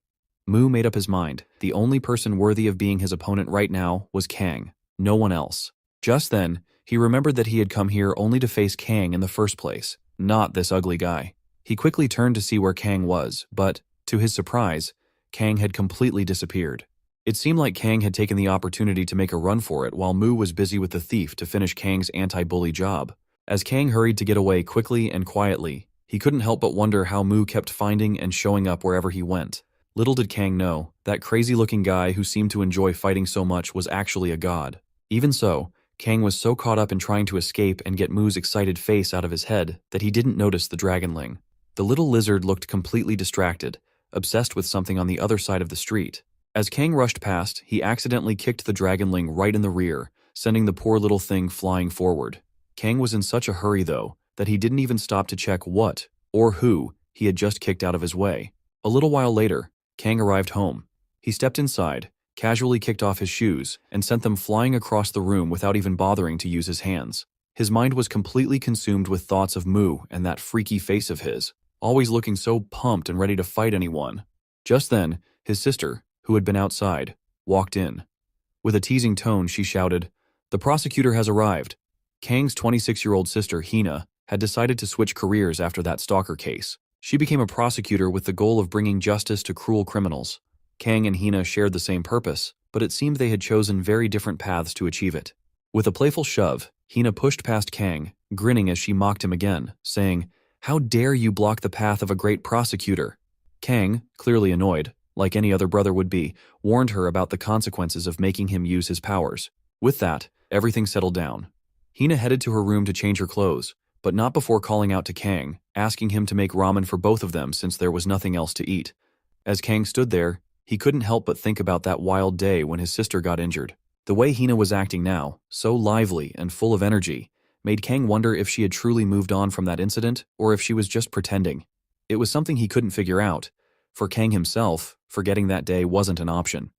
Mu made up his mind. The only person worthy of being his opponent right now was Kang, no one else. Just then, he remembered that he had come here only to face Kang in the first place, not this ugly guy. He quickly turned to see where Kang was, but, to his surprise, Kang had completely disappeared. It seemed like Kang had taken the opportunity to make a run for it while Mu was busy with the thief to finish Kang's anti-bully job. As Kang hurried to get away quickly and quietly, he couldn't help but wonder how Mu kept finding and showing up wherever he went. Little did Kang know, that crazy-looking guy who seemed to enjoy fighting so much was actually a god. Even so, Kang was so caught up in trying to escape and get Mu's excited face out of his head that he didn't notice the dragonling. The little lizard looked completely distracted, obsessed with something on the other side of the street. As Kang rushed past, he accidentally kicked the dragonling right in the rear, sending the poor little thing flying forward. Kang was in such a hurry, though, that he didn't even stop to check what, or who, he had just kicked out of his way. A little while later, Kang arrived home. He stepped inside, casually kicked off his shoes, and sent them flying across the room without even bothering to use his hands. His mind was completely consumed with thoughts of Mu and that freaky face of his, always looking so pumped and ready to fight anyone. Just then, his sister, who had been outside, walked in. With a teasing tone, she shouted, "The prosecutor has arrived." Kang's 26-year-old sister, Hina, had decided to switch careers after that stalker case. She became a prosecutor with the goal of bringing justice to cruel criminals. Kang and Hina shared the same purpose, but it seemed they had chosen very different paths to achieve it. With a playful shove, Hina pushed past Kang, grinning as she mocked him again, saying, "How dare you block the path of a great prosecutor?" Kang, clearly annoyed, like any other brother would be, warned her about the consequences of making him use his powers. With that, everything settled down. Hina headed to her room to change her clothes, but not before calling out to Kang, asking him to make ramen for both of them since there was nothing else to eat. As Kang stood there, he couldn't help but think about that wild day when his sister got injured. The way Hina was acting now, so lively and full of energy, made Kang wonder if she had truly moved on from that incident or if she was just pretending. It was something he couldn't figure out. For Kang himself, forgetting that day wasn't an option.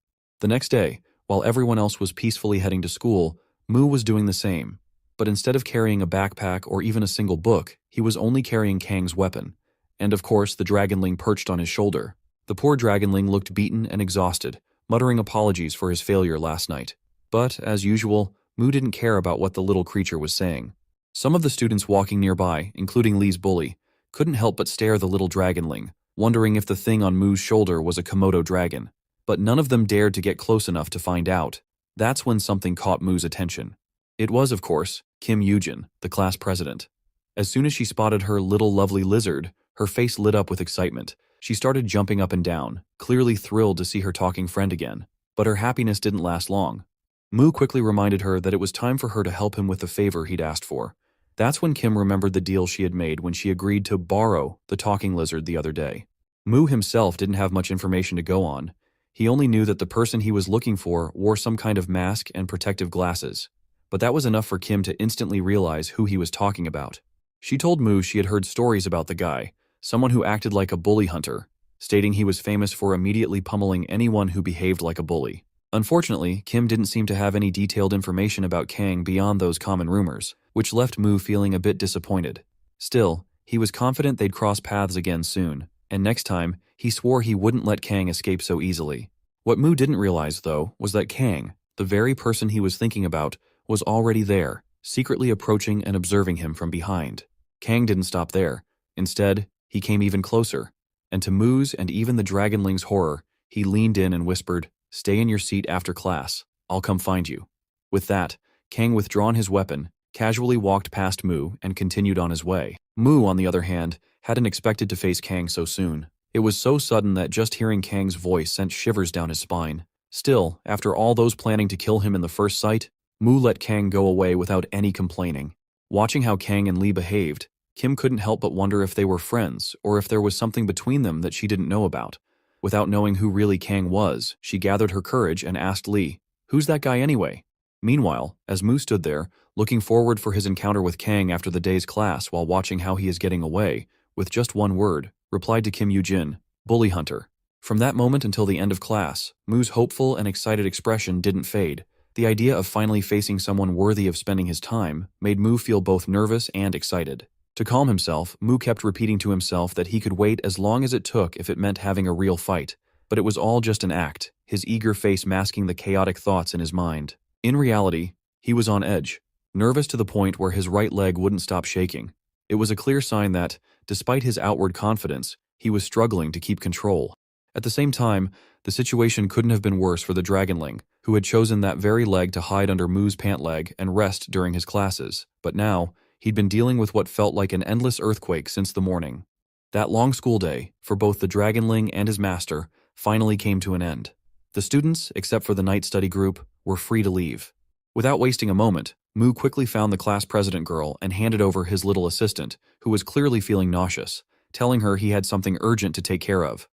The next day, while everyone else was peacefully heading to school, Mu was doing the same. But instead of carrying a backpack or even a single book, he was only carrying Kang's weapon. And of course, the dragonling perched on his shoulder. The poor dragonling looked beaten and exhausted, muttering apologies for his failure last night. But, as usual, Mu didn't care about what the little creature was saying. Some of the students walking nearby, including Lee's bully, couldn't help but stare the little dragonling, wondering if the thing on Mu's shoulder was a Komodo dragon. But none of them dared to get close enough to find out. That's when something caught Mu's attention. It was, of course, Kim Yujin, the class president. As soon as she spotted her little lovely lizard, her face lit up with excitement. She started jumping up and down, clearly thrilled to see her talking friend again. But her happiness didn't last long. Mu quickly reminded her that it was time for her to help him with the favor he'd asked for. That's when Kim remembered the deal she had made when she agreed to borrow the talking lizard the other day. Mu himself didn't have much information to go on. He only knew that the person he was looking for wore some kind of mask and protective glasses. But that was enough for Kim to instantly realize who he was talking about. She told Mu she had heard stories about the guy, someone who acted like a bully hunter, stating he was famous for immediately pummeling anyone who behaved like a bully. Unfortunately, Kim didn't seem to have any detailed information about Kang beyond those common rumors, which left Mu feeling a bit disappointed. Still, he was confident they'd cross paths again soon, and next time, he swore he wouldn't let Kang escape so easily. What Mu didn't realize, though, was that Kang, the very person he was thinking about, was already there, secretly approaching and observing him from behind. Kang didn't stop there. Instead, he came even closer, and to Mu's and even the dragonling's horror, he leaned in and whispered, "Stay in your seat after class. I'll come find you." With that, Kang withdrawn his weapon, casually walked past Mu, and continued on his way. Mu, on the other hand, hadn't expected to face Kang so soon. It was so sudden that just hearing Kang's voice sent shivers down his spine. Still, after all those planning to kill him in the first sight, Mu let Kang go away without any complaining. Watching how Kang and Lee behaved, Kim couldn't help but wonder if they were friends or if there was something between them that she didn't know about. Without knowing who really Kang was, she gathered her courage and asked Lee, "Who's that guy anyway?" Meanwhile, as Mu stood there, looking forward for his encounter with Kang after the day's class while watching how he is getting away, with just one word, replied to Kim Yujin, "Bully hunter." From that moment until the end of class, Mu's hopeful and excited expression didn't fade. The idea of finally facing someone worthy of spending his time made Mu feel both nervous and excited. To calm himself, Mu kept repeating to himself that he could wait as long as it took if it meant having a real fight. But it was all just an act, his eager face masking the chaotic thoughts in his mind. In reality, he was on edge, nervous to the point where his right leg wouldn't stop shaking. It was a clear sign that, despite his outward confidence, he was struggling to keep control. At the same time, the situation couldn't have been worse for the dragonling, who had chosen that very leg to hide under Mu's pant leg and rest during his classes. But now, he'd been dealing with what felt like an endless earthquake since the morning. That long school day, for both the dragonling and his master, finally came to an end. The students, except for the night study group, were free to leave. Without wasting a moment, Mu quickly found the class president girl and handed over his little assistant, who was clearly feeling nauseous, telling her he had something urgent to take care of.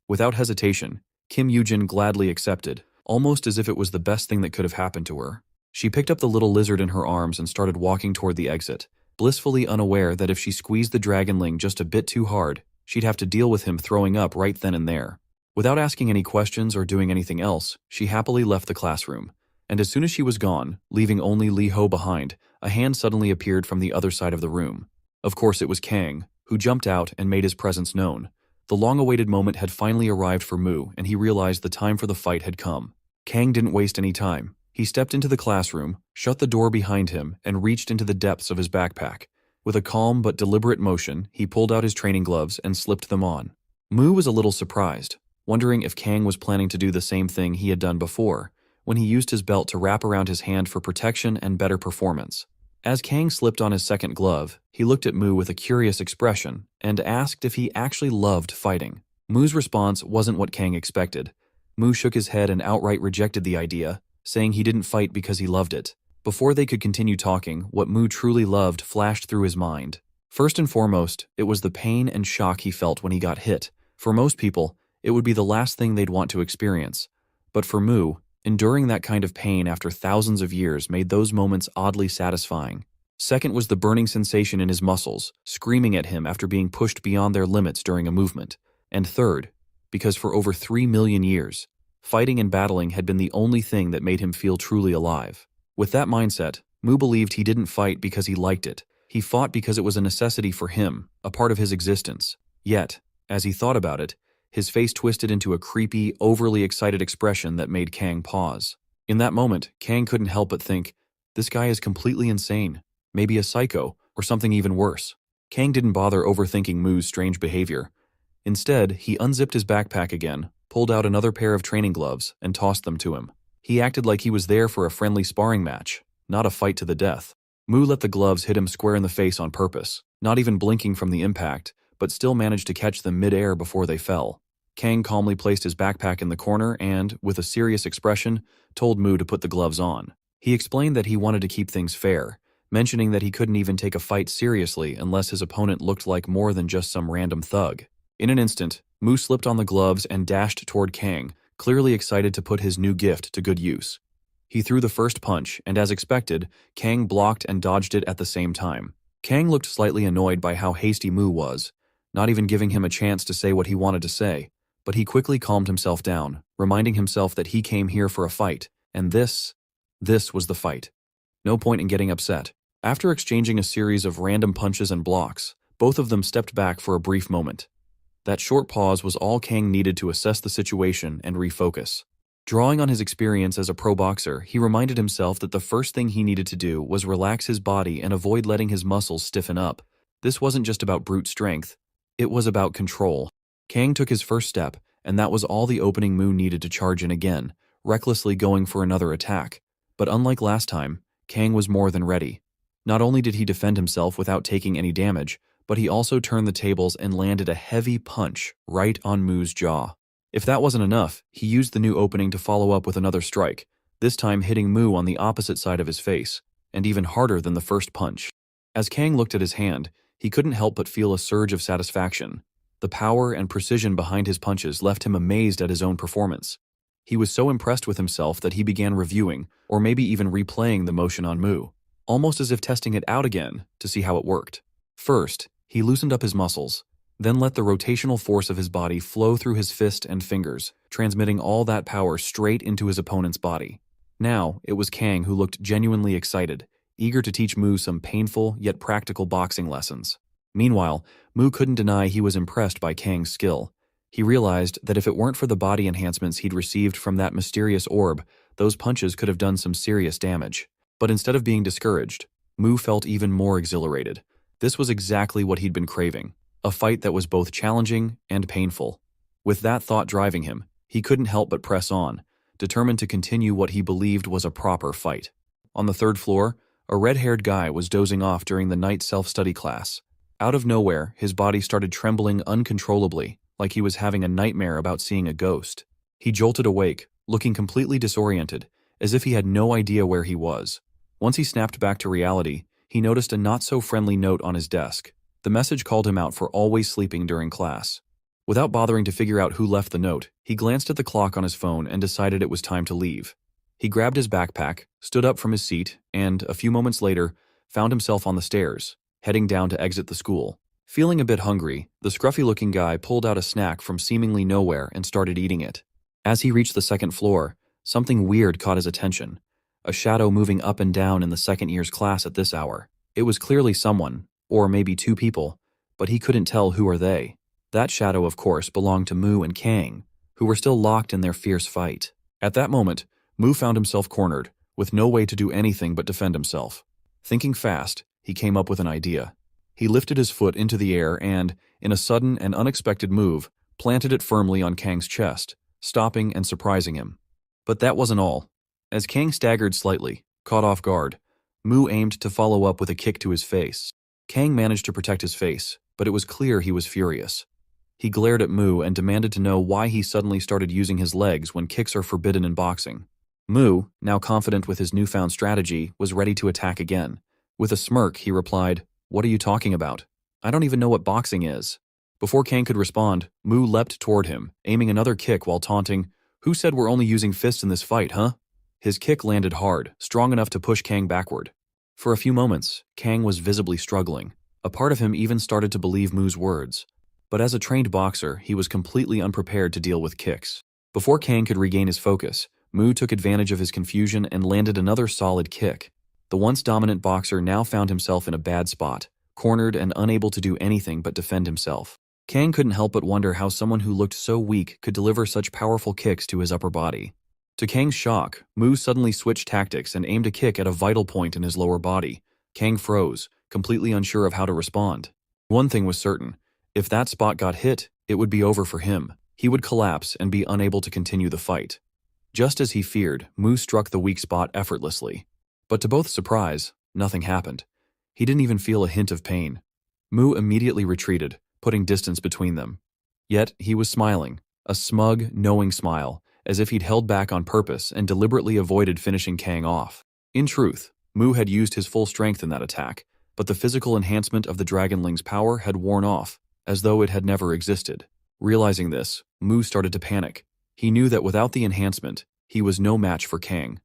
Without hesitation, Kim Yujin gladly accepted, almost as if it was the best thing that could have happened to her. She picked up the little lizard in her arms and started walking toward the exit, blissfully unaware that if she squeezed the dragonling just a bit too hard, she'd have to deal with him throwing up right then and there. Without asking any questions or doing anything else, she happily left the classroom. And as soon as she was gone, leaving only Li Ho behind, a hand suddenly appeared from the other side of the room. Of course, it was Kang, who jumped out and made his presence known. The long-awaited moment had finally arrived for Mu, and he realized the time for the fight had come. Kang didn't waste any time. He stepped into the classroom, shut the door behind him, and reached into the depths of his backpack. With a calm but deliberate motion, he pulled out his training gloves and slipped them on. Mu was a little surprised, wondering if Kang was planning to do the same thing he had done before, when he used his belt to wrap around his hand for protection and better performance. As Kang slipped on his second glove, he looked at Mu with a curious expression and asked if he actually loved fighting. Mu's response wasn't what Kang expected. Mu shook his head and outright rejected the idea, saying he didn't fight because he loved it. Before they could continue talking, what Mu truly loved flashed through his mind. First and foremost, it was the pain and shock he felt when he got hit. For most people, it would be the last thing they'd want to experience. But for Mu, enduring that kind of pain after thousands of years made those moments oddly satisfying. Second was the burning sensation in his muscles, screaming at him after being pushed beyond their limits during a movement. And third, because for over 3 million years, fighting and battling had been the only thing that made him feel truly alive. With that mindset, Mu believed he didn't fight because he liked it. He fought because it was a necessity for him, a part of his existence. Yet, as he thought about it, his face twisted into a creepy, overly excited expression that made Kang pause. In that moment, Kang couldn't help but think, this guy is completely insane, maybe a psycho, or something even worse. Kang didn't bother overthinking Mu's strange behavior. Instead, he unzipped his backpack again, pulled out another pair of training gloves, and tossed them to him. He acted like he was there for a friendly sparring match, not a fight to the death. Mu let the gloves hit him square in the face on purpose, not even blinking from the impact, but still managed to catch them mid-air before they fell. Kang calmly placed his backpack in the corner and, with a serious expression, told Mu to put the gloves on. He explained that he wanted to keep things fair, mentioning that he couldn't even take a fight seriously unless his opponent looked like more than just some random thug. In an instant, Mu slipped on the gloves and dashed toward Kang, clearly excited to put his new gift to good use. He threw the first punch, and as expected, Kang blocked and dodged it at the same time. Kang looked slightly annoyed by how hasty Mu was, not even giving him a chance to say what he wanted to say, but he quickly calmed himself down, reminding himself that he came here for a fight, and this was the fight. No point in getting upset. After exchanging a series of random punches and blocks, both of them stepped back for a brief moment. That short pause was all Kang needed to assess the situation and refocus. Drawing on his experience as a pro boxer, he reminded himself that the first thing he needed to do was relax his body and avoid letting his muscles stiffen up. This wasn't just about brute strength, it was about control. Kang took his first step, and that was all the opening Mu needed to charge in again, recklessly going for another attack. But unlike last time, Kang was more than ready. Not only did he defend himself without taking any damage, but he also turned the tables and landed a heavy punch right on Mu's jaw. If that wasn't enough, he used the new opening to follow up with another strike, this time hitting Mu on the opposite side of his face, and even harder than the first punch. As Kang looked at his hand, he couldn't help but feel a surge of satisfaction. The power and precision behind his punches left him amazed at his own performance. He was so impressed with himself that he began reviewing, or maybe even replaying the motion on Mu, almost as if testing it out again to see how it worked. First, he loosened up his muscles, then let the rotational force of his body flow through his fist and fingers, transmitting all that power straight into his opponent's body. Now, it was Kang who looked genuinely excited, eager to teach Mu some painful yet practical boxing lessons. Meanwhile, Mu couldn't deny he was impressed by Kang's skill. He realized that if it weren't for the body enhancements he'd received from that mysterious orb, those punches could have done some serious damage. But instead of being discouraged, Mu felt even more exhilarated. This was exactly what he'd been craving, a fight that was both challenging and painful. With that thought driving him, he couldn't help but press on, determined to continue what he believed was a proper fight. On the third floor, a red-haired guy was dozing off during the night self-study class. Out of nowhere, his body started trembling uncontrollably, like he was having a nightmare about seeing a ghost. He jolted awake, looking completely disoriented, as if he had no idea where he was. Once he snapped back to reality, he noticed a not-so-friendly note on his desk. The message called him out for always sleeping during class. Without bothering to figure out who left the note, he glanced at the clock on his phone and decided it was time to leave. He grabbed his backpack, stood up from his seat, and, a few moments later, found himself on the stairs, heading down to exit the school. Feeling a bit hungry, the scruffy-looking guy pulled out a snack from seemingly nowhere and started eating it. As he reached the second floor, something weird caught his attention. A shadow moving up and down in the second year's class at this hour. It was clearly someone, or maybe two people, but he couldn't tell who or they. That shadow, of course, belonged to Mu and Kang, who were still locked in their fierce fight. At that moment, Mu found himself cornered, with no way to do anything but defend himself. Thinking fast, he came up with an idea. He lifted his foot into the air and, in a sudden and unexpected move, planted it firmly on Kang's chest, stopping and surprising him. But that wasn't all. As Kang staggered slightly, caught off guard, Mu aimed to follow up with a kick to his face. Kang managed to protect his face, but it was clear he was furious. He glared at Mu and demanded to know why he suddenly started using his legs when kicks are forbidden in boxing. Mu, now confident with his newfound strategy, was ready to attack again. With a smirk, he replied, "What are you talking about? I don't even know what boxing is." Before Kang could respond, Mu leapt toward him, aiming another kick while taunting, "Who said we're only using fists in this fight, huh?" His kick landed hard, strong enough to push Kang backward. For a few moments, Kang was visibly struggling. A part of him even started to believe Mu's words. But as a trained boxer, he was completely unprepared to deal with kicks. Before Kang could regain his focus, Mu took advantage of his confusion and landed another solid kick. The once dominant boxer now found himself in a bad spot, cornered and unable to do anything but defend himself. Kang couldn't help but wonder how someone who looked so weak could deliver such powerful kicks to his upper body. To Kang's shock, Mu suddenly switched tactics and aimed a kick at a vital point in his lower body. Kang froze, completely unsure of how to respond. One thing was certain: if that spot got hit, it would be over for him. He would collapse and be unable to continue the fight. Just as he feared, Mu struck the weak spot effortlessly. But to both surprise, nothing happened. He didn't even feel a hint of pain. Mu immediately retreated, putting distance between them. Yet he was smiling, a smug, knowing smile, as if he'd held back on purpose and deliberately avoided finishing Kang off. In truth, Mu had used his full strength in that attack, but the physical enhancement of the Dragonling's power had worn off, as though it had never existed. Realizing this, Mu started to panic. He knew that without the enhancement, he was no match for Kang.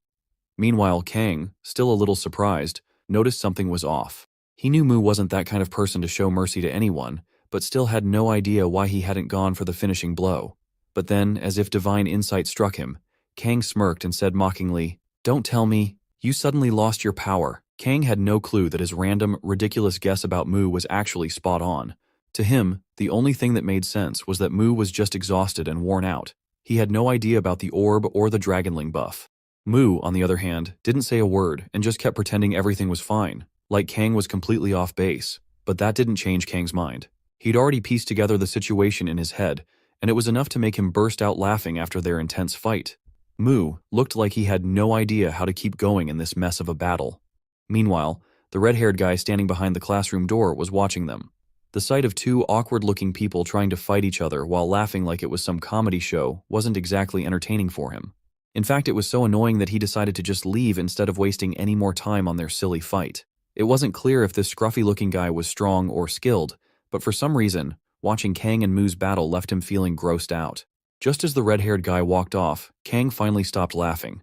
Meanwhile, Kang, still a little surprised, noticed something was off. He knew Mu wasn't that kind of person to show mercy to anyone, but still had no idea why he hadn't gone for the finishing blow. But then, as if divine insight struck him, Kang smirked and said mockingly, "Don't tell me, you suddenly lost your power." Kang had no clue that his random, ridiculous guess about Mu was actually spot on. To him, the only thing that made sense was that Mu was just exhausted and worn out. He had no idea about the orb or the Dragonling buff. Mu, on the other hand, didn't say a word and just kept pretending everything was fine, like Kang was completely off base. But that didn't change Kang's mind. He'd already pieced together the situation in his head, and it was enough to make him burst out laughing after their intense fight. Mu looked like he had no idea how to keep going in this mess of a battle. Meanwhile, the red-haired guy standing behind the classroom door was watching them. The sight of two awkward-looking people trying to fight each other while laughing like it was some comedy show wasn't exactly entertaining for him. In fact, it was so annoying that he decided to just leave instead of wasting any more time on their silly fight. It wasn't clear if this scruffy-looking guy was strong or skilled, but for some reason, watching Kang and Mu's battle left him feeling grossed out. Just as the red-haired guy walked off, Kang finally stopped laughing.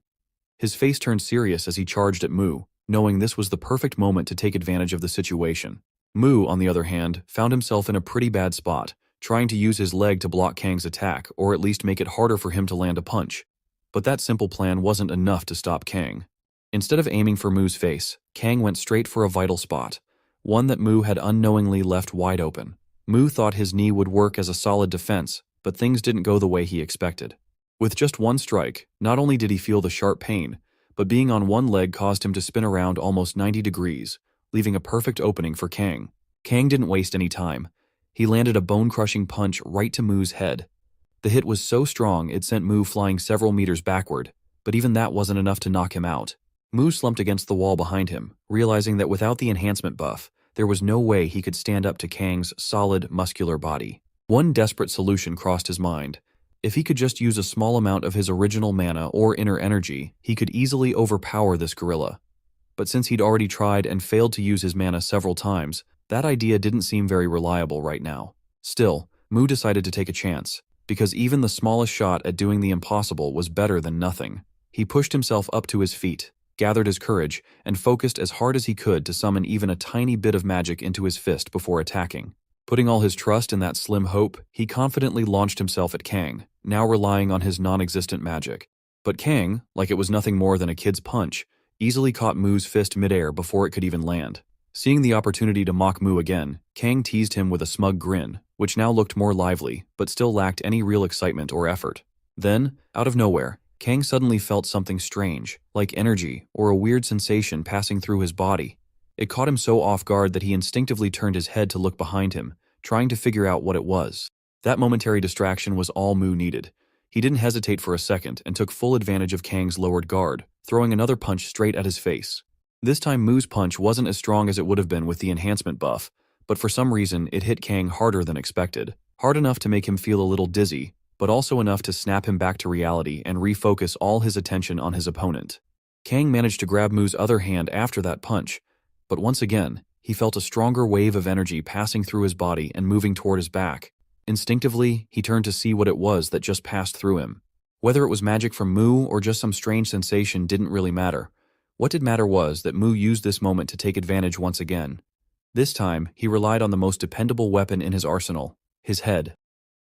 His face turned serious as he charged at Mu, knowing this was the perfect moment to take advantage of the situation. Mu, on the other hand, found himself in a pretty bad spot, trying to use his leg to block Kang's attack or at least make it harder for him to land a punch. But that simple plan wasn't enough to stop Kang. Instead of aiming for Mu's face, Kang went straight for a vital spot, one that Mu had unknowingly left wide open. Mu thought his knee would work as a solid defense, but things didn't go the way he expected. With just one strike, not only did he feel the sharp pain, but being on one leg caused him to spin around almost 90 degrees, leaving a perfect opening for Kang. Kang didn't waste any time. He landed a bone-crushing punch right to Mu's head. The hit was so strong it sent Mu flying several meters backward, but even that wasn't enough to knock him out. Mu slumped against the wall behind him, realizing that without the enhancement buff, there was no way he could stand up to Kang's solid, muscular body. One desperate solution crossed his mind. If he could just use a small amount of his original mana or inner energy, he could easily overpower this gorilla. But since he'd already tried and failed to use his mana several times, that idea didn't seem very reliable right now. Still, Mu decided to take a chance, because even the smallest shot at doing the impossible was better than nothing. He pushed himself up to his feet, gathered his courage, and focused as hard as he could to summon even a tiny bit of magic into his fist before attacking. Putting all his trust in that slim hope, he confidently launched himself at Kang, now relying on his non-existent magic. But Kang, like it was nothing more than a kid's punch, easily caught Mu's fist midair before it could even land. Seeing the opportunity to mock Mu again, Kang teased him with a smug grin, which now looked more lively, but still lacked any real excitement or effort. Then, out of nowhere, Kang suddenly felt something strange, like energy or a weird sensation passing through his body. It caught him so off guard that he instinctively turned his head to look behind him, trying to figure out what it was. That momentary distraction was all Mu needed. He didn't hesitate for a second and took full advantage of Kang's lowered guard, throwing another punch straight at his face. This time Mu's punch wasn't as strong as it would have been with the enhancement buff, but for some reason it hit Kang harder than expected. Hard enough to make him feel a little dizzy, but also enough to snap him back to reality and refocus all his attention on his opponent. Kang managed to grab Mu's other hand after that punch, but once again, he felt a stronger wave of energy passing through his body and moving toward his back. Instinctively, he turned to see what it was that just passed through him. Whether it was magic from Mu or just some strange sensation didn't really matter. What did matter was that Mu used this moment to take advantage once again. This time, he relied on the most dependable weapon in his arsenal, his head.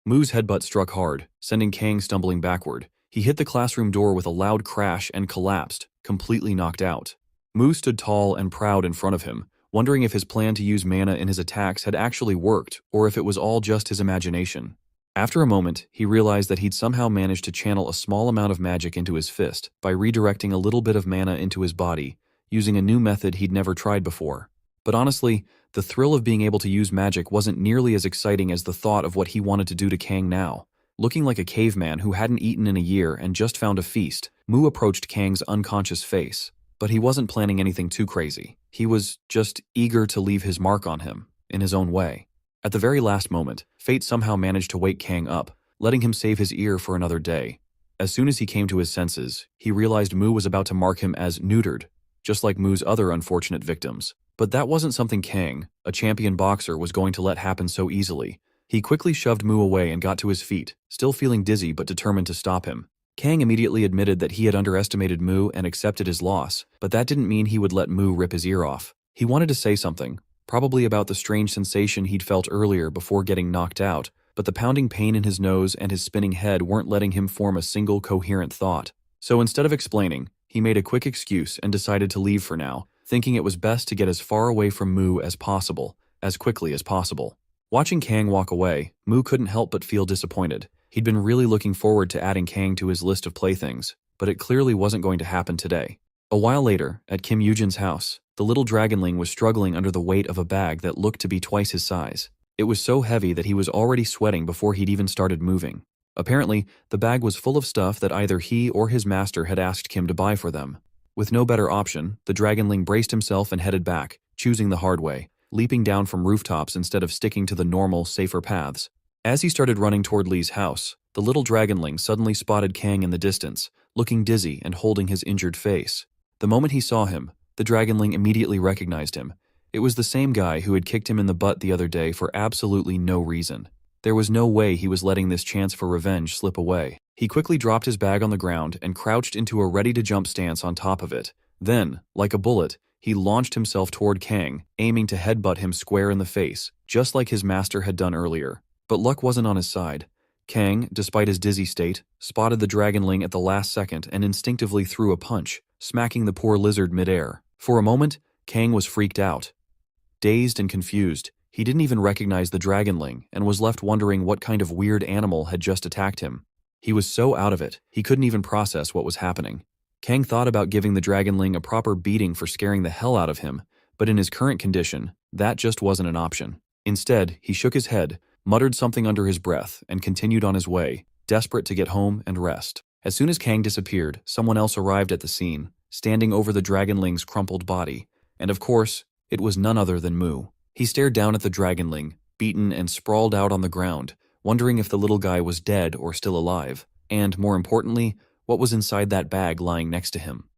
Mu's headbutt struck hard, sending Kang stumbling backward. He hit the classroom door with a loud crash and collapsed, completely knocked out. Mu stood tall and proud in front of him, wondering if his plan to use mana in his attacks had actually worked or if it was all just his imagination. After a moment, he realized that he'd somehow managed to channel a small amount of magic into his fist by redirecting a little bit of mana into his body, using a new method he'd never tried before. But honestly, the thrill of being able to use magic wasn't nearly as exciting as the thought of what he wanted to do to Kang now. Looking like a caveman who hadn't eaten in a year and just found a feast, Mu approached Kang's unconscious face. But he wasn't planning anything too crazy. He was just eager to leave his mark on him, in his own way. At the very last moment, fate somehow managed to wake Kang up, letting him save his ear for another day. As soon as he came to his senses, he realized Mu was about to mark him as neutered, just like Mu's other unfortunate victims. But that wasn't something Kang, a champion boxer, was going to let happen so easily. He quickly shoved Mu away and got to his feet, still feeling dizzy but determined to stop him. Kang immediately admitted that he had underestimated Mu and accepted his loss, but that didn't mean he would let Mu rip his ear off. He wanted to say something, probably about the strange sensation he'd felt earlier before getting knocked out, but the pounding pain in his nose and his spinning head weren't letting him form a single coherent thought. So instead of explaining, he made a quick excuse and decided to leave for now, thinking it was best to get as far away from Mu as possible, as quickly as possible. Watching Kang walk away, Mu couldn't help but feel disappointed. He'd been really looking forward to adding Kang to his list of playthings, but it clearly wasn't going to happen today. A while later, at Kim Yujin's house, the little dragonling was struggling under the weight of a bag that looked to be twice his size. It was so heavy that he was already sweating before he'd even started moving. Apparently, the bag was full of stuff that either he or his master had asked Kim to buy for them. With no better option, the dragonling braced himself and headed back, choosing the hard way, leaping down from rooftops instead of sticking to the normal, safer paths. As he started running toward Li's house, the little dragonling suddenly spotted Kang in the distance, looking dizzy and holding his injured face. The moment he saw him, the dragonling immediately recognized him. It was the same guy who had kicked him in the butt the other day for absolutely no reason. There was no way he was letting this chance for revenge slip away. He quickly dropped his bag on the ground and crouched into a ready-to-jump stance on top of it. Then, like a bullet, he launched himself toward Kang, aiming to headbutt him square in the face, just like his master had done earlier. But luck wasn't on his side. Kang, despite his dizzy state, spotted the dragonling at the last second and instinctively threw a punch, smacking the poor lizard midair. For a moment, Kang was freaked out. Dazed and confused, he didn't even recognize the dragonling and was left wondering what kind of weird animal had just attacked him. He was so out of it, he couldn't even process what was happening. Kang thought about giving the dragonling a proper beating for scaring the hell out of him, but in his current condition, that just wasn't an option. Instead, he shook his head, muttered something under his breath, and continued on his way, desperate to get home and rest. As soon as Kang disappeared, someone else arrived at the scene, standing over the dragonling's crumpled body, and of course, it was none other than Mu. He stared down at the dragonling, beaten and sprawled out on the ground, wondering if the little guy was dead or still alive, and, more importantly, what was inside that bag lying next to him.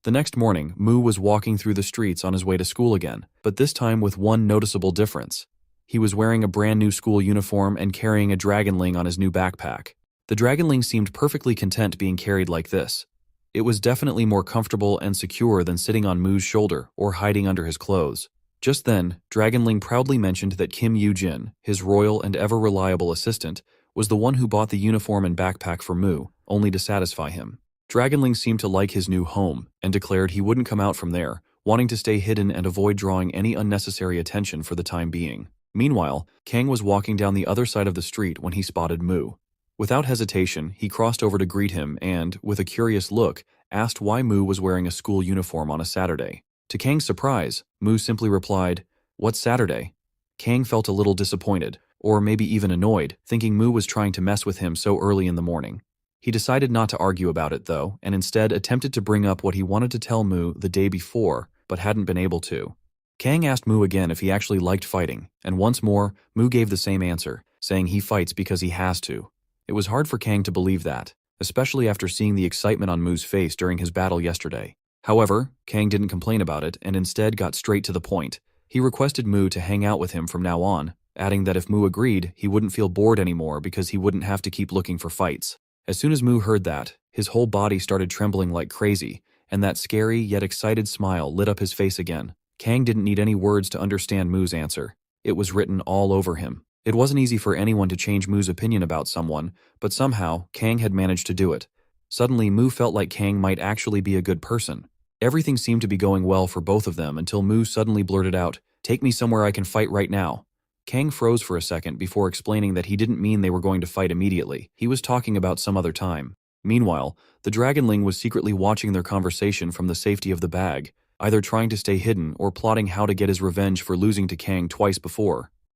The next morning, Mu was walking through the streets on his way to school again, but this time with one noticeable difference. He was wearing a brand new school uniform and carrying a dragonling on his new backpack. The dragonling seemed perfectly content being carried like this. It was definitely more comfortable and secure than sitting on Mu's shoulder or hiding under his clothes. Just then, Dragonling proudly mentioned that Kim Yujin, his royal and ever-reliable assistant, was the one who bought the uniform and backpack for Mu, only to satisfy him. Dragonling seemed to like his new home, and declared he wouldn't come out from there, wanting to stay hidden and avoid drawing any unnecessary attention for the time being. Meanwhile, Kang was walking down the other side of the street when he spotted Mu. Without hesitation, he crossed over to greet him and, with a curious look, asked why Mu was wearing a school uniform on a Saturday. To Kang's surprise, Mu simply replied, "What's Saturday?" Kang felt a little disappointed, or maybe even annoyed, thinking Mu was trying to mess with him so early in the morning. He decided not to argue about it, though, and instead attempted to bring up what he wanted to tell Mu the day before, but hadn't been able to. Kang asked Mu again if he actually liked fighting, and once more, Mu gave the same answer, saying he fights because he has to. It was hard for Kang to believe that, especially after seeing the excitement on Mu's face during his battle yesterday. However, Kang didn't complain about it and instead got straight to the point. He requested Mu to hang out with him from now on, adding that if Mu agreed, he wouldn't feel bored anymore because he wouldn't have to keep looking for fights. As soon as Mu heard that, his whole body started trembling like crazy, and that scary yet excited smile lit up his face again. Kang didn't need any words to understand Mu's answer. It was written all over him. It wasn't easy for anyone to change Mu's opinion about someone, but somehow, Kang had managed to do it. Suddenly, Mu felt like Kang might actually be a good person. Everything seemed to be going well for both of them until Mu suddenly blurted out, "Take me somewhere I can fight right now." Kang froze for a second before explaining that he didn't mean they were going to fight immediately. He was talking about some other time. Meanwhile, the Dragonling was secretly watching their conversation from the safety of the bag, either trying to stay hidden or plotting how to get his revenge for losing to Kang twice before.